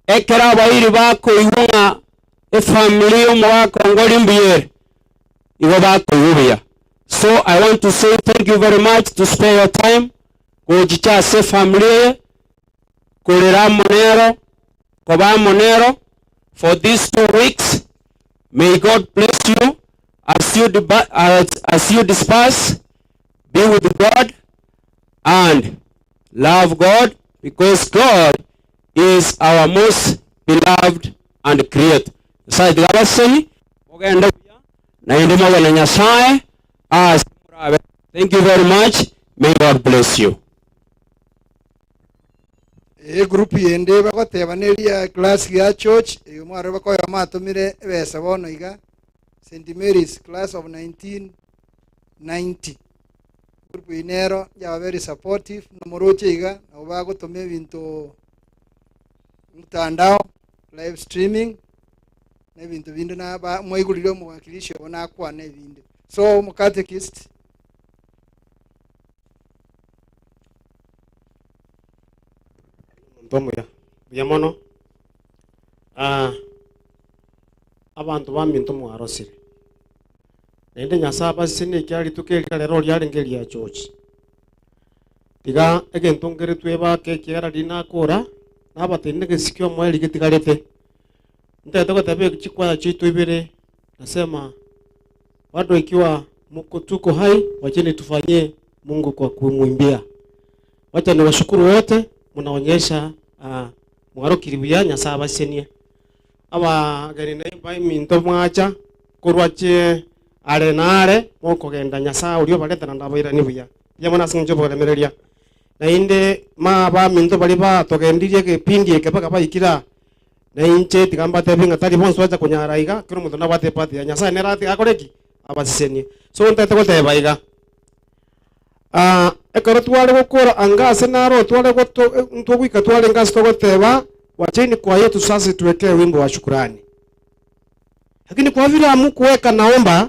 Ekera abayiri bako ihunga family umwako ngoli mbiyere igo bako yubiya. So I want to say thank you very much to spare your time. Kujicha se family kulira monero koba monero for these 2 weeks. May God bless you as you disperse. Be with God and love God, because God is our most beloved and creator. Thank you very much. May God bless you. Group yende bakotebaneria class ya church umware bakoya matumire besa bono iga St Mary's class of 1990. Group inero ya very supportive no moroche iga abago tome bintu mtandao live streaming na bintu bindu na ba moiguliro mu wakilisho bona kwa na bindu. So mu catechist Tomuya biamono abantu bamintu mu arosire nende nyasaba sine kyali tukeka lero lyali ngeli ya church tiga egentongere tweba ke kyara dina kora nabatende gesikyo mweli gitigalete ntete ko tabe chikwa chitu ibere nasema watu ikiwa mko tuko hai wacheni tufanyie Mungu kwa kumwimbia. Wacha niwashukuru wote mnaonyesha mwaro kiribuya nyasaba senie aba gari na imba minto mwacha kurwache are nare moko genda nyasa ulio baletana ndabaira nibuya yamana sinjo bolemereria na inde ma ba minto bali ba togendirie ke pindi ke baka bayikira na inche tigamba tebinga tali bonso acha kunyaraiga kiro mundo nabate pati ya nyasa nerati akoreki abasisenie so ntete ko tebaiga ekoro twale gukora angase naro twale goto ntogwika twale ngase togoteba wacheni kwa yetu sasa tuwekee wimbo wa shukrani. Lakini kwa vile hamkuweka naomba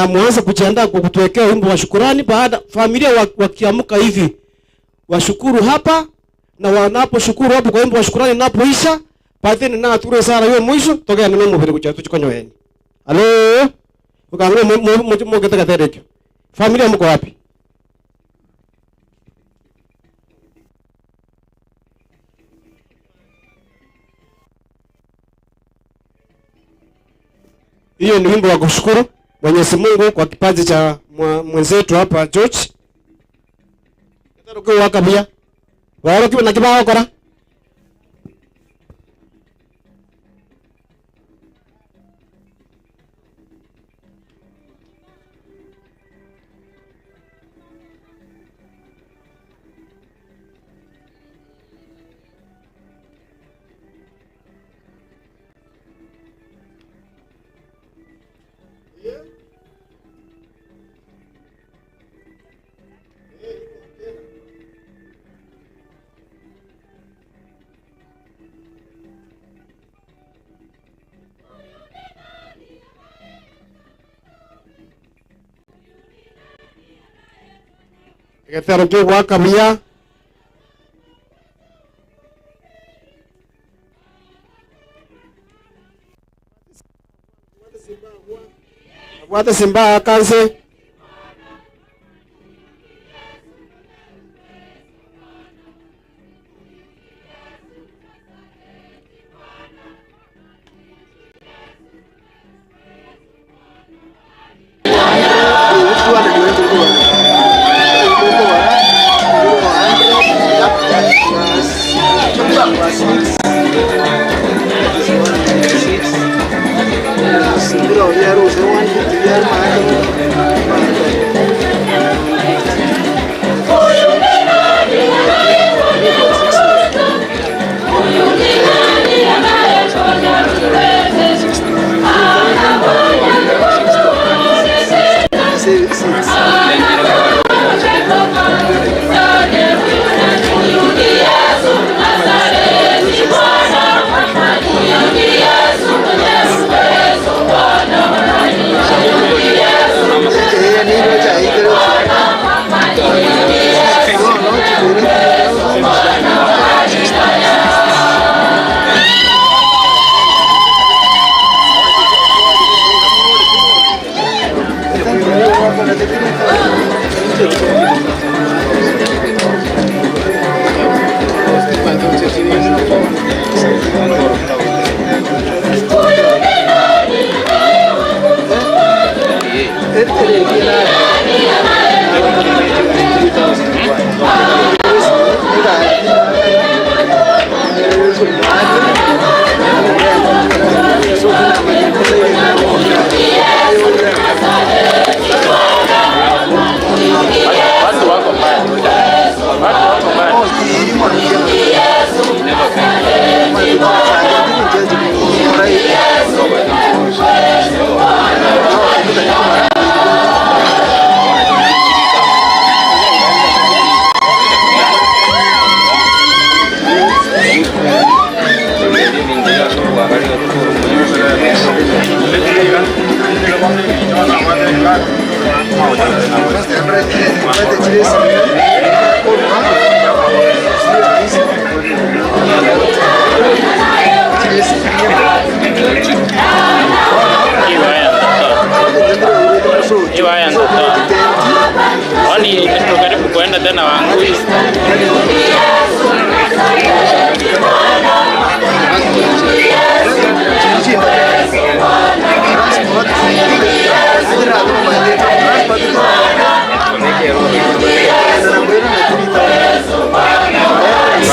mwanze kujiandaa kwa kutuwekea wimbo wa shukrani. Baada familia wakiamka hivi washukuru hapa, na wanaposhukuru hapo kwa wimbo wa shukrani napoisha baadhi na ature sala hiyo mwisho tokea ni mimi mbele kucha tuchikonyoeni. Halo ukaangalia mmoja kitaka tereke familia mko wapi? Hiyo ni wimbo wa kushukuru Mwenyezi Mungu kwa kipaji cha mwenzetu hapa George. Kitaruko wakabia. Wao kiwa na kibao kora. Kitaruko wakabia. Wata simba kanse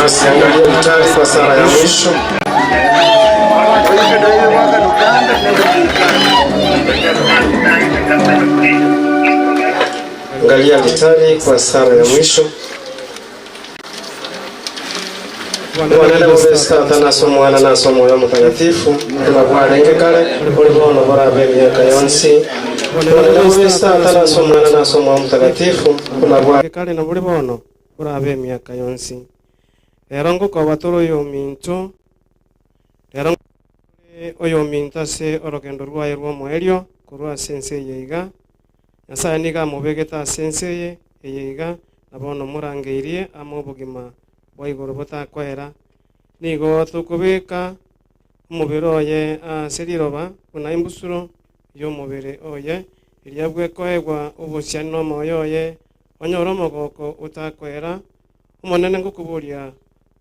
Basi angalia mstari kwa sala ya mwisho. Angalia mstari kwa sala ya mwisho. Mwana mubesa atanaso mwana naso moyo mutagatifu tunabwarenge kale uri bono borabe myaka yonsi. Mwana mubesa atanaso mwana naso moyo mutagatifu tunabwarenge kale na buri bono borabe myaka yonsi. Rero nguko batoro yo minto rero oyo minta se orogendo rwaye rwo mwerio kurwa sense yeiga Nyasaye niga mubegeta sense ye yeiga nabono murangeirie amobugima bwa igoro botakwera nigo tukubika umubiri oye seriroba una imbusuro yo mubiri oye iryabwe koegwa ubusyani no moyo oye onyoro mogoko utakwera umonene ngukuburia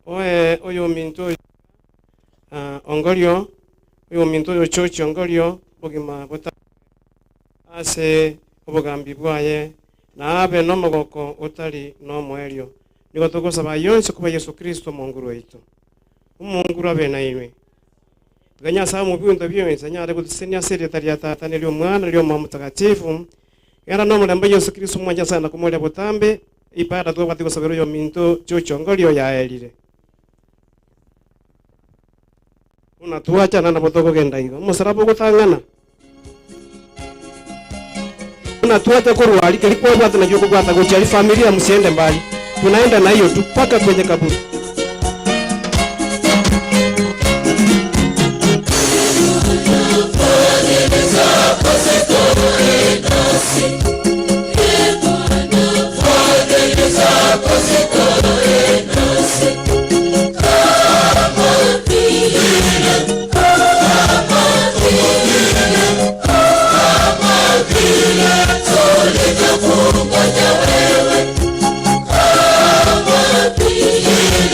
oye oyo minto ongorio oyo minto yo chochi ongorio bugima bota ase obugambi bwaye na abe no mogoko utali no mwerio nigo tugusaba yonse kuba Yesu Kristo munguru waitu umunguru abe na iwe ganya sa mu bindo byonse nyare gudusenya seri tari atata nilyo mwana nilyo mama mtakatifu era no mulembe Yesu Kristo mwanja sana kumole butambe ibada tu bati gusabiro yo minto chocho ngolio ya elire una tuacha na botoko genda igo musarapo gutangana una tuacha kurwali kilipo bwata na yuko bwata gochali familia msiende mbali tunaenda na hiyo tu paka kwenye kaburi. Wewe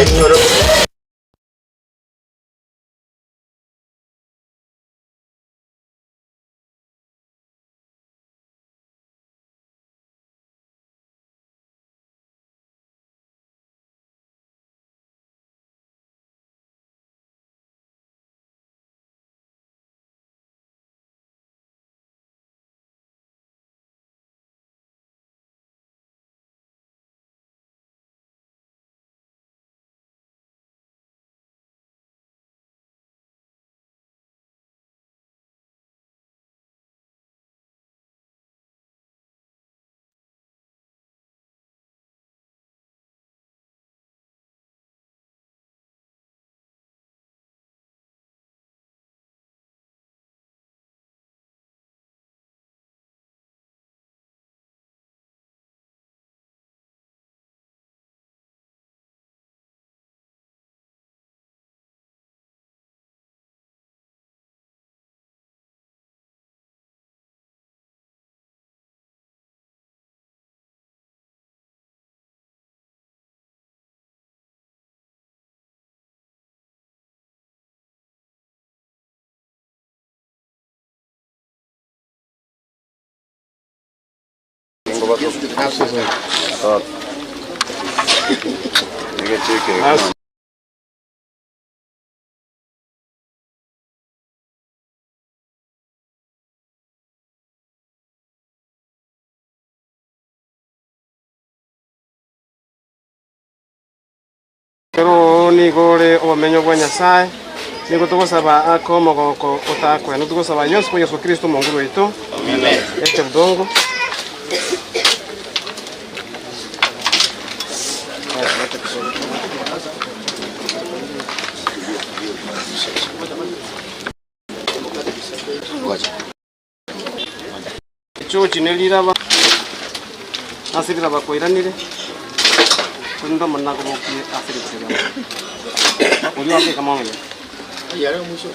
Pero ni gore omenyo bwa Nyasaye niko tugusaba akomo goko utakwe no tugusaba Yesu kwa Yesu Kristo Mungu wetu. Amen. Este mdongo. Chochi neliraba asirira bakoiranire kundo manna ko ki asirira uli wake kama wewe yale mwisho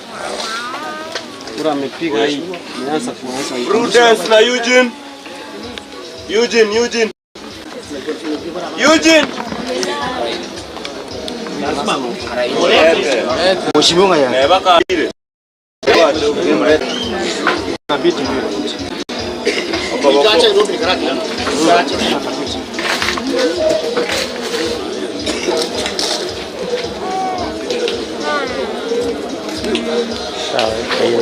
ura amepiga hii imeanza kuanza hii Prudence na Eugene Mheshimiwa ya nebaka ile na biti acha ndio nikaraki sawa hiyo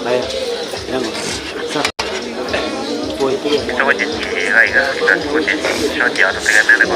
haya yangu sasa foi tuwaje raiga tutakote shoti ya tutegemea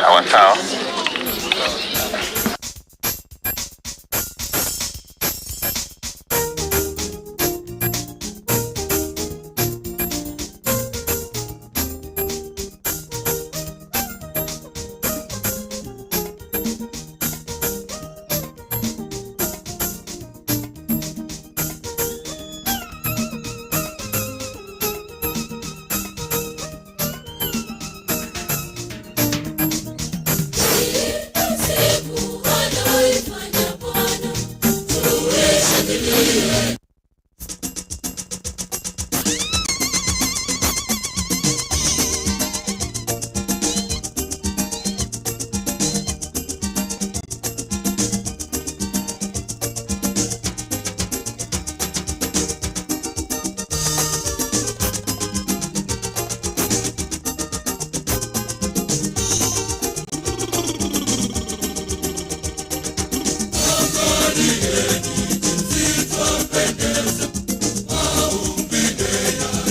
kwa sawa. Pendeza, maumbile ya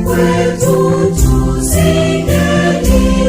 kwetu tusingeliwa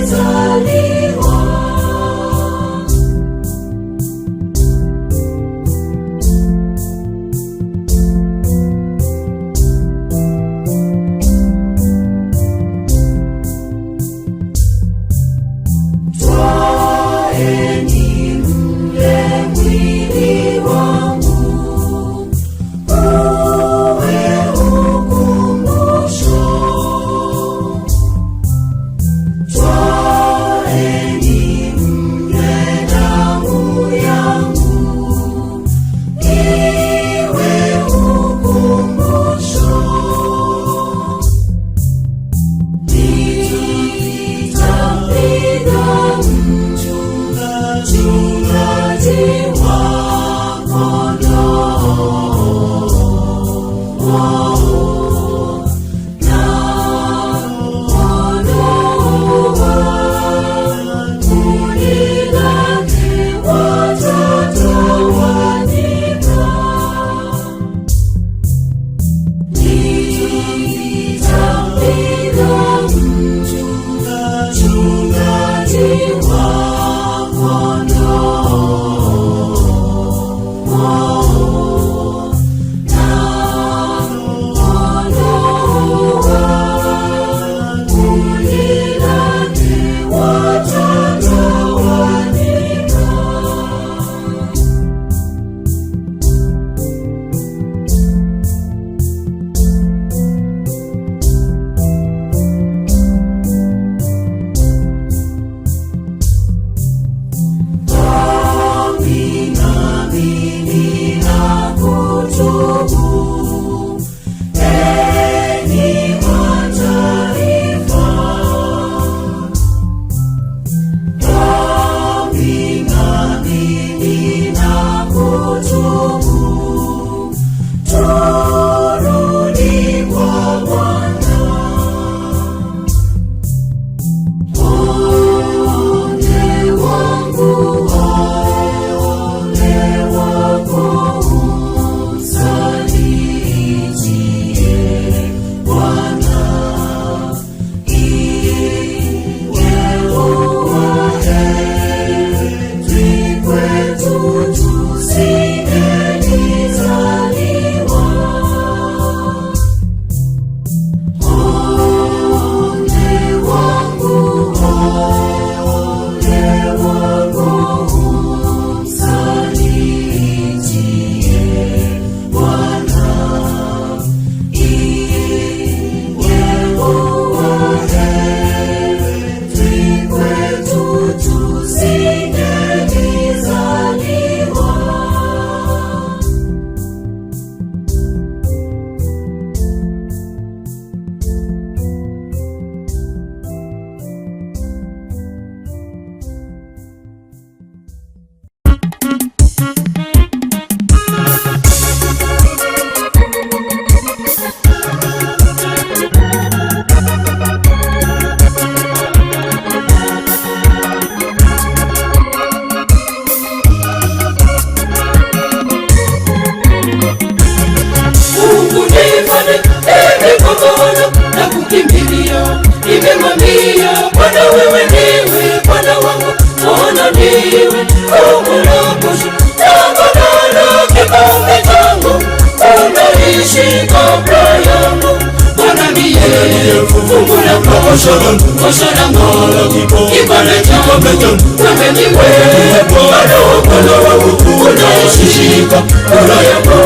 Oshara ngolo kikombe changu wewe ni wewe Bwana wangu unaishika roho yangu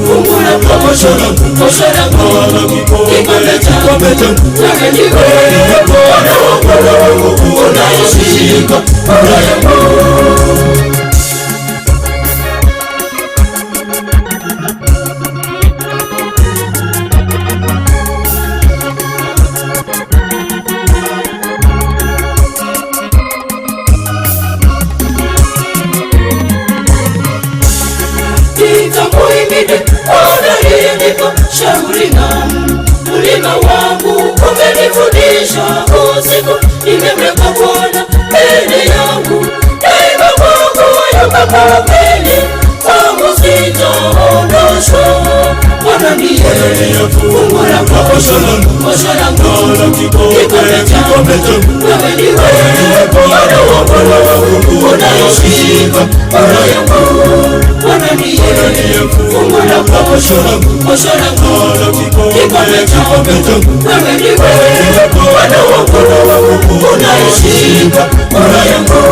fungula oshara ngolo kikombe changu wewe ni wewe Bwana wangu unaishika roho yangu. Shauri namu, ulima wangu umenifundisha usiku, nimemweka Bwana mbele yangu, daima kwangu wayuka mbele, kwangu sitaondoshwa. Bwana ndiye fungu langu, osho langu, kikombe changu, wewe ni wewe Bwana wangu unaishika roho yangu. Bwana ndiye fungu langu, osho langu, kikombe changu, wewe ni wewe Bwana wangu unaishika roho yangu.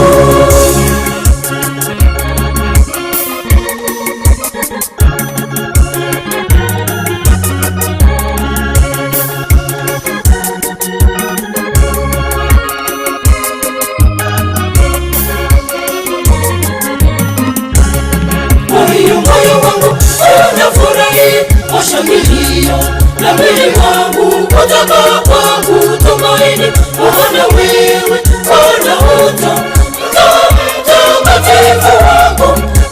Moyo wangu unafurahi, washangilia na mwili wangu kutoka kwangu tumaini, Bwana wewe Bwana mtakatifu wako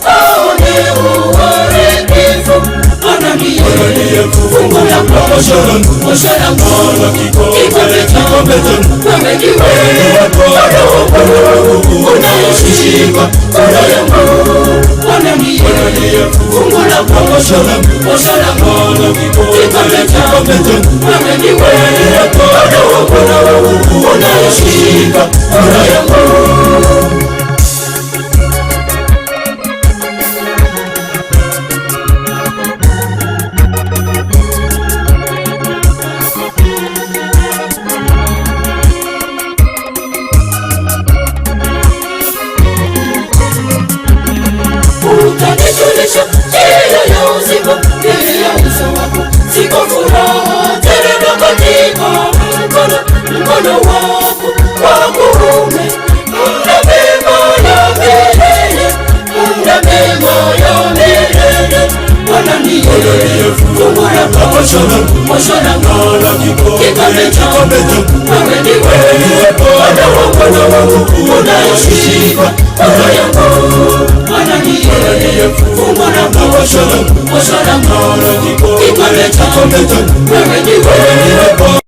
aone uharibifu. Bwana ndiye fungu langu, osho langu, kikombe changu, wewe ni wewe Bwana wangu unaishika roho yangu. Bwana ndiye fungu langu, osho langu, kikombe changu, wewe ni wewe Bwana wangu unaishika roho yangu. Utanijulisha njia ya uzima, mbele ya uso wako siko furaha tele katika mkono wako wa kuume. Una mema ya milele, una mema ya milele. Bwana ndiye fungu langu, osho langu, kikombe changu, wewe ni wewe Bwana wangu unaishika roho yangu. Bwana ndiye fungu langu, osho langu, kikombe changu, wewe ni wewe.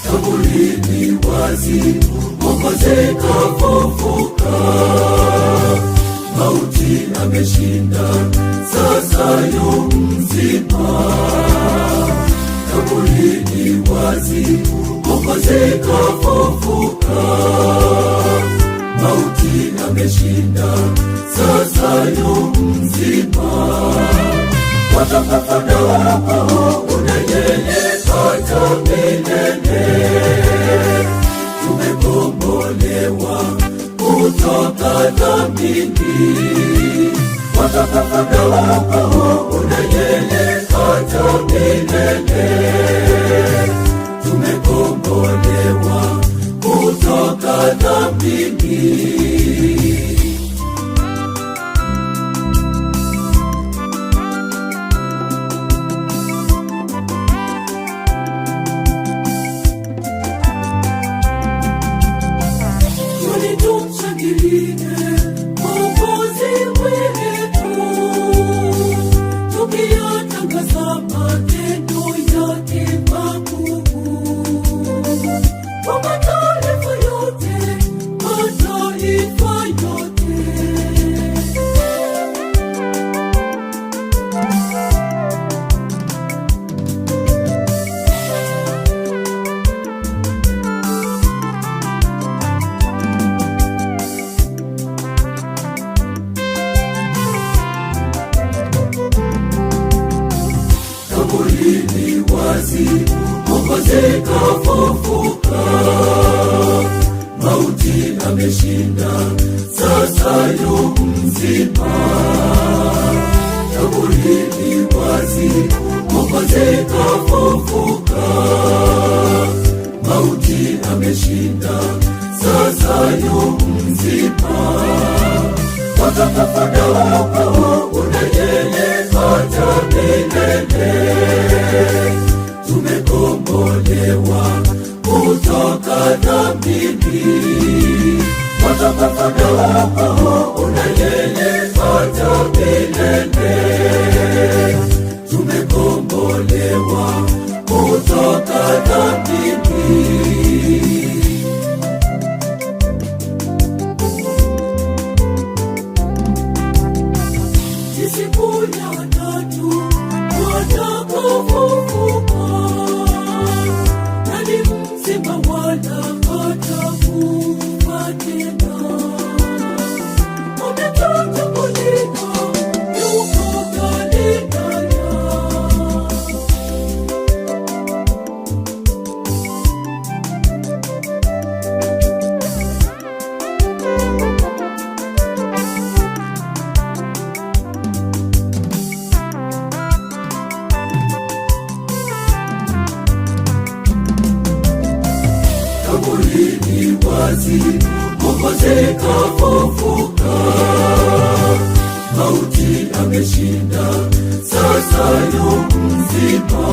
Kaburi wazi, Mwokozi kafufuka, mauti ameshinda, sasa yu mzima. Kaburi wazi, Mwokozi kafufuka, mauti ameshinda, sasa yu mzima. Watakapanda wako unayeye hata milele, tumekombolewa kutoka dhambini. Watakapanda wako unayeye hata milele, tumekombolewa kutoka dhambini. Tukiyatangaza matendo yake makuu. mauti ameshinda, sasa yu mzima. Watakapoda wako una yeye hata milele. Tumekombolewa kutoka dhambini. Watakapoda wako una yeye hata milele. Tumekombolewa kutoka dhambini. Siku ya tatu watakapofufuka, nani mzima wala hatakufa tena. Ametangulia yuko Galilaya. Kaburi ni wazi, Mwokozi kafufuka. Mauti ameshinda, sasa yu mzima.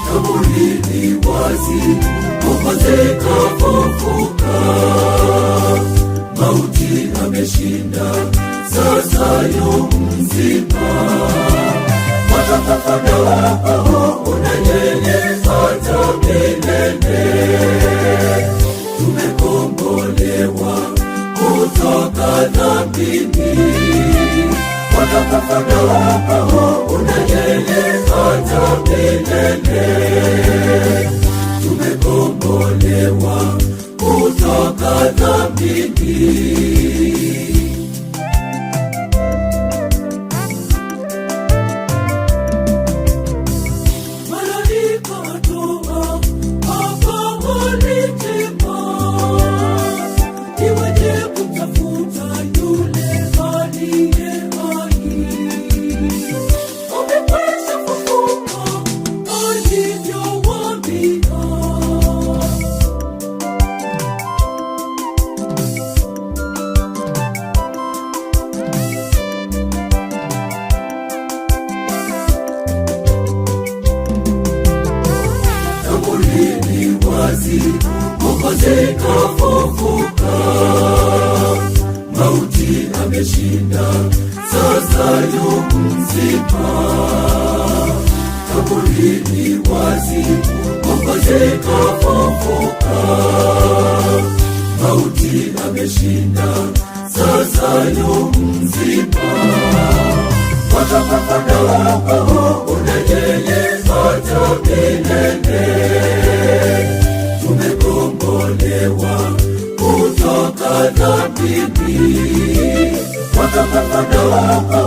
Kaburi ni wazi, Mwokozi kafufuka. Mauti ameshinda, sasa yu mzima. Watakapoda wako una yeye hata milele. Tumekombolewa kutoka dhambini. Watakapoda wako una yeye hata milele. Tumekombolewa kutoka dhambini. Mwokozi kafufuka. Mauti ameshinda, sasa yu mzima. Kaburi ni wazi, Mwokozi kafufuka. Mauti ameshinda, sasa yu mzima. Watakapoda wako una yeye hata milele. Tumekombolewa kutoka dhambini. Watakapoda wako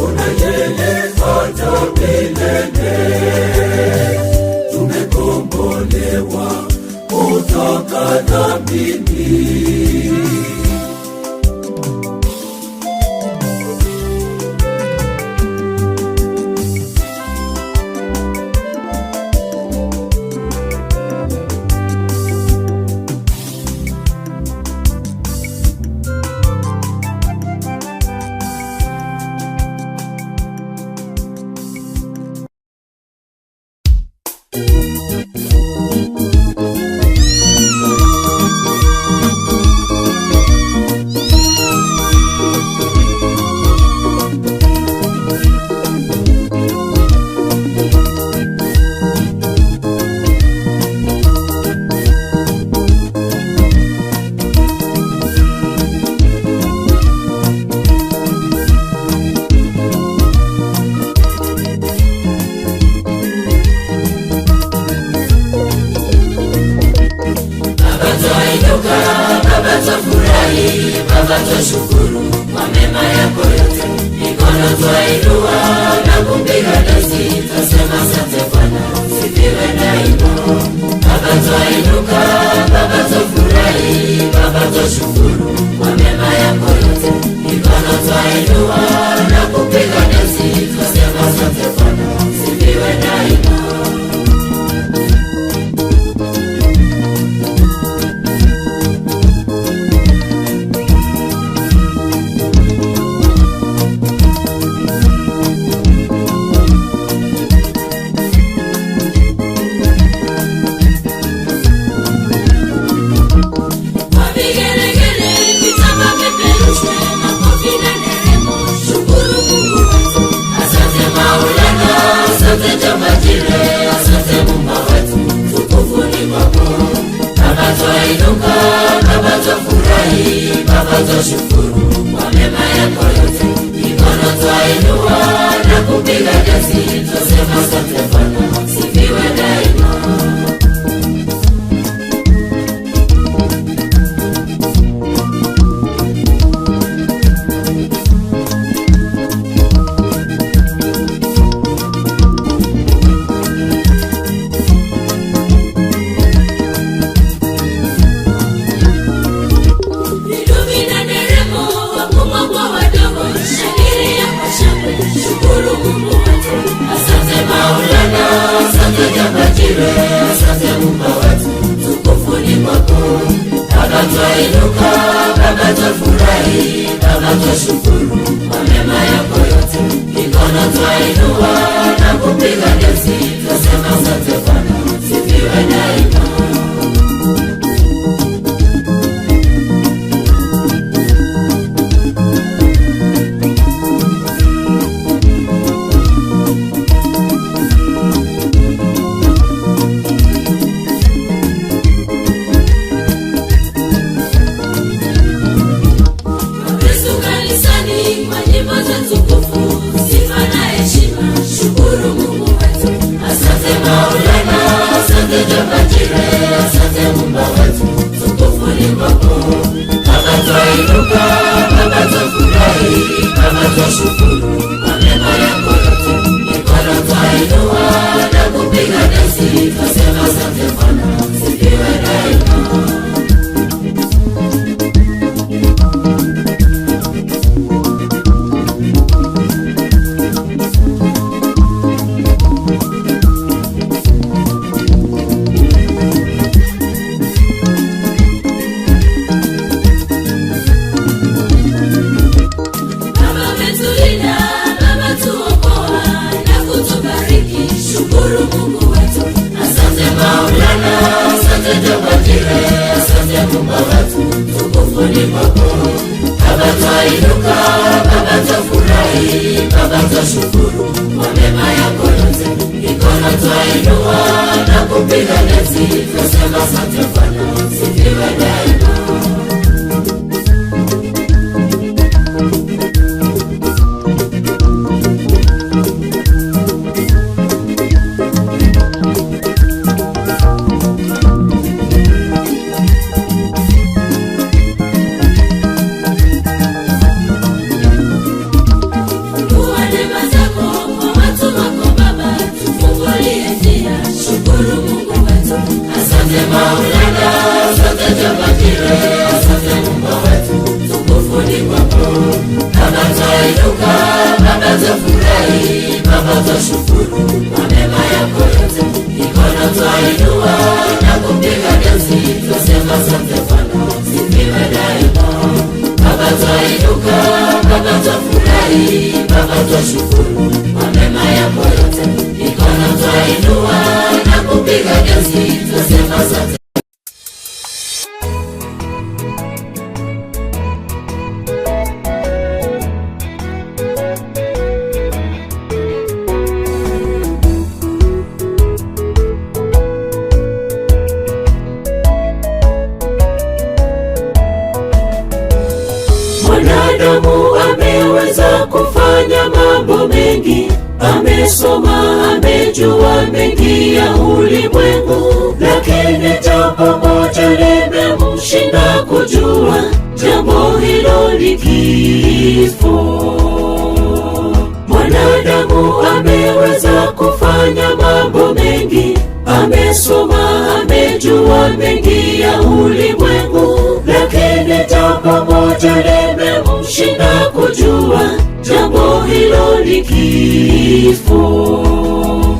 una yeye hata milele. Tumekombolewa kutoka dhambini. Baba twashukuru kwa mema yako yote, mikono twainua na kupiga dansi, twasema asante Bwana, sifiwe daima. Baba twainuka, Baba twafurahi, Baba twashukuru kwa mema yako yote, mikono twainua na kupiga dansi, twasema asante Bwana, sifiwe daima. twainuka, Baba twafurahi, Baba twashukuru kwa mema yako yote. Mikono twainua na kupiga dansi, twasema asante Bwana, sifiwe daima. Asante Mungu wetu, tukufu ni kwako. Baba twainuka, Baba twafurahi, Baba twashukuru kwa mema yako yote. Mikono twainua na kupiga dansi, twasema asante Bwana, sifiwe daima. Mwanadamu ameweza kufanya mambo mengi, amesoma, amejua mengi ya ulimwengu, lakini jambo moja limemshinda kujua, jambo hilo ni kifo. Mwanadamu ameweza kufanya mambo mengi, amesoma, amejua mengi ya ulimwengu, lakini jambo moja limemshinda kujua, jambo hilo ni kifo.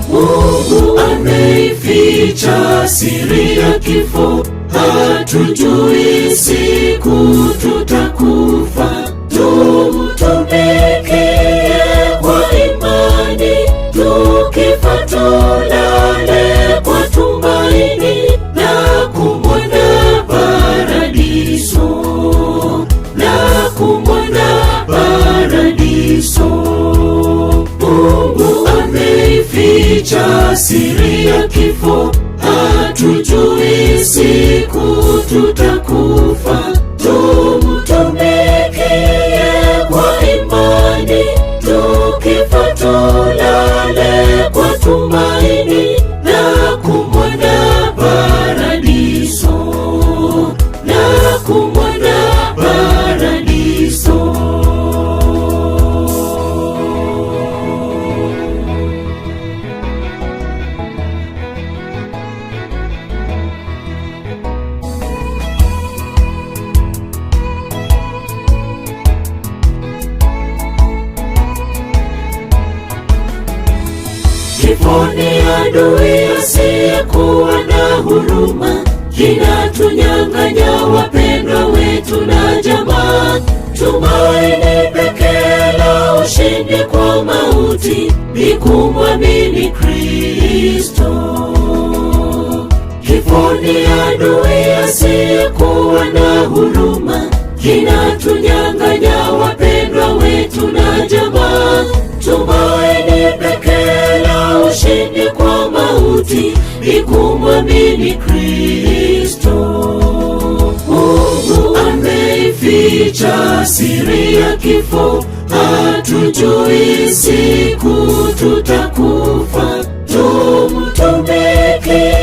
Mungu ameificha siri ya kifo, hatujui siku tutakufa. Tumtumikie kwa imani, tukifa tulale kwa tumaini na kumwona paradiso, na kumwona paradiso. Mungu ameificha siri ya kifo, hatujui siku tutakufa, tumtumikie kwa imani, tukifa tulale kwa tumaini na kumwona paradiso, na kumwona paradiso. Kifo ni adui asiyekuwa na huruma, kinatunyang'anya wapendwa wetu na jamaa. Tumaini pekee la ushindi kwa mauti ni kumwamini Kristo. Kifo ni adui asiyekuwa na huruma, kinatunyang'anya wapendwa wetu na jamaa. Tumaini pekee la ushindi kwa mauti ni kumwamini Kristo. Mungu ameificha siri ya kifo, hatujui siku tutakufa. Tumtumikie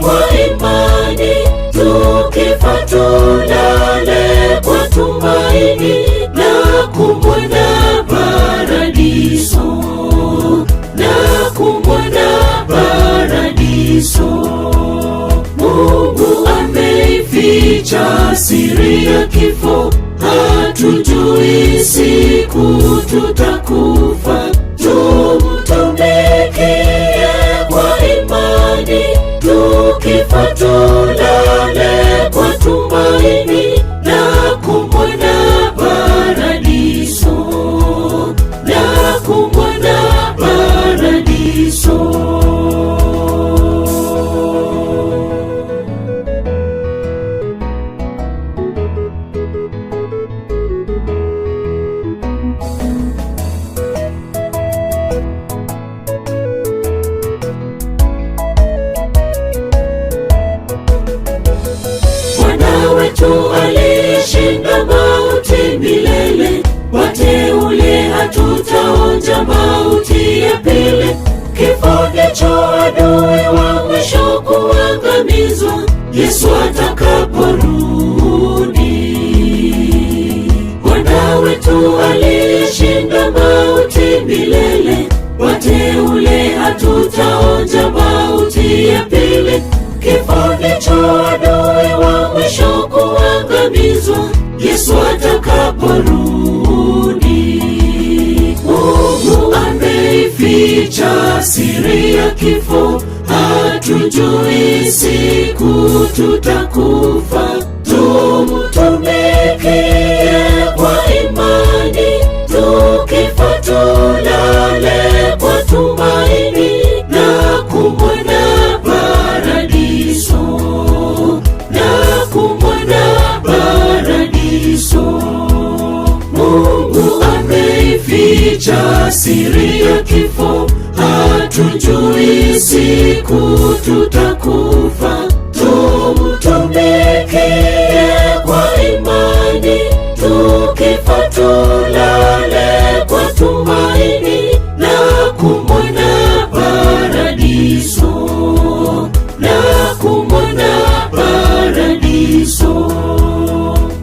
kwa imani, tukifa tulale kwa tumaini na kumwona paradiso, na kumwona paradiso. Mungu ameificha siri ya kifo, hatujui siku tutakufa. Tumtumikie kwa imani, tukifa tulale kwa tumaini na kumwona paradiso, na kumwona paradiso. Bwana wetu alishinda mauti milele, wateule hatutaonja mauti ya pili. Kifo ndicho adui wa mwisho kuangamizwa Yesu atakaporudi. Bwana wetu alishinda mauti milele, wateule hatutaonja mauti ya pili. Kifo ndicho adui wa mwisho kuangamizwa Yesu atakaporudi. Mungu ameificha siri ya kifo, hatujui siku tutakufa. Tumtumikie kwa imani, tukifa tulale kwa tumaini na kumwona paradiso, na kumwona paradiso. Mungu ameificha siri ya kifo, hatujui siku tutakufa. Tumtumikie kwa imani, tukifa tulale kwa tumaini na kumwona paradiso, na kumwona paradiso.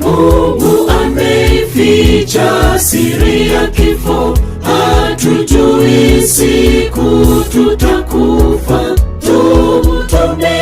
Mungu ameificha siri ya kifo, hatujui siku tutakufa. Tumtumikie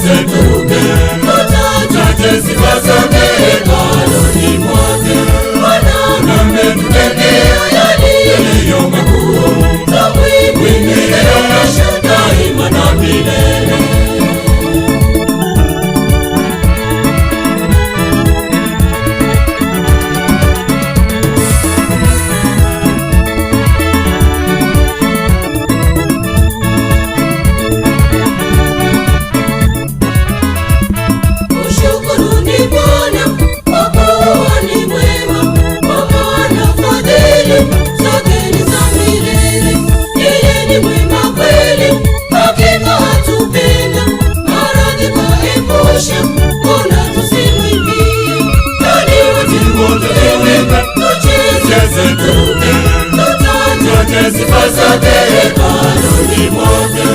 tuke, tutaje sifa zake hekaluni mwake. Bwana ametutendea yaliyo makuu, tumwimbie daima na milele. Sifa zake hekaluni mwake.